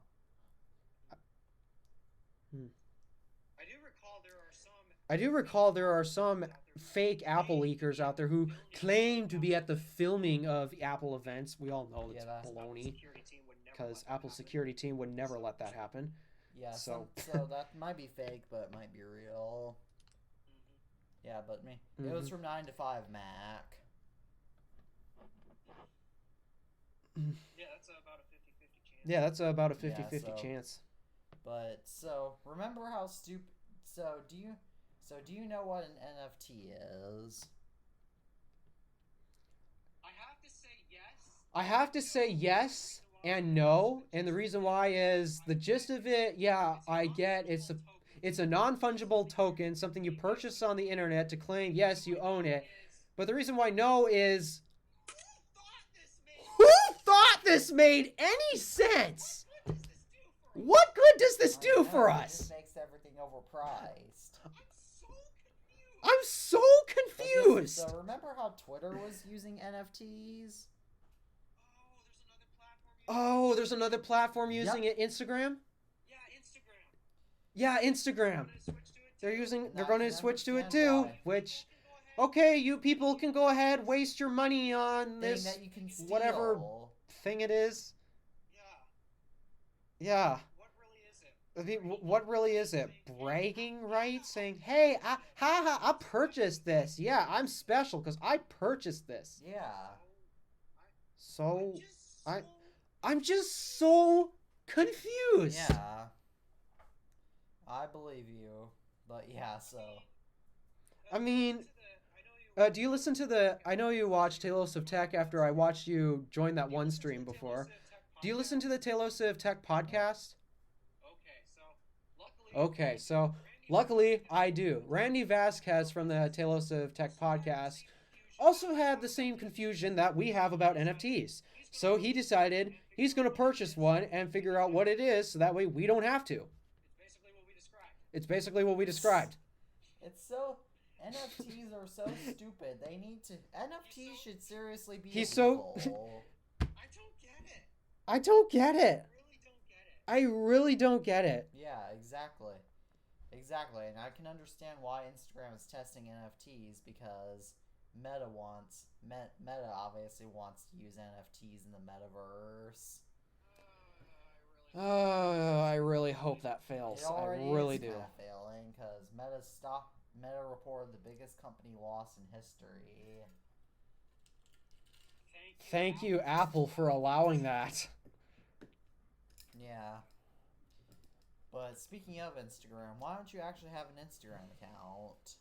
I do recall there are some fake Apple leakers out there who claim to be at the filming of Apple events. We all know it's baloney, because Apple's security team would never let that happen. Yeah, so that might be fake, but it might be real. Yeah, but it was from 9 to 5 Mac. Yeah, that's about a 50-50 chance. Yeah, that's about a 50-50 chance. But remember how stupid. Do you know what an NFT is? I have to say yes and no, and the reason why is the gist of it. Yeah, I get It's a non-fungible token, something you purchase on the internet to claim, yes, you own it. But the reason why no is... Who thought this made any sense? What good does this do for us? It just makes everything overpriced. I'm so confused. So remember how Twitter was using NFTs? Oh, there's another platform using it. Instagram? Yeah, Instagram. They're going to switch to it too, which, okay, you people can go ahead, waste your money on this that you can steal. Whatever thing it is. Yeah. What really is it? Bragging rights? Saying, hey, I purchased this. Yeah, I'm special because I purchased this. Yeah. So, I'm just so confused. Yeah. I believe you. But yeah, so. I mean, do you listen to the... I know you watch Talos of Tech after I watched you join that one stream before. Do you listen to the Talos of Tech podcast? Okay, so luckily I do. Randy Vasquez from the Talos of Tech podcast also had the same confusion that we have about NFTs. So he decided he's going to purchase one and figure out what it is so that way we don't have to. It's basically what we described. It's so... NFTs are so stupid. They need to... NFTs should seriously be He's illegal. I don't get it. I really don't get it. Yeah, exactly. Exactly, and I can understand why Instagram is testing NFTs because Meta obviously wants to use NFTs in the metaverse. Oh, I really hope that fails. I really do. It already is failing because Meta reported the biggest company loss in history. Thank you, Apple, for allowing that. Yeah. But speaking of Instagram, why don't you actually have an Instagram account?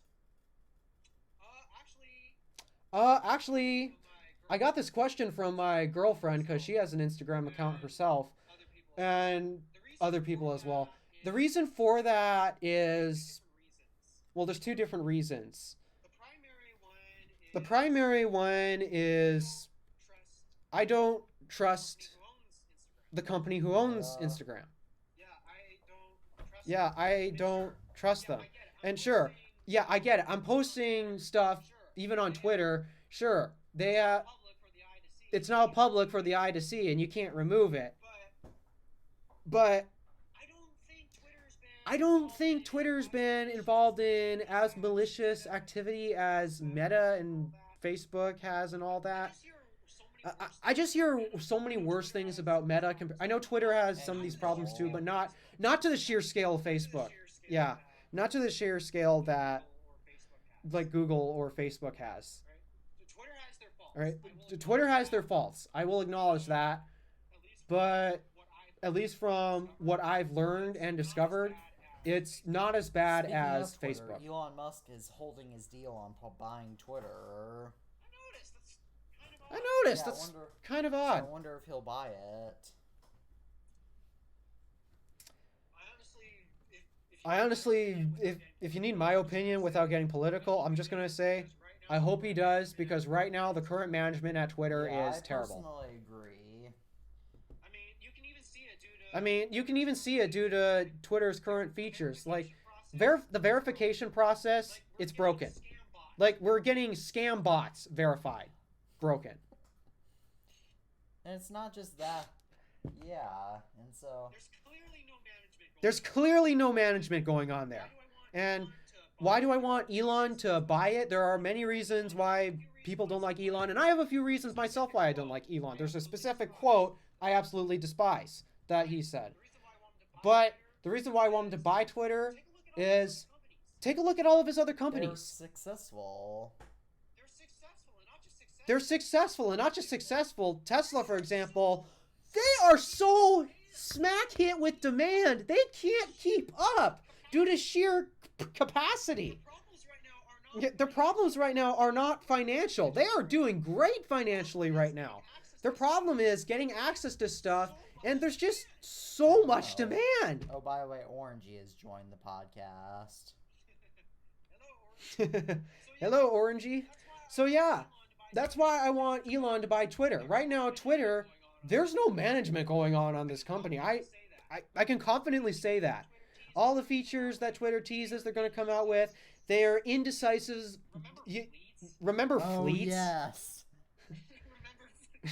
Actually, I got this question from my girlfriend because she has an Instagram account herself, and other people as well. The reason for that is, well, there's two different reasons. The primary one is I don't trust the company who owns Instagram. Yeah, I don't trust them. And sure, yeah, I get it. I'm posting stuff even on Twitter. Sure, it's not public for the eye to see, and you can't remove it. But I don't think Twitter's been involved in as malicious activity as Meta and Facebook has and all that. I just hear so many worse things about Meta. I know Twitter has some of these problems too, but not to the sheer scale of Facebook. Yeah, not to the sheer scale that like Google or Facebook has. All right, Twitter has their faults. I will acknowledge that, but at least from what I've learned and discovered, it's not as bad as Facebook. Elon Musk is holding his deal on buying Twitter. I noticed. Yeah, that's kind of odd. I wonder if he'll buy it. I honestly, if you need my opinion without getting political, I'm just going to say I hope he does, because right now the current management at Twitter is terrible. I personally agree. I mean, you can even see it due to Twitter's current features. Like, the verification process, it's broken. Like, we're getting scam bots verified. Broken. And it's not just that. Yeah, and so... There's clearly no management going on there. And why do I want Elon to buy it? There are many reasons why people don't like Elon, and I have a few reasons myself why I don't like Elon. There's a specific quote I absolutely despise that he said. But the reason why I want him to buy Twitter is take a look at all of his other companies. They're successful. They're successful and not just successful. Tesla, for example, they are so smack hit with demand. They can't keep up due to sheer capacity. Their problems right now are not financial. They are doing great financially right now. Their problem is getting access to stuff And there's just so much Oh. demand. Oh, by the way, Orangey has joined the podcast. Hello, Orangey. So yeah, that's why I want Elon to buy Twitter. Right now, Twitter, there's no management going on this company. I can confidently say that. All the features that Twitter teases they're going to come out with, they're indecisive. Remember Fleets? Yes.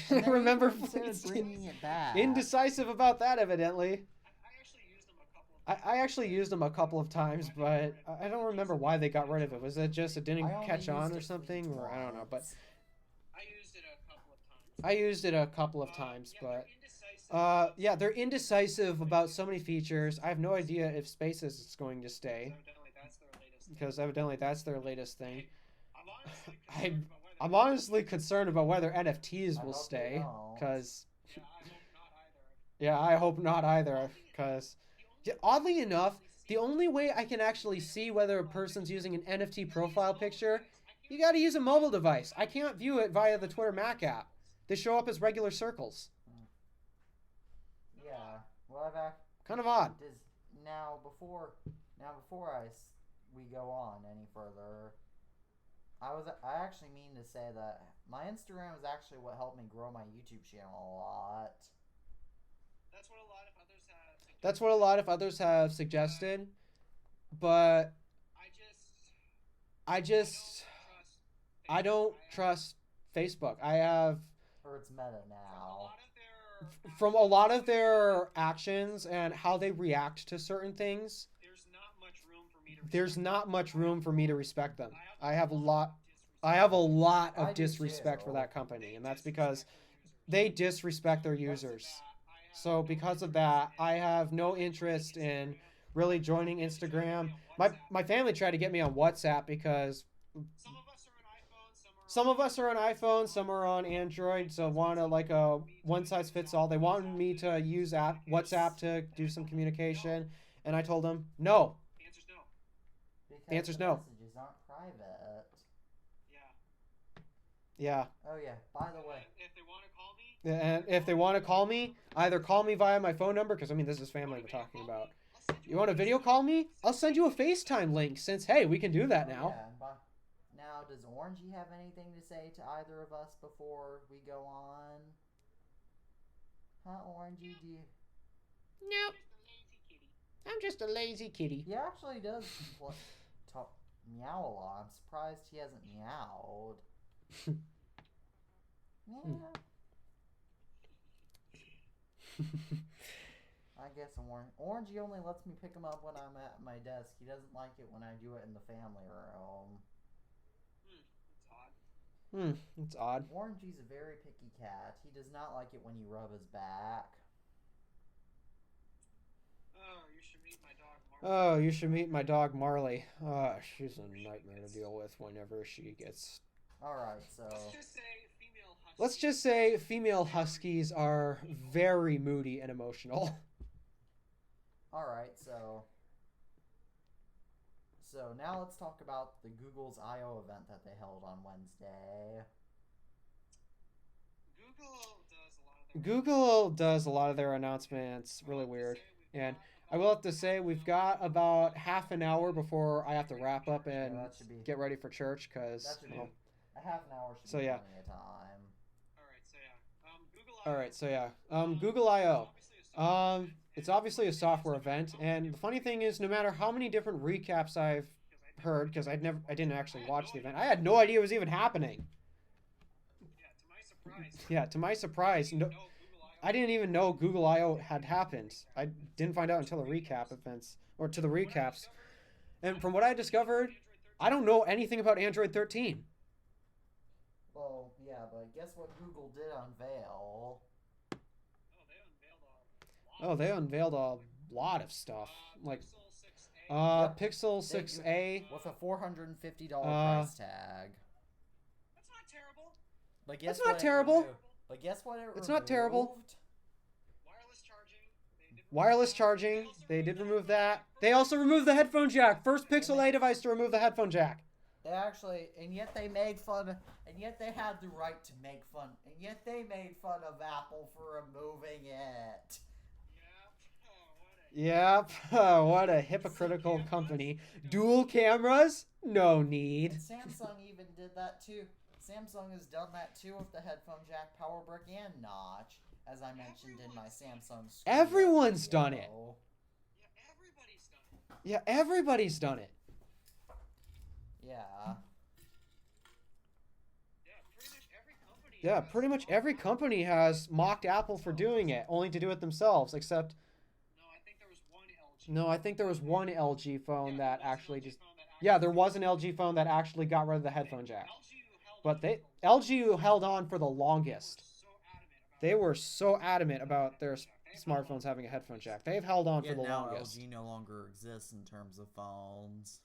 Remember Fleets? Bringing it back. Indecisive about that, evidently. I actually used them a couple of times, but I don't remember why they got rid of it. Was it just it didn't catch on or something? Or I don't know, but I used it a couple of times. I used it a couple of times, but yeah, they're indecisive about so many features. I have no idea if Spaces is going to stay, because evidently that's their latest thing. I'm honestly concerned about whether NFTs will stay, because yeah, I hope not either, because oddly enough, the only way I can actually see whether a person's using an NFT profile picture, you got to use a mobile device. I can't view it via the Twitter Mac app. They show up as regular circles. Yeah. Well, kind of odd. Now before we go on any further, I actually mean to say that my Instagram is actually what helped me grow my YouTube channel a lot. That's what a lot of others have That's what a lot of others have suggested, suggested. but I don't trust Facebook. I have, or it's Meta now. from a lot of their actions and how they react to certain things, there's not much room for me to respect them. I have a lot of disrespect for that company, and that's because they disrespect their users. So because of that, I have no interest in really joining Instagram. My family tried to get me on WhatsApp because some of us are on iPhone, some are on Android, so want like a one-size-fits-all. They wanted me to use WhatsApp to do some communication, and I told them, no. The answer's no. Messages aren't private. Yeah. Oh yeah, by the way. If they want to call me, And if they want to call me, either call me via my phone number, because I mean, this is family we're talking about. You want to video call me? I'll send you a FaceTime link, since, hey, we can do that now. Yeah, now, does Orangey have anything to say to either of us before we go on? Huh, Orangey? Do you... Nope. I'm just a lazy kitty. He actually does talk, meow a lot. I'm surprised he hasn't meowed. Yeah. I guess Orangey only lets me pick him up when I'm at my desk. He doesn't like it when I do it in the family room. It's odd. Orangey's a very picky cat. He does not like it when you rub his back. oh, you should meet my dog Oh, you should meet my dog Marley. Marley. She's a nightmare to deal with whenever she gets... Alright, so... Let's just say Female female huskies. huskies are very moody and emotional. Alright, so now let's talk about the Google's I.O. event that they held on Wednesday. Google does a lot of their announcements really weird. And I will have to say, we've got about half an hour before I have to wrap up and get ready for church, because... a half an hour should so be yeah. plenty of time. Alright, so yeah. Google I.O. It's obviously a software event, and the funny thing is, no matter how many different recaps I've heard, because I didn't actually watch the event, I had no idea it was even happening. Yeah, to my surprise, no, I didn't even know Google I.O. had happened. I didn't find out until the recap events, or to the recaps. And from what I discovered, I don't know anything about Android 13. Well, yeah, but guess what Google did unveil? Oh, they unveiled a lot of stuff. Like, Pixel 6a. With a $450 price tag. That's not terrible. But That's not terrible. But guess what it removed? It's not terrible. Wireless charging. Wireless charging. They did remove that. They also removed the headphone jack. First Pixel A device to remove the headphone jack. They actually, and yet they made fun, and yet they had the right to make fun, and yet they made fun of Apple for removing it. Yep. What a hypocritical company. Dual cameras? No need. And Samsung even did that too. Samsung has done that too with the headphone jack, power brick, and notch, as I mentioned in my Samsung. Everyone's video. done it. Yeah, everybody's done it. Yeah. Yeah, pretty much every company has mocked Apple for doing it, only to do it themselves, except... No, I think there was one LG phone that actually just... Yeah, there was an LG phone that actually got rid of the headphone jack. But LG held on for the longest. They were so adamant about their smartphones having a headphone jack. They've held on for the longest. LG no longer exists in terms of phones.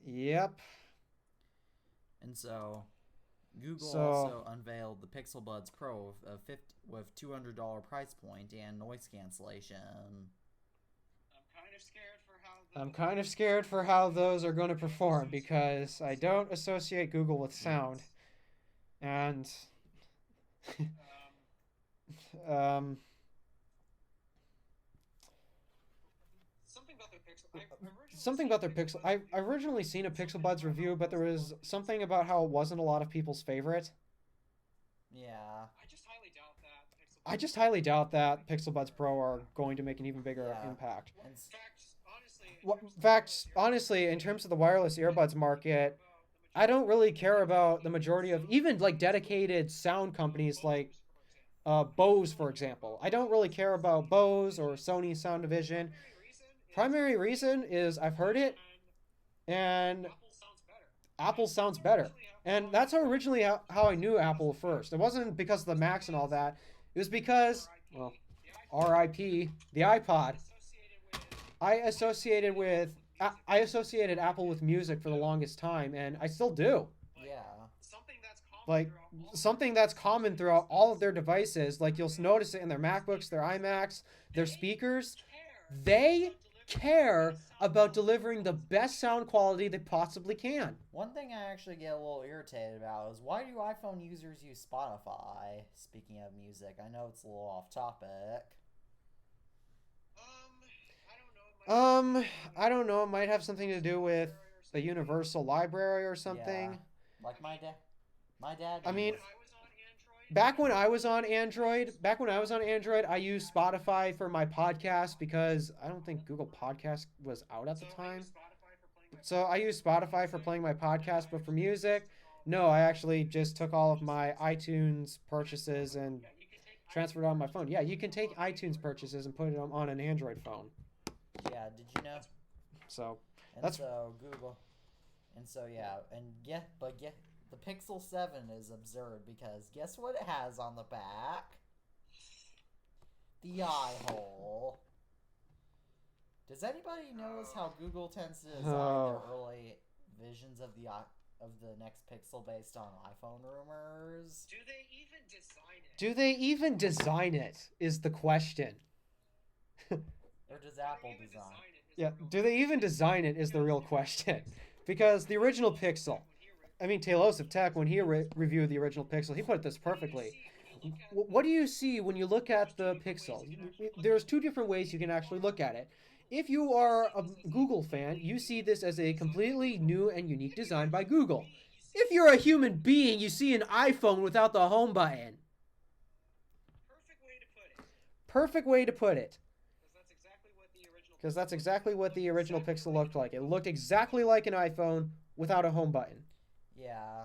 Yep. And so, Google also unveiled the Pixel Buds Pro with $200 price point and noise cancellation. I'm kind of scared for how those are going to perform because I don't associate Google with sound. And something about their Pixel. I originally seen a Pixel Buds review, but there was something about how it wasn't a lot of people's favorite. Yeah. I just highly doubt that Pixel Buds Pro are going to make an even bigger impact. In fact, honestly, in terms of the wireless earbuds market, I don't really care about the majority of even like dedicated sound companies like Bose, for example. I don't really care about Bose or Sony Sound Division. Primary reason is I've heard it, and Apple sounds better. And that's how originally how I knew Apple first. It wasn't because of the Macs and all that. It was because, well, RIP, the iPod. I associated Apple with music for the longest time, and I still do. Yeah. Like, something that's common throughout all of their devices. Like, you'll notice it in their MacBooks, their iMacs, their speakers. They care about delivering the best sound quality they possibly can. One thing I actually get a little irritated about is why do iPhone users use Spotify? Speaking of music, I know it's a little off topic. I don't know. It might have something to do with the universal library or something. Yeah. Like my dad. I mean, back when I was on Android, I used Spotify for my podcast because I don't think Google Podcast was out at the time. So I used Spotify for playing my podcast, but for music, no, I actually just took all of my iTunes purchases and transferred it on my phone. Yeah, you can take iTunes purchases and put it on an Android phone. Yeah, did you know? So, Google. And so, the Pixel 7 is absurd because guess what it has on the back? The eye hole. Does anybody notice how Google tends to design their early visions of the next Pixel based on iPhone rumors? Do they even design it? Do they even design it is the question. Or does Apple design? Yeah, do they even design it is the real question. Because the original Pixel, I mean, Talos of Tech, when he reviewed the original Pixel, he put it this perfectly. What do you see when you look at the Pixel? There's two different ways you can actually look at it. If you are a Google fan, you see this as a completely new and unique design by Google. If you're a human being, you see an iPhone without the home button. Perfect way to put it. Because that's exactly what the original Pixel looked like. It looked exactly like an iPhone without a home button. Yeah.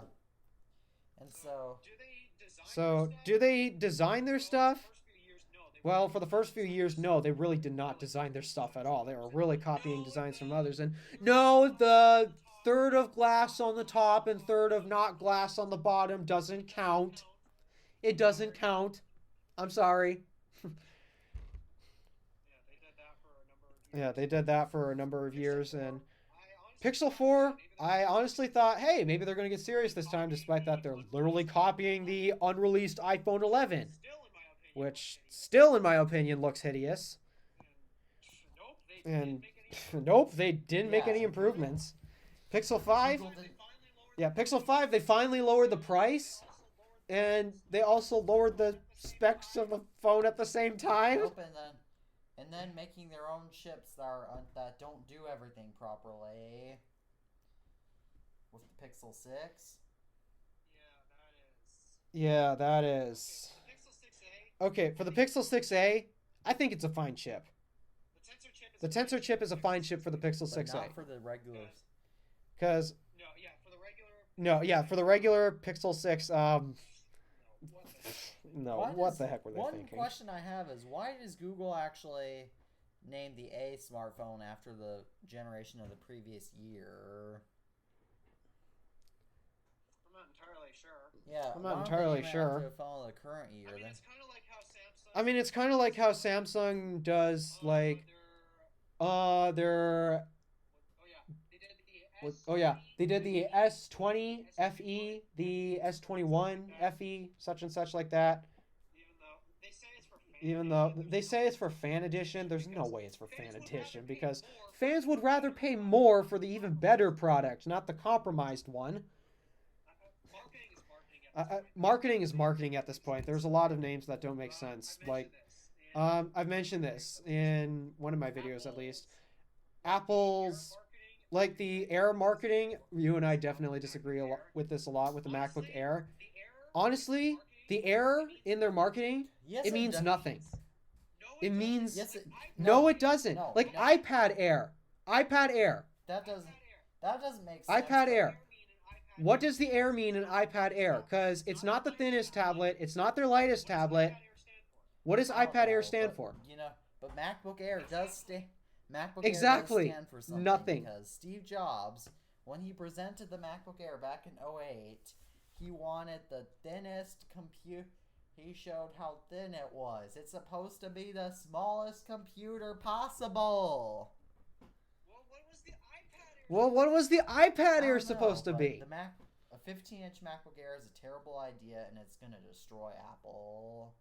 And so... So, do they design their stuff? Well, for the first few years, no, they really did not design their stuff at all. They were really copying designs from others. And no, the third of glass on the top and third of not glass on the bottom doesn't count. It doesn't count. I'm sorry. Yeah, they did that for a number of years. And Pixel 4, I honestly thought, hey, maybe they're going to get serious this time, despite that they're literally copying the unreleased iPhone 11. Which still, in my opinion, looks hideous. And nope, they didn't make any improvements. Pixel 5? Google did- Yeah, Pixel 5, they finally lowered the price, and they also lowered the specs of the phone at the same time. Nope, and then making their own chips that don't do everything properly. With the Pixel 6. Yeah, that is. Pixel 6a. Okay, for the Pixel 6a, I think it's a fine chip. The Tensor chip is a fine chip for the Pixel But 6a. not for the regular. Because No, yeah, for the regular. no, yeah, for the regular Pixel 6, no, Why what does- the heck were they One thinking? question I have is, why does Google actually name the A smartphone after the generation of the previous year? I'm not entirely sure. Yeah, I'm why not don't they entirely name it sure. after the phone of the current year, I mean, then? it's kind of like how Samsung. I mean, it's kind of like how Samsung does, like, their Oh yeah, they did the S. oh yeah, they did the S20 FE, the S21 FE, such and such like that. Even though they say it's for fans. Even though they say it's for fan edition, there's no way it's for fan edition because fans would rather pay more for the even better product, not the compromised one. Marketing is marketing at this point. Marketing is marketing at this point. There's a lot of names that don't make sense. Like, I've mentioned this in one of my videos at least. Apple's, like the Air marketing, you and I definitely disagree a lot with this a lot with the MacBook Air. Honestly, the Air in their marketing, Yes, it means does. nothing. It means Yes, it, no, it doesn't. No, Like no. iPad Air, That doesn't make sense. iPad Air. What does the Air mean in iPad Air? Because it's not the thinnest tablet. It's not their lightest tablet. What does I don't iPad Air know, stand but, for? You know, but MacBook Air does stand. MacBook Exactly. Air does stand for something. Nothing. Because Steve Jobs, when he presented the MacBook Air back in 2008, he wanted the thinnest computer. He showed how thin it was. It's supposed to be the smallest computer possible. Well, what was the iPad Air? Well, what was the iPad I Air don't supposed know, to but be? A 15-inch MacBook Air is a terrible idea, and it's gonna destroy Apple.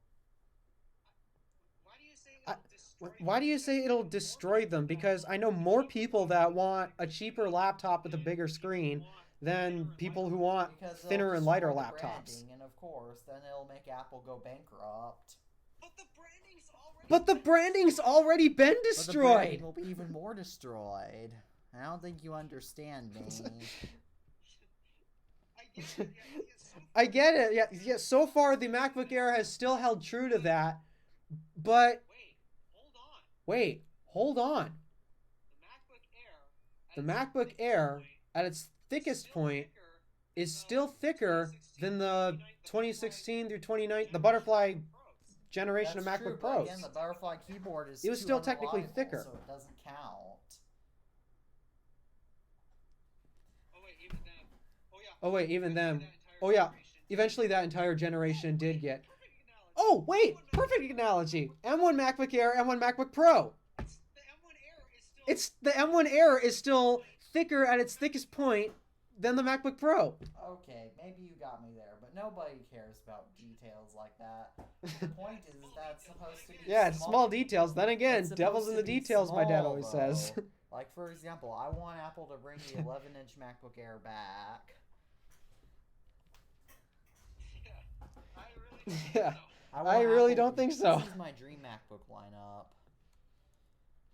Why do you say it'll destroy them? Because I know more people that want a cheaper laptop with a bigger screen than people who want Because they'll thinner and lighter destroy the laptops. branding, and of course, then it'll make Apple go bankrupt. But the branding's already. But the branding's already been But the destroyed. branding will be even more destroyed. I don't think you understand me. I get it. I get it. Yeah. So far, the MacBook Air has still held true to that. But Wait, hold on. wait, hold on. The MacBook Air, at its thickest point, is still thicker than the 2016 through 2019, the Butterfly generation That's of true, MacBook but Pros. again, the Butterfly keyboard is It was still 200 technically reliable, thicker. so it doesn't count. Oh wait, even then. Oh yeah, eventually that entire generation did get. Oh wait, perfect analogy. M1 MacBook Air, M1 MacBook Pro. The M1 Air is still thicker at its thickest point than the MacBook Pro. Okay, maybe you got me there, but nobody cares about details like that. The point is that it's supposed to be Yeah, it's small details. Then again, It's devil's in supposed the to be details, my dad small, always says. though. Like, for example, I want Apple to bring the 11-inch MacBook Air back. Yeah. want I really Apple- don't think so. This is my dream MacBook lineup.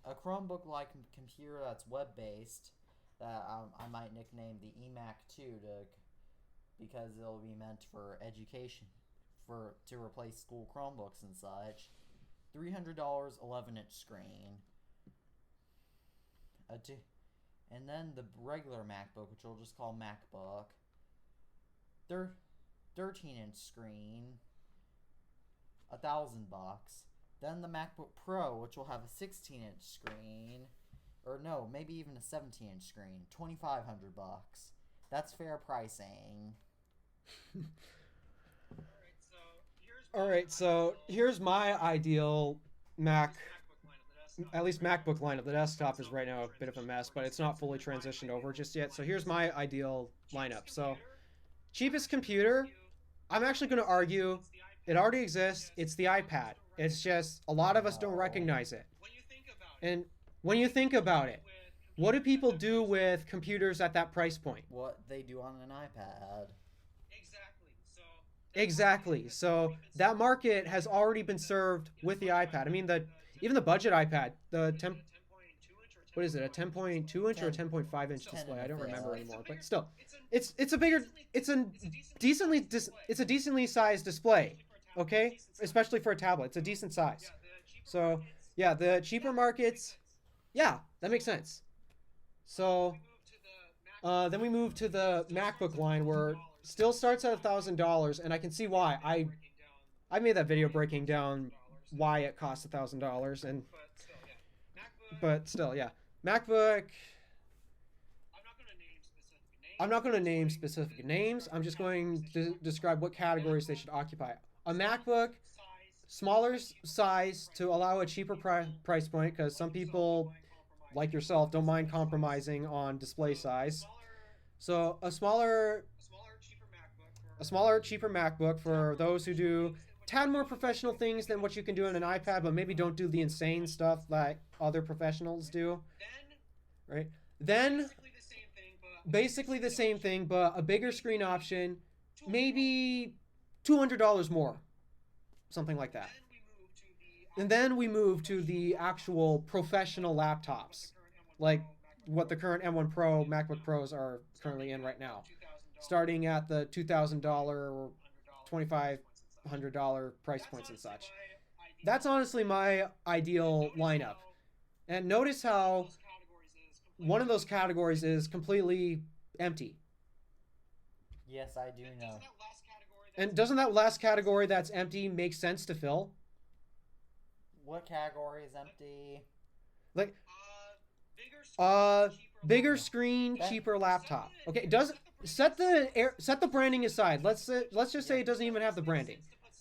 A Chromebook-like computer that's web-based that I might nickname the eMac 2 because it'll be meant for education, to replace school Chromebooks and such. $300, 11-inch screen. And then the regular MacBook, which we'll just call MacBook. 13-inch screen. $1,000. Then the MacBook Pro, which will have a 16-inch screen, or no, maybe even a 17-inch screen. $2,500. That's fair pricing. All right, so here's my ideal Mac, at least MacBook lineup. The desktop is right now a bit of a mess, but it's not fully transitioned over just yet. So here's my ideal lineup. So cheapest computer, I'm actually going to argue it already exists. It's the iPad. It's just a lot of us don't recognize it. And when you think about it, what do people do with computers at that price point? What they do on an iPad. Exactly. So that market has already been served with the iPad. I mean, even the budget iPad, the 10, what is it, a 10.2 inch or a 10.5 inch display? I don't remember anymore, but still, it's a decently sized display, okay? Especially for a tablet, it's a decent size. So yeah, the cheaper markets, yeah, that makes sense. So then we move to the MacBook line, where it still starts at $1,000, and I can see why. I made that video breaking down why it costs $1,000, and but still, yeah, MacBook. I'm not going to name specific names. I'm just going to describe what categories they should occupy. A MacBook, smaller size to allow a cheaper price point, because some people, like yourself, don't mind compromising on display size. So a smaller, cheaper MacBook for those who do tad more professional things than what you can do on an iPad, but maybe don't do the insane stuff that other professionals do. Right? Then basically the same thing, but a bigger screen option, maybe $200 more, something like that. And then we move to the actual professional laptops, like what the current M1 Pro, MacBook Pros are currently in right now, starting at the $2,000 or $2,500 price points and such. That's honestly my ideal lineup. And notice how one of those categories is completely empty. Yes, I do know. And doesn't that last category that's empty make sense to fill? What category is empty? Like, bigger screen, cheaper laptop. Okay, set the branding aside. Let's just say it doesn't even have the branding.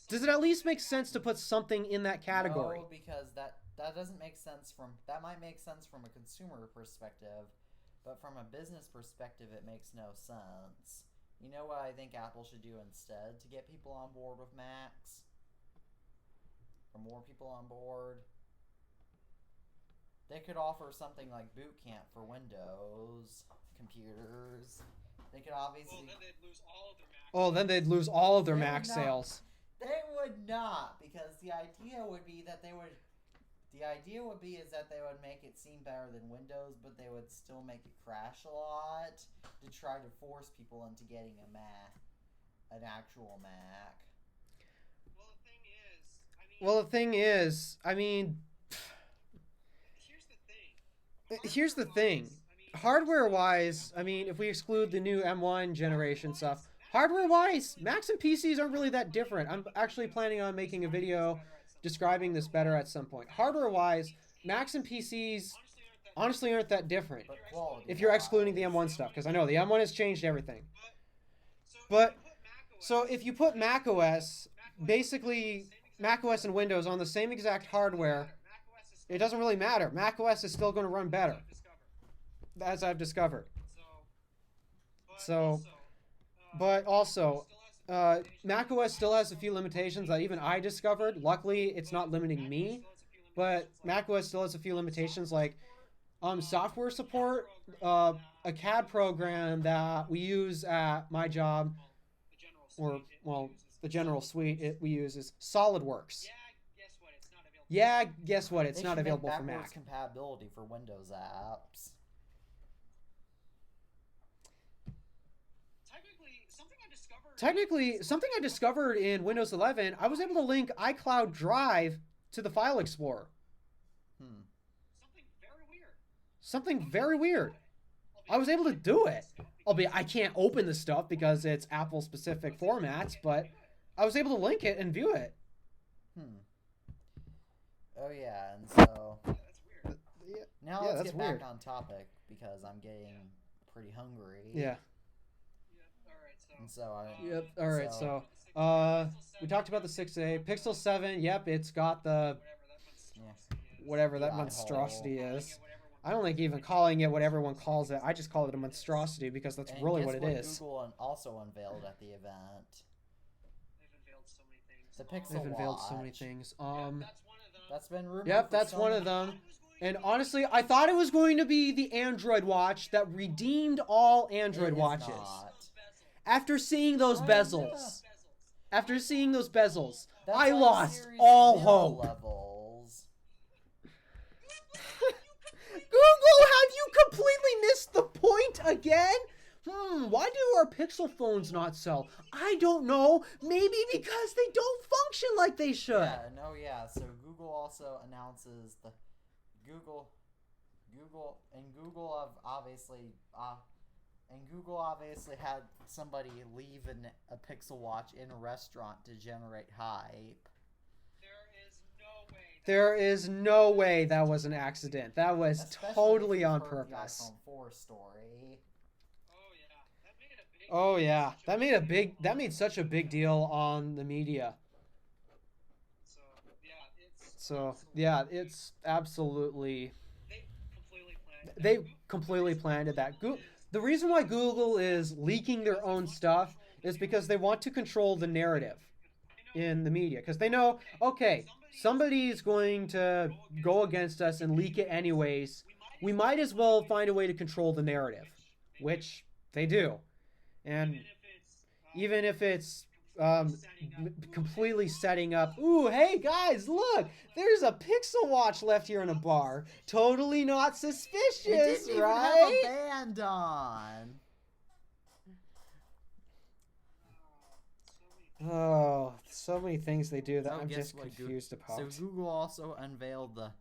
Does it at least make sense to put something in that category? No, because that doesn't make sense that might make sense from a consumer perspective, but from a business perspective, it makes no sense. You know what I think Apple should do instead to get people on board with Macs? Or more people on board? They could offer something like boot camp for Windows computers. They could obviously... Then they'd lose all of their Mac sales. They would not, because the idea would be that they would make it seem better than Windows, but they would still make it crash a lot to try to force people into getting a Mac, an actual Mac. Well, the thing is, I mean, here's the thing. Hardware-wise, I mean, if we exclude the new M1 generation stuff, hardware-wise, Macs and PCs aren't really that different. I'm actually planning on making a video describing this better at some point. Hardware-wise, Macs and PCs honestly aren't that different if you're excluding the M1 stuff, because I know the M1 has changed everything. But, so if you put macOS, basically macOS and Windows on the same exact hardware, it doesn't really matter. macOS is still going to run better, as I've discovered. So, but also, macOS still has a few limitations that even I discovered. Luckily, it's not limiting me, but macOS still has a few limitations, like software support. A CAD program that we use at my job, or, well, the general suite we use is SolidWorks. Yeah, guess what? It's not available for Mac. Compatibility for Windows apps. Technically, something I discovered in Windows 11, I was able to link iCloud Drive to the File Explorer. Something very weird. I was able to do it. Albeit I can't open the stuff because it's Apple-specific formats, but I was able to link it and view it. Oh yeah, and so... Now let's get back on topic, because I'm getting pretty hungry. Yeah. And so we talked about the 6A. Pixel 7, yep, it's got the... whatever that monstrosity is. I don't like even calling it what everyone calls it. I just call it a monstrosity because that's really what it is. Google also unveiled at the event. The Pixel They've unveiled Watch. so many things. That's been rumored. Yep, that's one of them. And honestly, I thought it was going to be the Android watch that redeemed all Android watches. Not. After seeing those bezels, That's I like lost Series all 0 hope. levels. Google, have you completely missed the point again? Why do our Pixel phones not sell? I don't know. Maybe because they don't function like they should. Yeah. So Google also announces the Google obviously had somebody leave a Pixel Watch in a restaurant to generate hype. There is no way that was an accident. That was Especially totally if you've on heard purpose. The iPhone 4 story. Oh yeah, that made such a big deal on the media. So yeah, it's absolutely. They completely planned that. The reason why Google is leaking their own stuff is because they want to control the narrative in the media. Because they know, okay, somebody's going to go against us and leak it anyways. We might as well find a way to control the narrative, which they do. And even if it's completely setting up, ooh, hey guys, look, there's a Pixel Watch left here in a bar. Totally not suspicious, It didn't right? even have a band on. Oh, so many things they do that I'm just confused about. So Google also unveiled the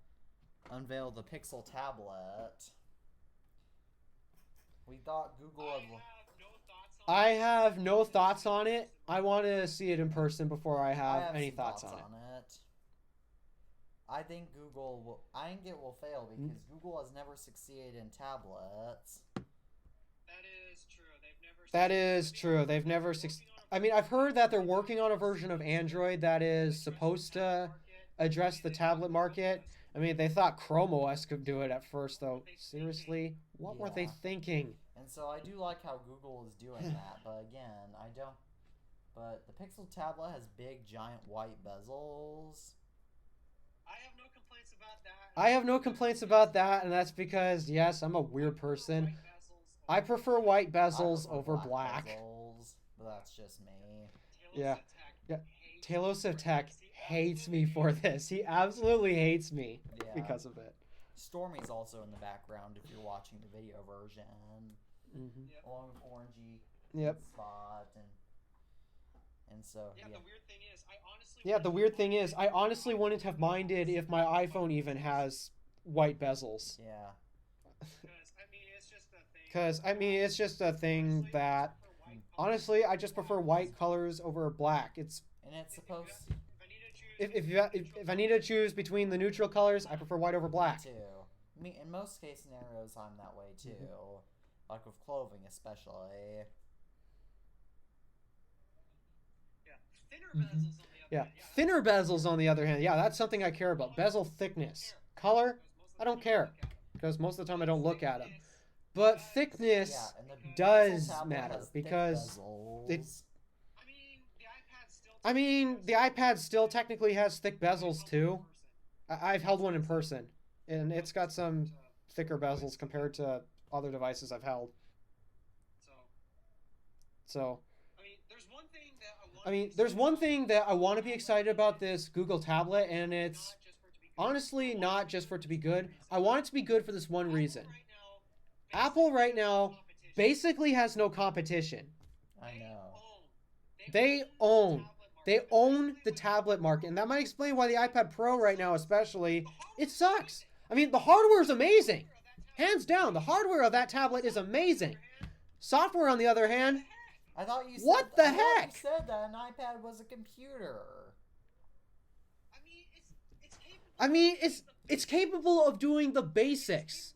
Pixel tablet. We thought Google had... I have no thoughts on it. I want to see it in person before I have any thoughts on it. I think it will fail because Google has never succeeded in tablets. That is true. They've never I mean, I've heard that they're working on a version of Android that is supposed to address the tablet market. I mean, they thought Chrome OS could do it at first, though. Seriously? What were they thinking? And so I do like how Google is doing that, but again, I don't. But the Pixel tablet has big, giant white bezels. I have no complaints about that. I have no complaints about that, and that's because, yes, I'm a weird person. I prefer white bezels over black. Bezels, but that's just me. Yeah. Talos of Tech hates me for this. He absolutely hates me because of it. Stormy's also in the background if you're watching the video version. Along with Orangey. Spot and so the weird thing is I honestly wouldn't have minded if my iPhone even has white bezels. Yeah. Because it's just a thing that honestly I just prefer white colors over black. It's supposed. If I need to choose between the neutral colors, I prefer white over black. Me too. In most case scenarios, I'm that way too. Like with clothing, especially. Thinner bezels on the other hand. Yeah, that's something I care about. Bezel thickness. Color, I don't care. Because most of the time I don't look at them. But thickness does matter. Because it's... I mean, the iPad still technically has thick bezels too. I've held one in person. And it's got some thicker bezels compared to other devices I've held. So... there's one thing that I want to be excited about this Google tablet, and it's honestly not just for it to be good. I want it to be good for this one reason. Apple right now basically has no competition. I know. They own the tablet market, and that might explain why the iPad Pro right now especially, it sucks. I mean, the hardware is amazing. Hands down, the hardware of that tablet is amazing. Software, on the other hand... I thought you said, what the heck? You said that an iPad was a computer. It's capable of doing the basics.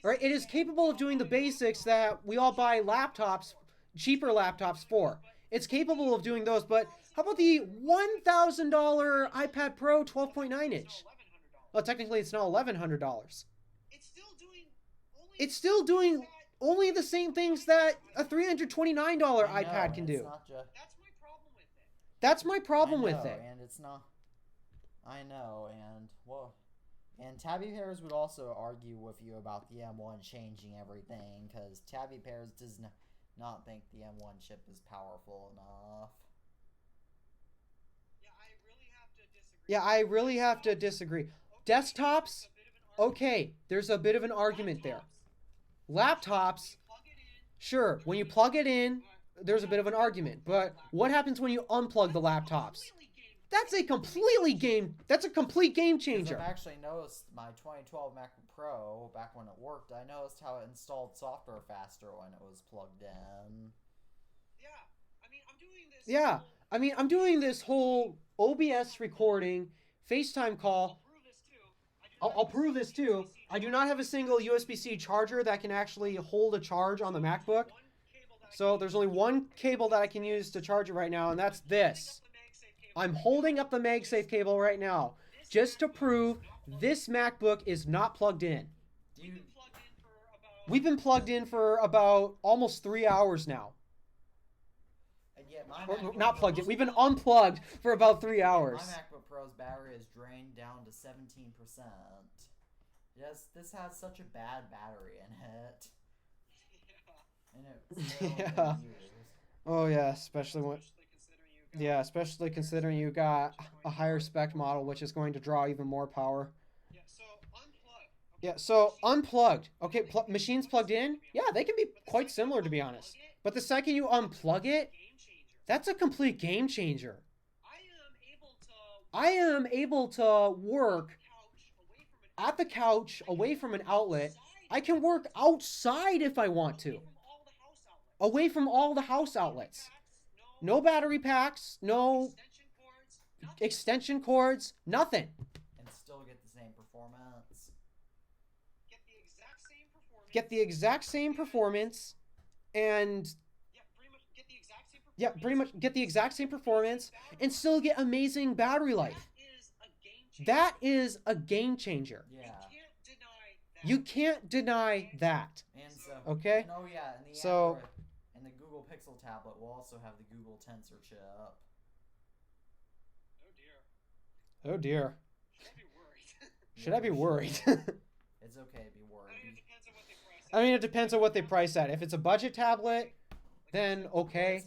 Right? It is capable of doing the basics that we all buy laptops, cheaper laptops for. It's capable of doing those, but how about the $1,000 iPad Pro 12.9 inch? Well, technically it's now $1,100. It's still doing only the same things that a $329 iPad can do. That's my problem with it. And it's not. I know, and well, And Tabby Pears would also argue with you about the M1 changing everything, because Tabby Pears does not think the M1 chip is powerful enough. Yeah, I really have to disagree. Desktops, okay, there's a bit of an argument there. Laptops, sure, when you plug it in, there's a bit of an argument. But what happens when you unplug the laptops? That's a complete game changer. I've actually noticed my 2012 Macbook Pro, back when it worked, I noticed how it installed software faster when it was plugged in. Yeah, I mean, I'm doing this whole OBS recording, FaceTime call. I'll prove this too. I do not have a single USB-C charger that can actually hold a charge on the MacBook. So there's only one cable that I can use to charge it right now, and that's this. I'm holding up the MagSafe cable right now just to prove this MacBook is not plugged in. We've been plugged in for about almost 3 hours now. And yet my not plugged in. We've been unplugged for about 3 hours. My MacBook Pro's battery is drained down to 17%. Yes, this has such a bad battery in it. And it's still Yeah. Oh yeah, especially considering you got a higher spec model, which is going to draw even more power. Yeah, so unplugged. Okay, machines plugged in. Yeah, they can be quite similar, to be honest. But the second you unplug it, that's a complete game changer. I am able to work at the couch, away from an outlet. I can work outside if I want to. Away from all the house outlets. No battery packs, no extension cords, nothing. And still get the same performance. Get the exact same performance and pretty much get the exact same performance and still get amazing battery life. That is a game changer. Yeah. You can't deny that. And so, okay? And oh yeah, and the so Android and the Google Pixel tablet will also have the Google Tensor chip. Oh dear. Should I be worried? It's okay to be worried. I mean, it depends on what they price at. If it's a budget tablet, then okay.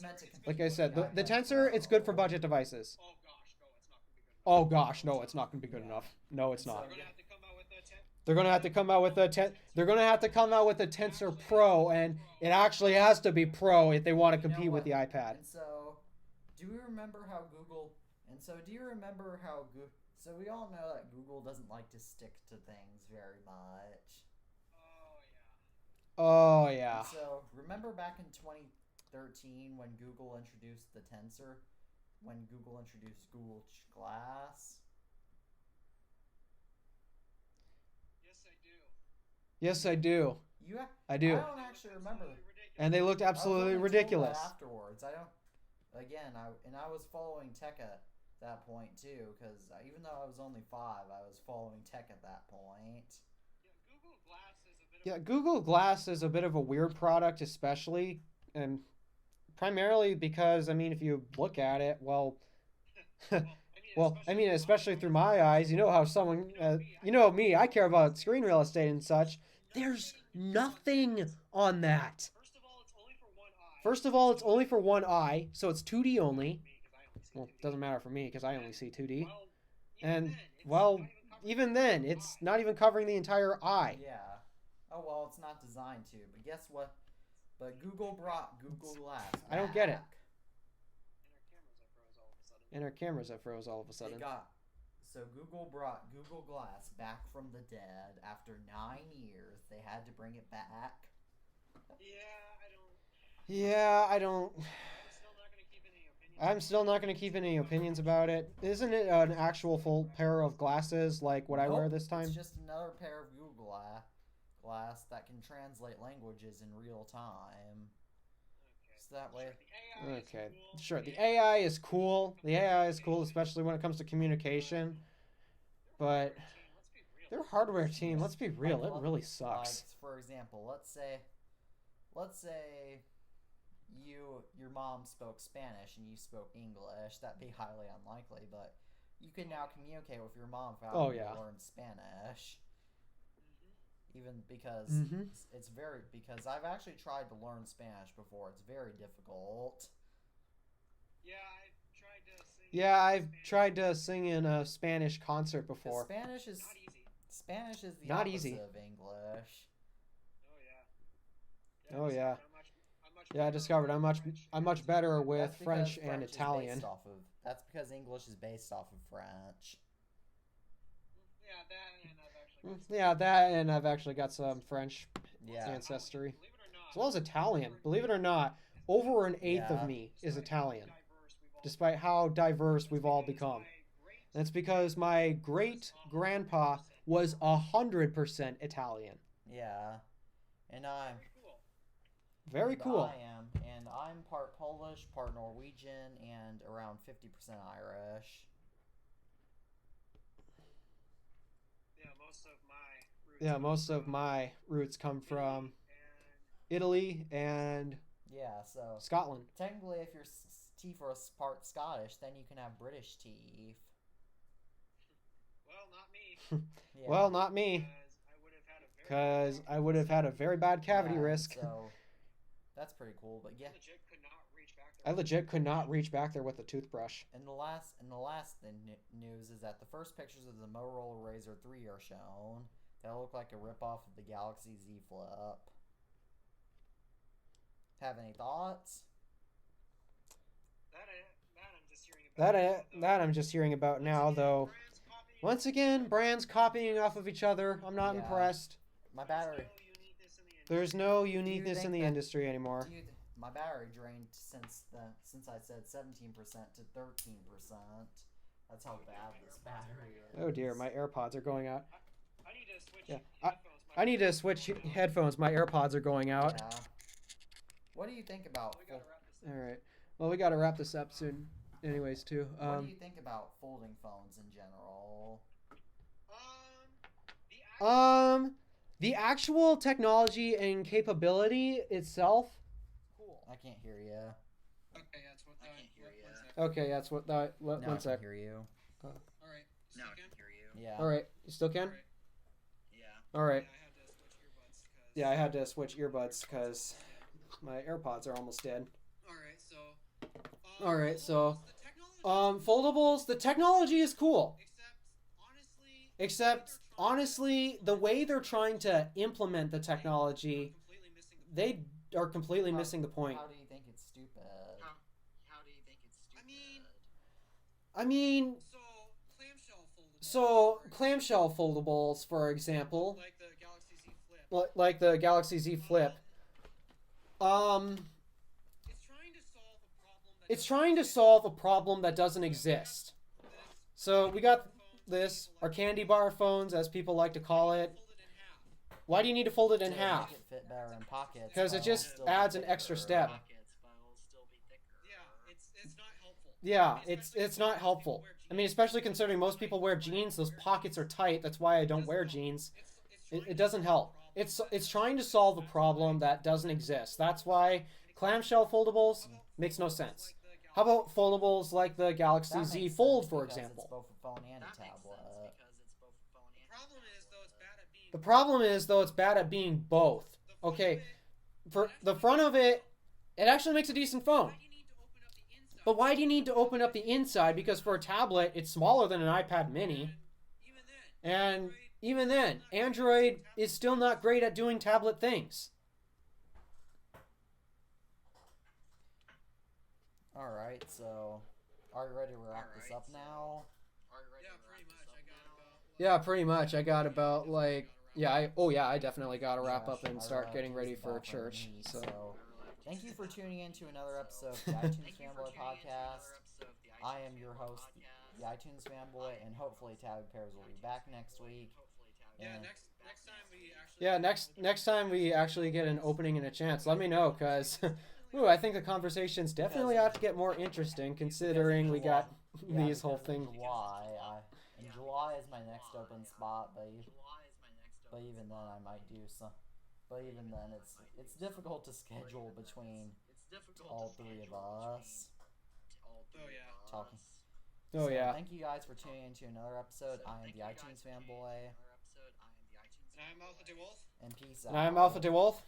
Like I said, the Tensor, it's good for budget devices. Oh gosh, no, it's not going to be good enough. No, it's not. They're going to have to come out with a Tensor Pro, and it actually has to be Pro if they want to compete with the iPad. And so, do you remember how So we all know that Google doesn't like to stick to things very much. Oh yeah. And so, remember back in 2013 when Google introduced the Tensor? When Google introduced Google Glass? Yes, I do. I do. I don't actually remember. And they looked absolutely ridiculous. Afterwards, I was following tech at that point too, because even though I was only 5, I was following tech at that point. Yeah, Google Glass is a bit of a weird product, especially, and primarily because, I mean, if you look at it, well, especially through my eyes, you know how someone, you know me, I care about screen real estate and such. There's nothing on that. First of all, it's only for one eye, so it's 2D only. Well, it doesn't matter for me because I only see 2D. And, well, even then, it's not even covering the entire eye. Yeah. Oh, well, it's not designed to. But guess what? But Google brought Google Glass back. I don't get it. And our cameras have froze all of a sudden. So Google brought Google Glass back from the dead after 9 years. They had to bring it back. I'm still not going to keep any opinions about it. Isn't it an actual full pair of glasses like what I wear this time? It's just another pair of Google Glass that can translate languages in real time. So that way... Okay, sure. The AI is cool. Especially when it comes to communication. But their hardware team, let's be real, it really sucks. Like, for example, let's say your mom spoke Spanish and you spoke English. That'd be highly unlikely, but you can now communicate with your mom without Oh, having yeah. to learn Spanish. Mm-hmm. Even because Mm-hmm. it's very because I've actually tried to learn Spanish before. It's very difficult. Yeah, I've tried to sing. Yeah, I've Spanish. tried to sing in a Spanish concert Because before. Spanish is Not easy. Spanish is the Not opposite easy. of English. Oh yeah. Oh, yeah. I'm much Yeah, I better discovered with I'm much French I'm and much better with That's because French and French is Italian. based off of. That's because English is based off of French. Yeah, that and I've actually got Yeah, that and I've actually got some French Yeah. ancestry. Believe it or not. As well as Italian. Believe it or not, over an eighth of me is Italian. Despite how diverse we've all become. And it's because my great-grandpa was 100% Italian. Yeah. And I'm Very and cool. I'm part Polish, part Norwegian, and around 50% Irish. Yeah, most of my roots come from and Italy and Yeah, so Scotland. technically, if your teeth are part Scottish, then you can have British teeth. well, not me. Yeah. Well, not me, because I would have had a very bad cavity Yeah, risk. So that's pretty cool. But yeah, I legit could not reach back there with a toothbrush. and the last news is that the first pictures of the Motorola Razr 3 are shown. That look like a ripoff of the Galaxy Z Flip. Have any thoughts? That I'm just hearing about now, though. Once again, brands copying off of each other. I'm not Yeah. impressed. My battery. There's no uniqueness think in the that- industry anymore. My battery drained since I said 17% to 13%. That's how bad this battery is. Oh dear, my AirPods are going out. I need to switch Yeah, headphones. I need to switch headphones. My AirPods are going out. Yeah. What do you think about? We gotta wrap this up. All right. Well, we got to wrap this up soon. Anyways, too. What do you think about folding phones in general? The actual technology and capability itself. Cool. I can't hear you. Okay, that's what I can't hear you. Okay, that's what that. Now I One can sec. hear you. All right. Now I can hear you. Yeah. All right, you still can. Yeah. All right. Yeah, I had to Yeah, switch earbuds. I had to switch earbuds because my AirPods are almost dead. All right, so. Foldables. The technology is cool. Except, Except, honestly, the way they're trying to implement the technology, they are completely missing the point. How do you think it's stupid? How do you think it's stupid? I mean, so clamshell foldables, for example, like the Galaxy Z Flip. like the Galaxy Z Flip, it's trying to solve a problem that doesn't exist. So we got this, our candy bar phones, as people like to call it. Why do you need to fold it in To half? Make it fit better in pockets. 'Cause it files just still be adds an extra thicker. step. It's not helpful. Yeah, it's not helpful. I mean, especially considering most people wear jeans, those pockets are tight. That's why I don't wear jeans. It doesn't help. It's trying to solve a problem that doesn't exist. That's why clamshell foldables makes no sense. How about foldables like the Galaxy That Z makes Fold, sense for because example? It's both a phone and a tablet. The problem is, though, it's bad at being both. Okay, for the front of it, it actually makes a decent phone. But why do you need to open up the inside? Because for a tablet, it's smaller than an iPad mini. And even then, Android is still not great at doing tablet things. Alright, so are you ready to wrap this up now? Yeah, pretty much. I got about like I definitely got to wrap up and start getting ready for church. So thank you for tuning in to another episode of the iTunes Fanboy Podcast. I am your host, the iTunes Fanboy, and hopefully Tabby Pears will be back next week. next time we actually get an opening and a chance, let me know, cause I think the conversations definitely ought to get more interesting, considering we got these whole things. July is my next open spot, but even then I might do some. But even then, it's difficult to schedule between all three of us. Oh yeah. Talking. Oh, yeah. Thank you guys for tuning in to another episode. I am the iTunes fanboy. And I'm Alpha DeWolf. And peace out. And I'm Alpha DeWolf.